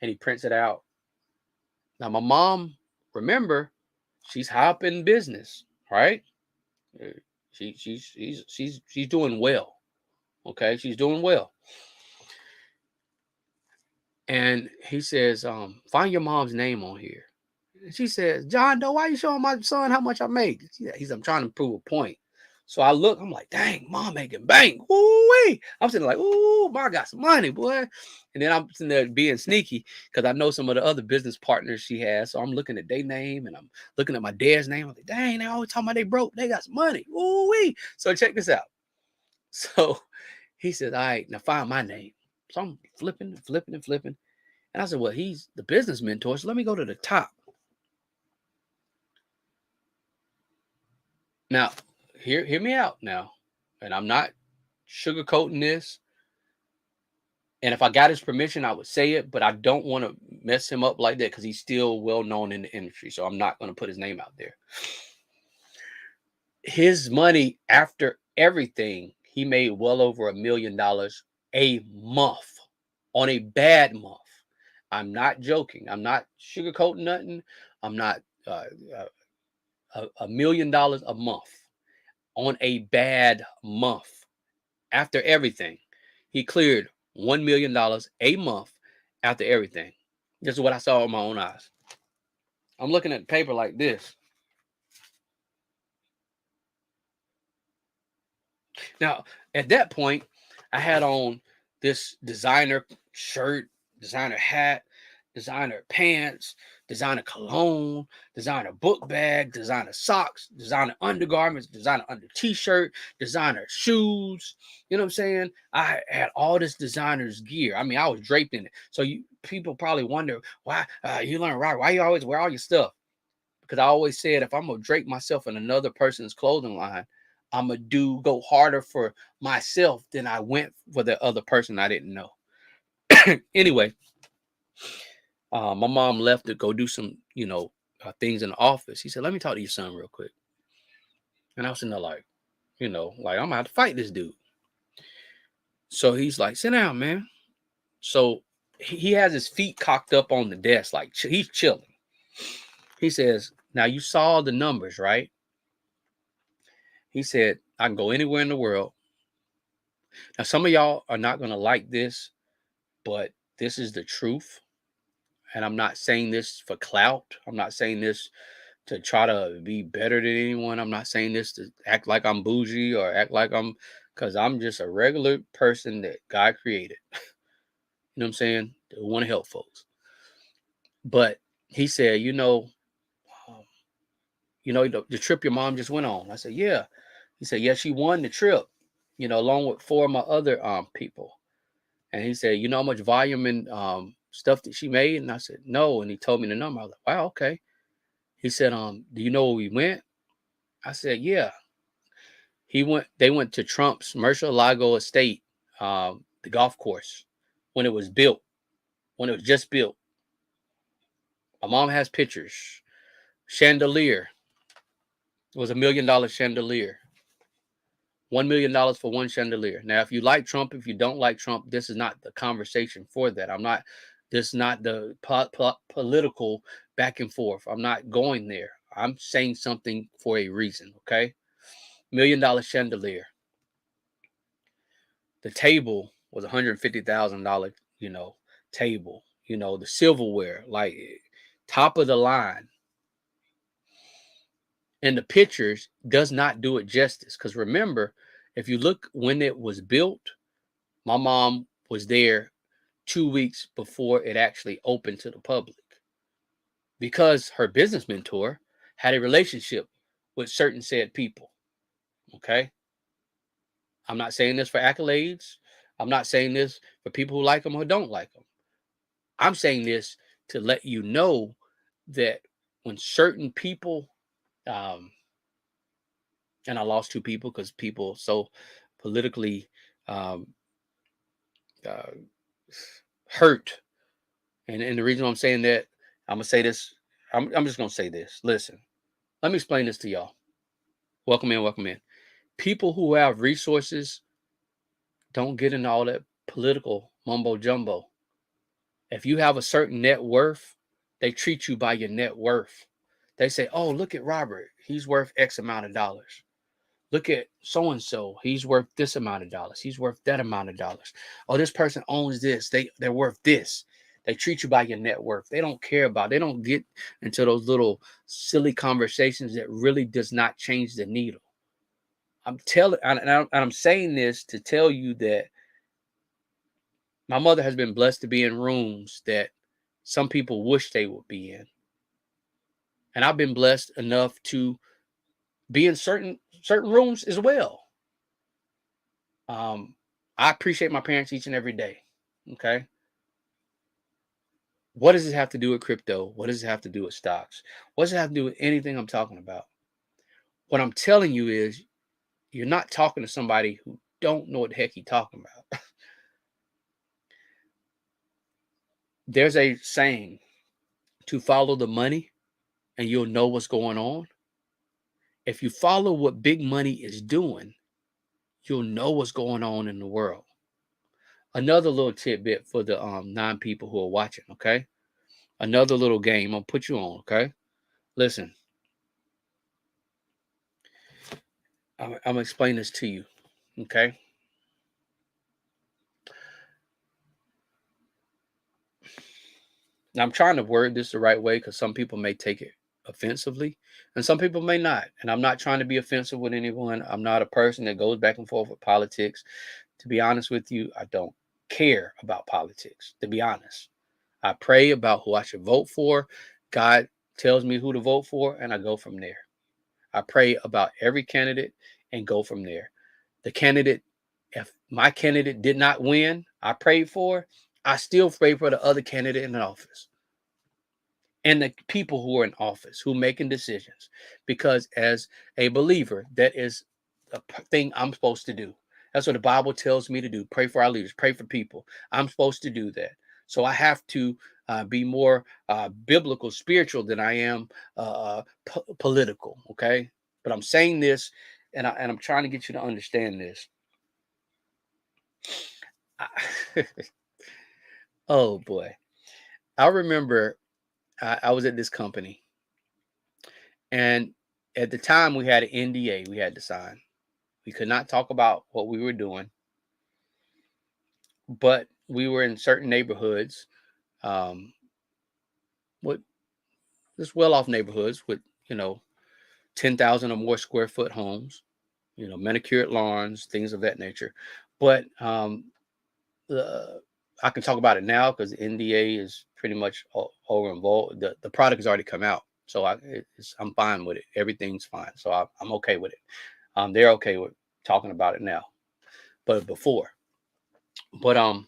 And he prints it out. Now, my mom, remember, she's high up in business, right? She's doing well. Okay, she's doing well. And he says, find your mom's name on here. And she says, John Doe, why you showing my son how much I make? He's I'm trying to prove a point. So I look, I'm like, dang, mom making bank. Ooh-wee. I'm sitting like, ooh, mom got some money, boy. And then I'm sitting there being sneaky because I know some of the other business partners she has. So I'm looking at their name and I'm looking at my dad's name. I'm like, dang, they always talking about they broke. They got some money. Ooh-wee. So check this out. So he says, all right, now find my name. So I'm flipping and flipping and flipping. And I said, well, he's the business mentor. So let me go to the top. Now, hear me out now. And I'm not sugarcoating this. And if I got his permission, I would say it, but I don't want to mess him up like that because he's still well known in the industry. So I'm not going to put his name out there. His money after everything, he made well over $1 million a month on a bad month. I'm not joking. I'm not sugarcoating nothing. I'm not $1 million a month on a bad month. After everything, he cleared $1 million a month after everything. This is what I saw with my own eyes. I'm looking at the paper like this. Now, at that point, I had on this designer shirt, designer hat, designer pants, designer cologne, designer book bag, designer socks, designer undergarments, designer under t-shirt, designer shoes. You know what I'm saying? I had all this designer's gear. I mean, I was draped in it. So people probably wonder why you learn right. Why you always wear all your stuff? Because I always said if I'm gonna drape myself in another person's clothing line, I'm gonna go harder for myself than I went for the other person I didn't know. Anyway, my mom left to go do some, things in the office. He said, "Let me talk to your son real quick." And I was in there like, like I'm gonna have to fight this dude. So he's like, "Sit down, man." So he has his feet cocked up on the desk, like he's chilling. He says, "Now you saw the numbers, right?" He said, "I can go anywhere in the world." Now, some of y'all are not gonna like this, but this is the truth. And I'm not saying this for clout. I'm not saying this to try to be better than anyone. I'm not saying this to act like I'm bougie or act like because I'm just a regular person that God created. You know what I'm saying? Who want to help folks. But he said, um, the trip your mom just went on. I said, yeah. He said, yeah, she won the trip, along with four of my other people. And he said, you know how much volume and stuff that she made? And I said, no. And he told me the number. I was like, wow, okay. He said, do you know where we went? I said, yeah. They went to Trump's Murcielago estate, the golf course, when it was built, when it was just built. My mom has pictures. Chandelier. It was $1 million chandelier. $1 million for one chandelier. Now, if you like Trump, if you don't like Trump, this is not the conversation for that. This is not the political back and forth. I'm not going there. I'm saying something for a reason, okay? $1 million chandelier. The table was $150,000, table. The silverware, like top of the line. And the pictures does not do it justice. Because remember, if you look when it was built, my mom was there 2 weeks before it actually opened to the public because her business mentor had a relationship with certain said people. Okay. I'm not saying this for accolades. I'm not saying this for people who like them or don't like them. I'm saying this to let you know that when certain people, um, and I lost two people because people so politically um, uh, hurt. And the reason why I'm saying that, I'm gonna say this. I'm just gonna say this. Listen, let me explain this to y'all. Welcome in, welcome in. People who have resources don't get into all that political mumbo jumbo. If you have a certain net worth, they treat you by your net worth. They say, "Oh, look at Robert. He's worth X amount of dollars. Look at so and so. He's worth this amount of dollars. He's worth that amount of dollars. Oh, this person owns this. They're worth this." They treat you by your net worth. They don't care about. They don't get into those little silly conversations that really does not change the needle. I'm telling, and I'm saying this to tell you that my mother has been blessed to be in rooms that some people wish they would be in, and I've been blessed enough to be in certain rooms as well. Um, I appreciate my parents each and every day. Okay. What does it have to do with crypto? What does it have to do with stocks? What does it have to do with anything I'm talking about? What I'm telling you is you're not talking to somebody who don't know what the heck he's talking about. There's a saying to follow the money and you'll know what's going on. If you follow what big money is doing, you'll know what's going on in the world. Another little tidbit for the 9 people who are watching, okay? Another little game I'll put you on, okay? Listen, I'm gonna explain this to you, okay? Now I'm trying to word this the right way because some people may take it offensively and some people may not. And I'm not trying to be offensive with anyone. I'm not a person that goes back and forth with politics. To be honest with you, I don't care about politics, to be honest. I pray about who I should vote for. God tells me who to vote for, and I go from there. I pray about every candidate and go from there. The candidate, if my candidate did not win, I prayed for, I still pray for the other candidate in the office and the people who are in office who are making decisions. Because as a believer, that is a thing I'm supposed to do. That's what the Bible tells me to do. Pray for our leaders, pray for people. I'm supposed to do that. So I have to be more biblical, spiritual than I am political. Okay. But I'm saying this and I'm trying to get you to understand this. Oh boy. I remember I was at this company and at the time we had an NDA we had to sign. We could not talk about what we were doing, but we were in certain neighborhoods, um, with just well-off neighborhoods with, you know, 10,000 or more square foot homes, you know, manicured lawns, things of that nature. But the, I can talk about it now because the NDA is pretty much over involved. The product has already come out, so I'm fine with it. Everything's fine, so I'm okay with it. They're okay with talking about it now, but before, but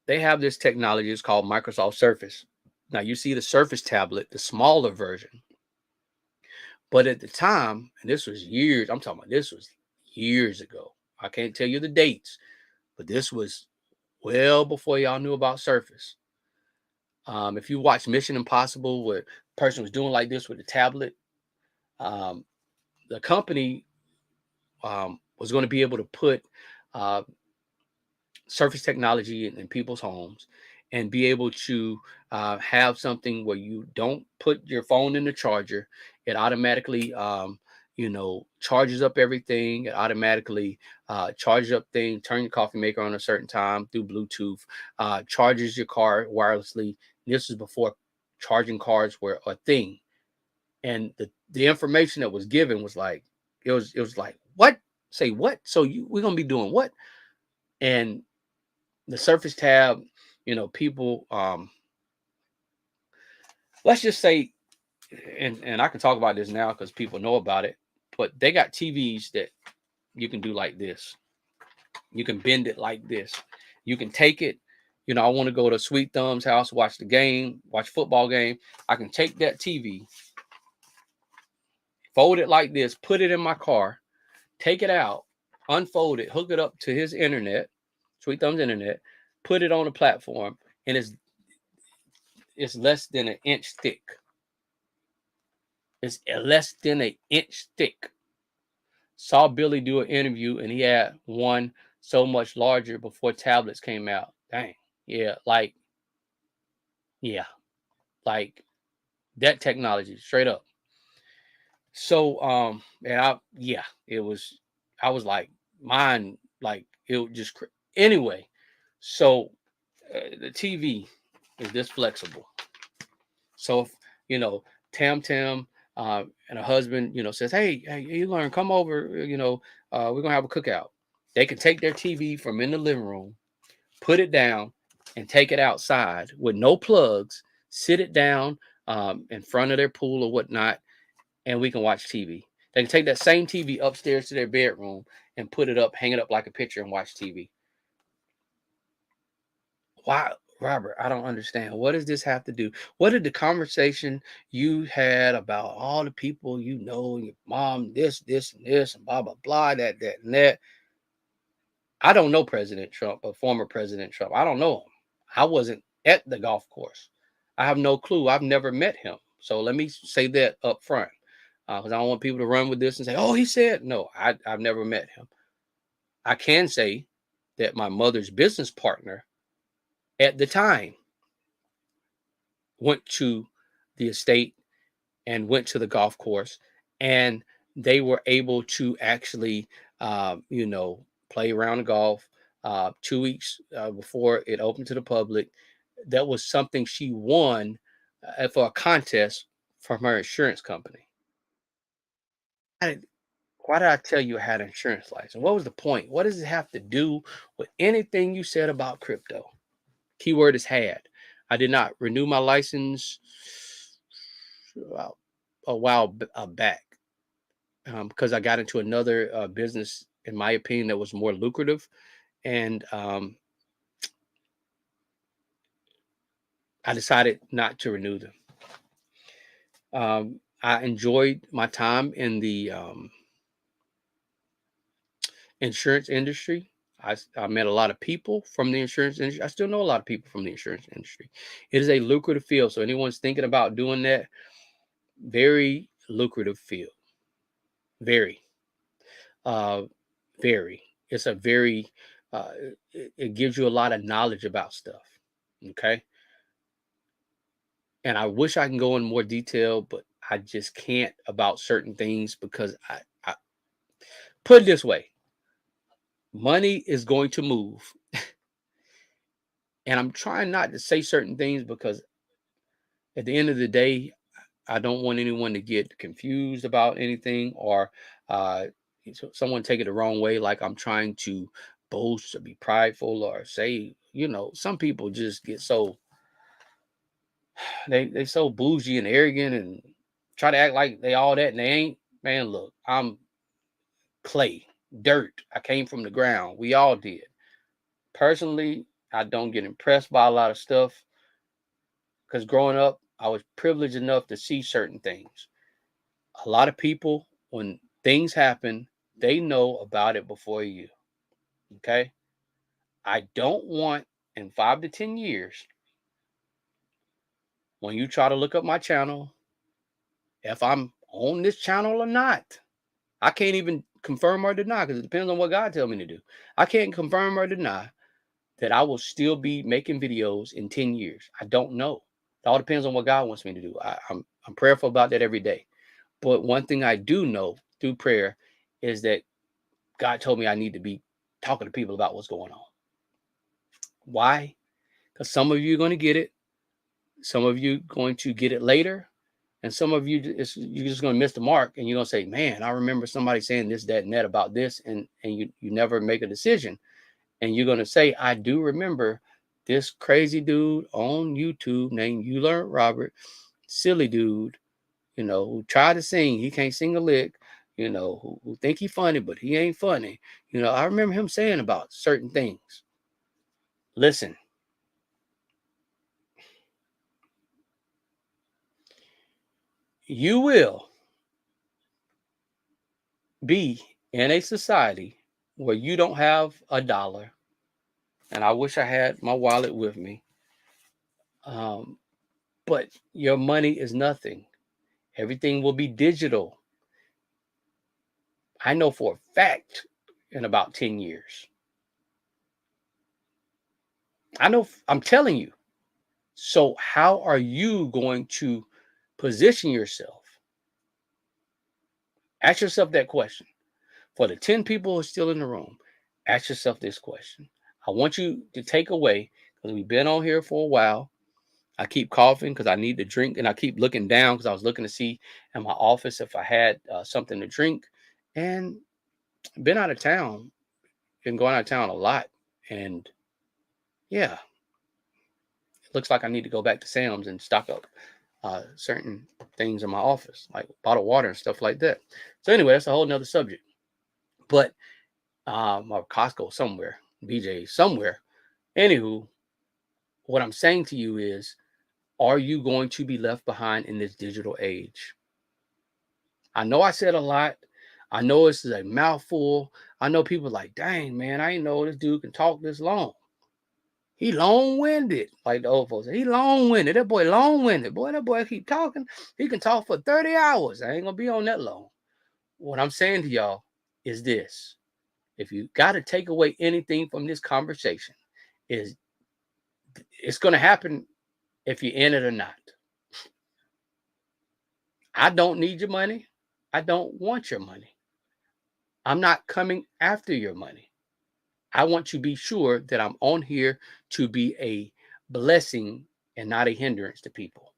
they have this technology. It's called Microsoft Surface. Now you see the Surface tablet, the smaller version. But at the time, and this was years, I'm talking about this was years ago. I can't tell you the dates, but this was well before y'all knew about Surface. If you watch Mission Impossible, where a person was doing like this with a tablet, um, the company was going to be able to put uh, Surface technology in people's homes and be able to have something where you don't put your phone in the charger. It automatically, charges up everything. It automatically charges up things, turn your coffee maker on a certain time through Bluetooth, charges your car wirelessly. This is before charging cars were a thing. And the information that was given was like, it was like, what? Say what? So we're gonna be doing what? And the Surface Tab, people, let's just say, and I can talk about this now because people know about it, but they got TVs that you can do like this. You can bend it like this. You can take it. I want to go to Sweet Thumb's house, watch the game, watch football game. I can take that TV, fold it like this, put it in my car, take it out, unfold it, hook it up to his internet, Sweet Thumb's internet, put it on a platform, and it's less than an inch thick. It's less than an inch thick. Saw Billy do an interview, and he had one so much larger before tablets came out. Dang. Yeah, yeah, like that technology, straight up. So, and I was like, mine, like, it would just, anyway. So, the TV is this flexible. So, if, Tam Tam, and a husband, says, hey, you learn, come over, we're gonna have a cookout. They can take their TV from in the living room, put it down, and take it outside with no plugs, sit it down, in front of their pool or whatnot, and we can watch TV. They can take that same TV upstairs to their bedroom and put it up, hang it up like a picture, and watch TV. Why, Robert? I don't understand. What does this have to do? What did the conversation you had about all the people your mom, this, and this, and blah, blah, blah, that, and that? I don't know President Trump, or former President Trump. I don't know him. I wasn't at the golf course. I have no clue. I've never met him. So let me say that up front, because I don't want people to run with this and say, oh, he said. No, I've never met him. I can say that my mother's business partner at the time went to the estate and went to the golf course, and they were able to actually, play around the golf. 2 weeks before it opened to the public, that was something she won for a contest from her insurance company. Why did I tell you I had an insurance license? What was the point? What does it have to do with anything you said about crypto? Keyword is had. I did not renew my license a while back, because I got into another business, in my opinion, that was more lucrative. And I decided not to renew them. I enjoyed my time in the insurance industry. I met a lot of people from the insurance industry. I still know a lot of people from the insurance industry. It is a lucrative field. So anyone's thinking about doing that, very lucrative field. Very, uh, very. It's a very, it gives you a lot of knowledge about stuff. Okay. And I wish I can go in more detail, but I just can't about certain things because I put it this way, money is going to move. And I'm trying not to say certain things because at the end of the day, I don't want anyone to get confused about anything, or uh, someone take it the wrong way, like I'm trying to boast or be prideful or say, some people just get so they so bougie and arrogant and try to act like they all that and they ain't. Man, look, I'm clay, dirt. I came from the ground. We all did. Personally, I don't get impressed by a lot of stuff because growing up, I was privileged enough to see certain things. A lot of people, when things happen, they know about it before you. Okay. I don't want in 5 to 10 years, when you try to look up my channel, if I'm on this channel or not, I can't even confirm or deny because it depends on what God tells me to do. I can't confirm or deny that I will still be making videos in 10 years. I don't know. It all depends on what God wants me to do. I'm prayerful about that every day. But one thing I do know through prayer is that God told me I need to be talking to people about what's going on. Why? Because some of you are going to get it. Some of you are going to get it later. And some of you, you're just going to miss the mark, and you're going to say, man, I remember somebody saying this, that, and that about this, and you never make a decision. And you're going to say, I do remember this crazy dude on YouTube named You Learn Robert, silly dude, who tried to sing. He can't sing a lick, who think he funny, but he ain't funny. I remember him saying about certain things. Listen, you will be in a society where you don't have a dollar, and I wish I had my wallet with me, but your money is nothing. Everything will be digital. I know for a fact in about 10 years. I know, I'm telling you. So how are you going to position yourself? Ask yourself that question. For the 10 people who are still in the room, ask yourself this question. I want you to take away, because we've been on here for a while. I keep coughing because I need to drink, and I keep looking down because I was looking to see in my office if I had something to drink. And been out of town, been going out of town a lot. And yeah, it looks like I need to go back to Sam's and stock up certain things in my office, like bottled water and stuff like that. So anyway, that's a whole nother subject. But or Costco somewhere, BJ somewhere. Anywho, what I'm saying to you is, are you going to be left behind in this digital age? I know I said a lot. I know this is a mouthful. I know people like, dang, man, I didn't know this dude can talk this long. He long-winded, like the old folks say. He long-winded. That boy long-winded. Boy, that boy keep talking. He can talk for 30 hours. I ain't going to be on that long. What I'm saying to y'all is this. If you got to take away anything from this conversation, is it's going to happen if you're in it or not. I don't need your money. I don't want your money. I'm not coming after your money. I want to be sure that I'm on here to be a blessing and not a hindrance to people.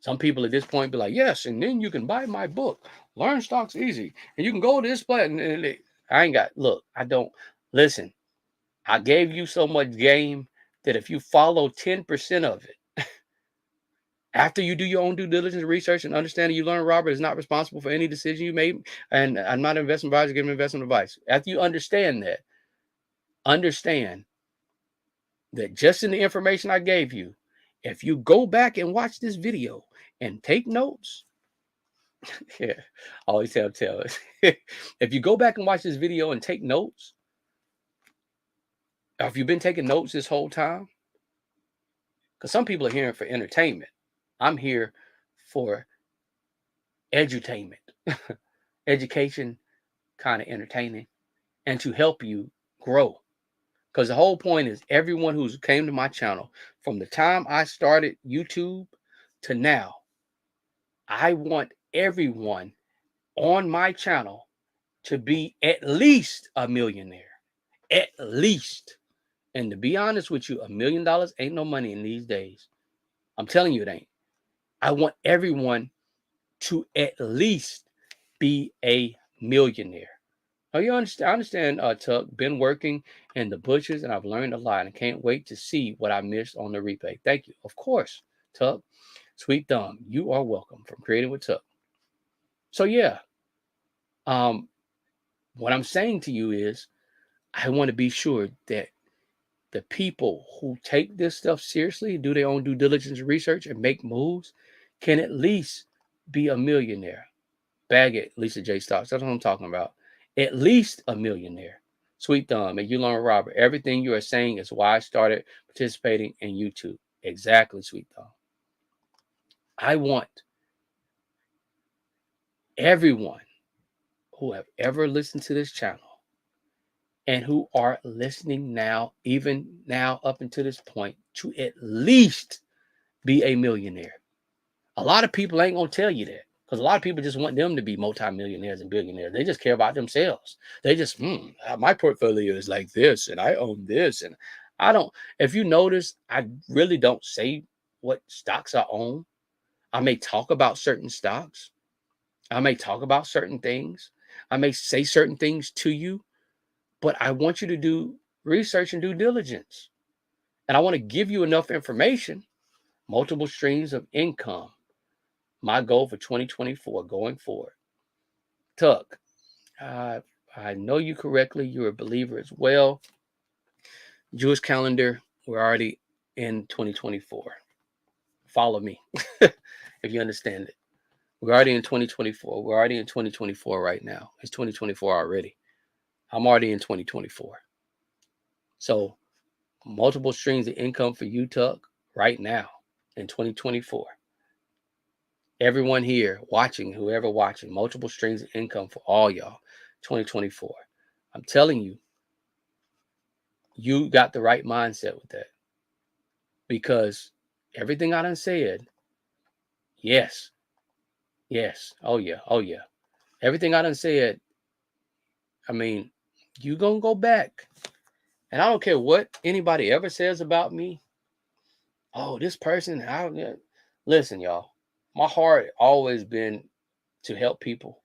Some people at this point be like, yes, and then you can buy my book, Learn Stocks Easy, and you can go to this place. And I ain't got, look, I don't, listen, I gave you so much game that if you follow 10% of it, after you do your own due diligence research and understand that You Learn Robert is not responsible for any decision you made, and I'm not an investment advisor giving investment advice. After you understand that, understand that just in the information I gave you, if you go back and watch this video and take notes, yeah, I always tell if you go back and watch this video and take notes, or if you've been taking notes this whole time, because some people are here for entertainment. I'm here for edutainment, education, kind of entertaining, and to help you grow. Because the whole point is everyone who's came to my channel from the time I started YouTube to now, I want everyone on my channel to be at least a millionaire. At least. And to be honest with you, $1 million ain't no money in these days. I'm telling you it ain't. I want everyone to at least be a millionaire. Oh, you understand? I understand, Tuck, been working in the bushes, and I've learned a lot, and can't wait to see what I missed on the replay. Thank you. Of course, Tuck. Sweet Thumb, you are welcome from Creating with Tuck. So yeah, what I'm saying to you is, I want to be sure that the people who take this stuff seriously, do their own due diligence research, and make moves, can at least be a millionaire. Bag it, Lisa J. Stocks. That's what I'm talking about. At least a millionaire. Sweet Thumb, and You Learn Robert. Everything you are saying is why I started participating in YouTube. Exactly, Sweet Thumb. I want everyone who have ever listened to this channel and who are listening now, even now up until this point, to at least be a millionaire. A lot of people ain't going to tell you that, because a lot of people just want them to be multimillionaires and billionaires. They just care about themselves. They just, my portfolio is like this, and I own this. And I don't, if you notice, I really don't say what stocks I own. I may talk about certain stocks. I may talk about certain things. I may say certain things to you, but I want you to do research and due diligence. And I want to give you enough information, multiple streams of income. My goal for 2024 going forward. Tuck, I know you correctly. You're a believer as well. Jewish calendar, we're already in 2024. Follow me if you understand it. We're already in 2024. We're already in 2024 right now. It's 2024 already. I'm already in 2024. So multiple streams of income for you, Tuck, right now in 2024. Everyone here watching, whoever watching, multiple streams of income for all y'all, 2024. I'm telling you, you got the right mindset with that. Because everything I done said, yes, oh yeah. Everything I done said, I mean, you gonna go back. And I don't care what anybody ever says about me. Oh, this person, listen, y'all. My heart always been to help people.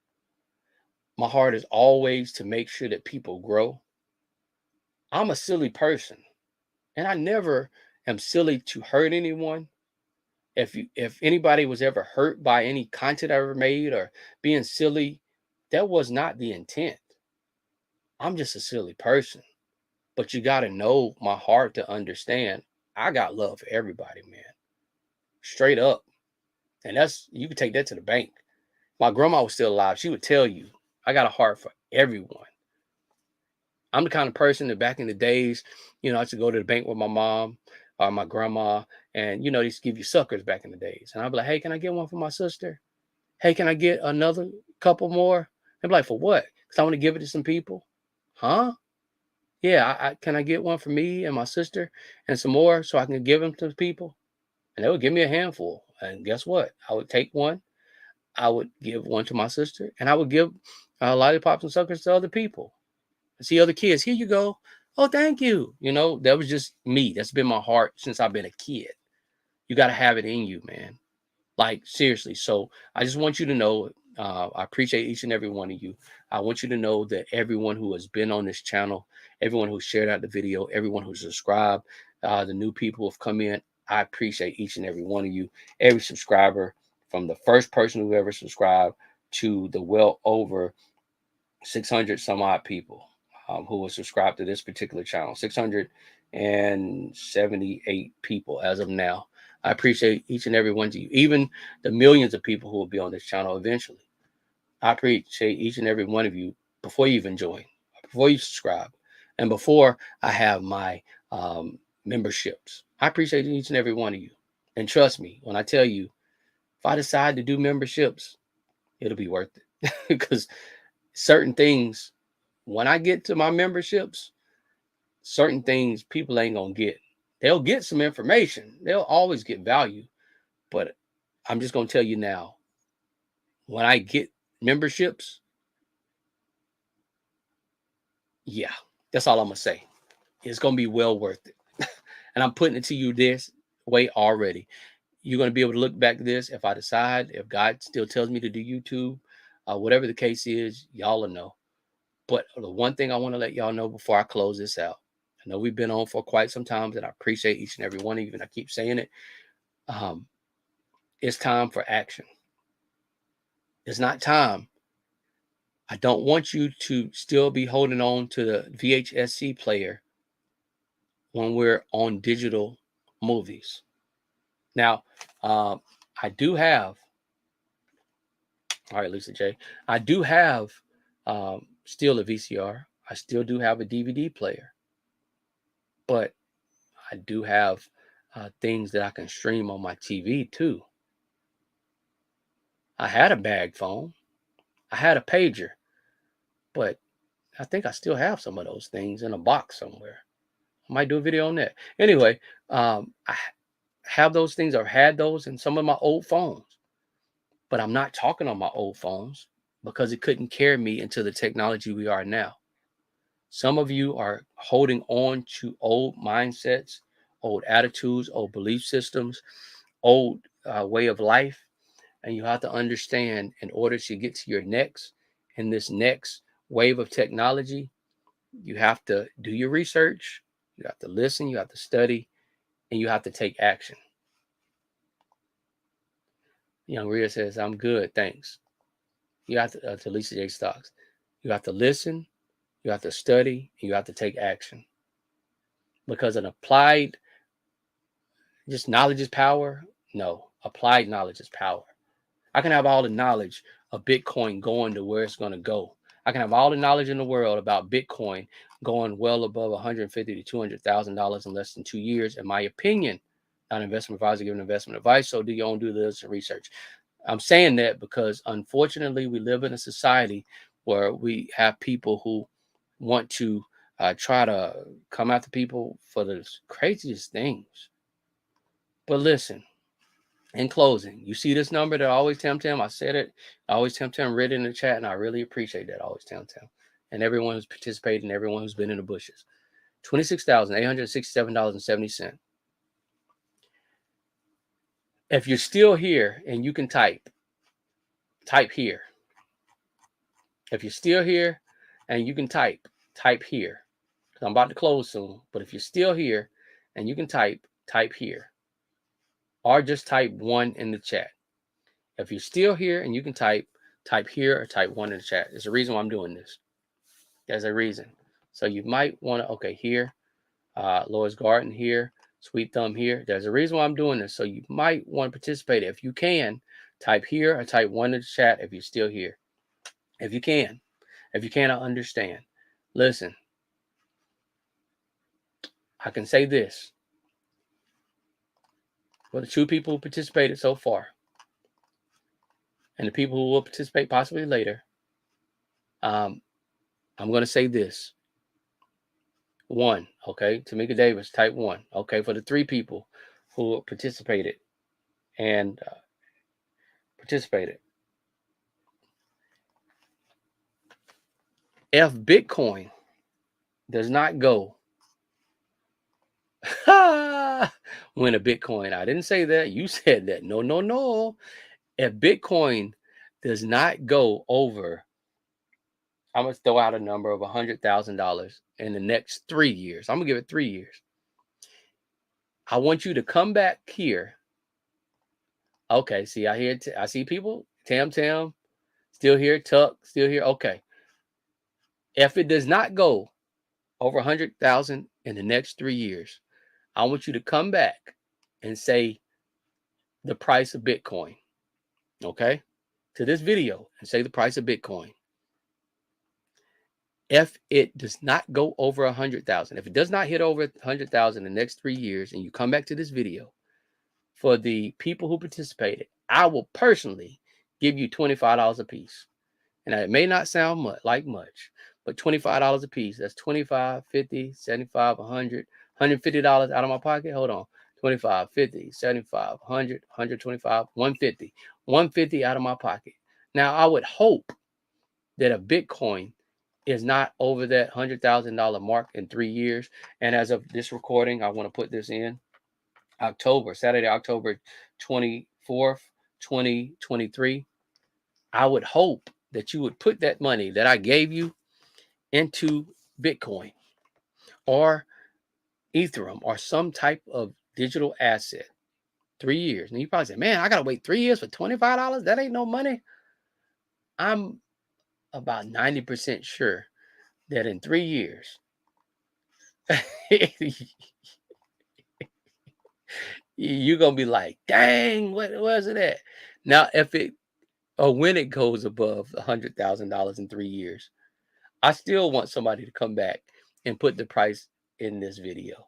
My heart is always to make sure that people grow. I'm a silly person, and I never am silly to hurt anyone. If anybody was ever hurt by any content I ever made or being silly, that was not the intent. I'm just a silly person. But you got to know my heart to understand I got love for everybody, man. Straight up. And you can take that to the bank. My grandma was still alive. She would tell you, I got a heart for everyone. I'm the kind of person that back in the days, I used to go to the bank with my mom or my grandma, and they used to give you suckers back in the days. And I'd be like, hey, can I get one for my sister? Hey, can I get another couple more? They'd be like, for what? Because I want to give it to some people. Huh? Yeah, can I get one for me and my sister and some more so I can give them to people? And they would give me a handful. And guess what? I would take one. I would give one to my sister, and I would give lollipops and suckers to other people. I see other kids. Here you go. Oh, thank you. That was just me. That's been my heart since I've been a kid. You got to have it in you, man. Like, seriously. So I just want you to know, I appreciate each and every one of you. I want you to know that everyone who has been on this channel, everyone who shared out the video, everyone who subscribed, the new people who have come in, I appreciate each and every one of you. Every subscriber, from the first person who ever subscribed to the well over 600 some odd people who will subscribe to this particular channel. 678 people as of now. I appreciate each and every one of you, even the millions of people who will be on this channel eventually. I appreciate each and every one of you before you even join, before you subscribe, and before I have my memberships. I appreciate each and every one of you. And trust me, when I tell you, if I decide to do memberships, it'll be worth it. Because certain things, when I get to my memberships, certain things people ain't gonna get. They'll get some information. They'll always get value. But I'm just gonna tell you now, when I get memberships, yeah, that's all I'm gonna say. It's gonna be well worth it. And I'm putting it to you this way already. You're gonna be able to look back at this if I decide, if God still tells me to do YouTube, whatever the case is, y'all will know. But the one thing I want to let y'all know before I close this out, I know we've been on for quite some time, and I appreciate each and every one of you, and I keep saying it. It's time for action. It's not time. I don't want you to still be holding on to the VHSC player when we're on digital movies. Now, I do have, all right, Lisa J, I do have still a VCR. I still do have a DVD player, but I do have things that I can stream on my TV too. I had a bag phone. I had a pager, but I think I still have some of those things in a box somewhere. I might do a video on that. Anyway, I have those things. I've had those in some of my old phones, but I'm not talking on my old phones because it couldn't carry me into the technology we are now. Some of you are holding on to old mindsets, old attitudes, old belief systems, old way of life. And you have to understand, in order to get to your next, in this next wave of technology, you have to do your research, you have to listen, you have to study, and you have to take action. Young Rhea says, I'm good, thanks. You have to Lisa J. Stocks. You have to listen, you have to study, and you have to take action. Because an applied, just knowledge is power. No, applied knowledge is power. I can have all the knowledge of Bitcoin going to where it's going to go. I can have all the knowledge in the world about Bitcoin going well above $150,000 to $200,000 in less than 2 years. In my opinion, not an investment advisor giving investment advice. So do your own due diligence and research. I'm saying that because unfortunately we live in a society where we have people who want to try to come after people for the craziest things. But listen, in closing, you see this number that always Tim Tim. I said it. Always Tim Tim read it in the chat, and I really appreciate that. Always Tim Tim, and everyone who's participated, and everyone who's been in the bushes. $26,867.70. If you're still here and you can type here. If you're still here and you can type here. Because I'm about to close soon. But if you're still here and you can type here. Or just type 1 in the chat. If you're still here and you can type here or type 1 in the chat. There's a reason why I'm doing this. There's a reason. So you might want to, okay, here, Lois Garden here, Sweet Thumb here. There's a reason why I'm doing this. So you might want to participate. If you can, type here or type 1 in the chat if you're still here. If you can. If you cannot understand. Listen, I can say this. For the 2 people who participated so far, and the people who will participate possibly later, I'm going to say this. 1, okay? Tamika Davis, type 1. Okay, for the 3 people who participated and If Bitcoin does not go when a Bitcoin, I didn't say that. You said that. No. If Bitcoin does not go over, I'm going to throw out a number of $100,000 in the next 3 years. I'm going to give it 3 years. I want you to come back here. Okay, see, I see people. Tam, still here. Tuck, still here. Okay. If it does not go over 100,000 in the next 3 years, I want you to come back and say the price of Bitcoin, okay, to this video, and say the price of Bitcoin. If it does not go over 100,000, if it does not hit over 100,000 in the next 3 years, and you come back to this video, for the people who participated, I will personally give you $25 a piece. And it may not sound much, but $25 a piece, that's $25, $50, $75, $100, $150 out of my pocket. Hold on. $25, $50, $75, $100, $125, $150. $150 out of my pocket. Now, I would hope that a Bitcoin is not over that $100,000 mark in 3 years. And as of this recording, I want to put this in Saturday, October 24th, 2023. I would hope that you would put that money that I gave you into Bitcoin or Ethereum or some type of digital asset. 3 years. And you probably say, man, I got to wait 3 years for $25? That ain't no money. I'm about 90% sure that in 3 years, you're going to be like, dang, what was it at? Now, if it or when it goes above $100,000 in 3 years, I still want somebody to come back and put the price in this video.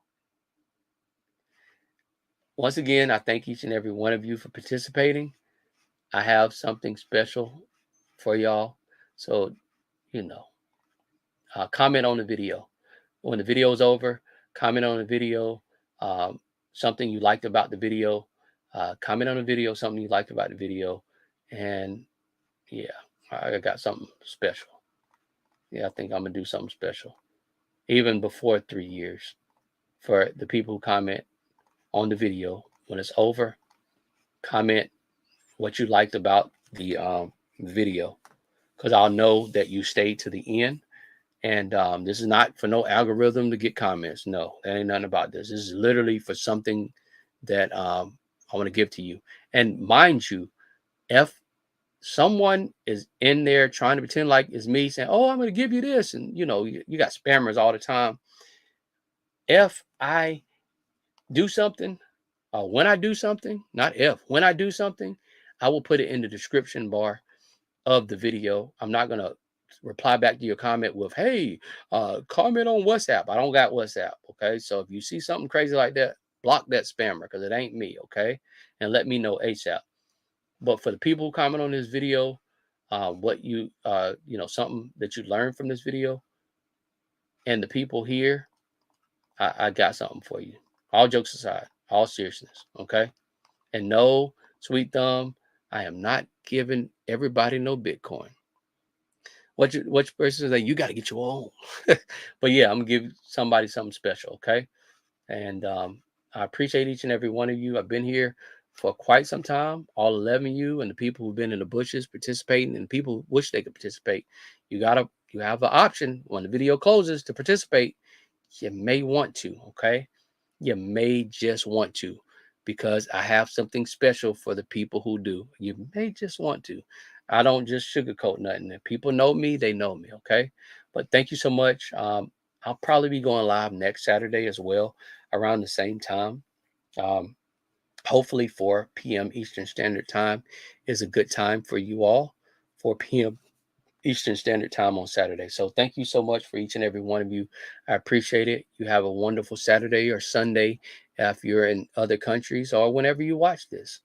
Once again, I thank each and every one of you for participating. I have something special for y'all. So, comment on the video. When the video is over, comment on the video. Something you liked about the video. Comment on the video, something you liked about the video. And yeah, I got something special. Yeah, I think I'm going to do something special. Even before 3 years. For the people who comment on the video. When it's over, comment what you liked about the video, because I'll know that you stayed to the end. And this is not for no algorithm to get comments. No, that ain't nothing about this. This is literally for something that I want to give to you. And mind you, if someone is in there trying to pretend like it's me saying, "Oh, I'm going to give you this," and you got spammers all the time. If I do something, when I do something, not if, when I do something, I will put it in the description bar of the video. I'm not going to reply back to your comment with, "Hey, comment on WhatsApp." I don't got WhatsApp. Okay. So if you see something crazy like that, block that spammer because it ain't me. Okay. And let me know ASAP. But for the people who comment on this video, what something that you learned from this video, and the people here, I got something for you. All jokes aside, all seriousness. Okay. And no, Sweet Thumb, I am not giving everybody no Bitcoin. What person is like, you got to get your own. But yeah, I'm gonna give somebody something special, okay? And I appreciate each and every one of you. I've been here for quite some time. All 11 of you and the people who've been in the bushes participating, and people wish they could participate. You have an option when the video closes to participate. You may want to, okay? You may just want to, because I have something special for the people who do. You may just want to. I don't just sugarcoat nothing. If people know me, they know me. Okay. But thank you so much. I'll probably be going live next Saturday as well, around the same time. Um, Hopefully 4 p.m. Eastern Standard Time is a good time for you all. 4 p.m. Eastern Standard Time on Saturday. So thank you so much for each and every one of you. I appreciate it. You have a wonderful Saturday or Sunday if you're in other countries, or whenever you watch this.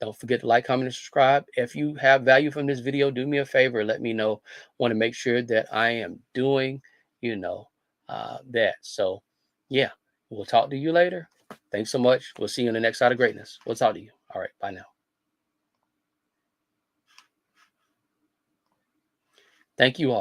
Don't forget to like, comment, and subscribe. If you have value from this video, do me a favor. Let me know. Want to make sure that I am doing, that. So, yeah, we'll talk to you later. Thanks so much. We'll see you in the next side of greatness. We'll talk to you. All right. Bye now. Thank you all.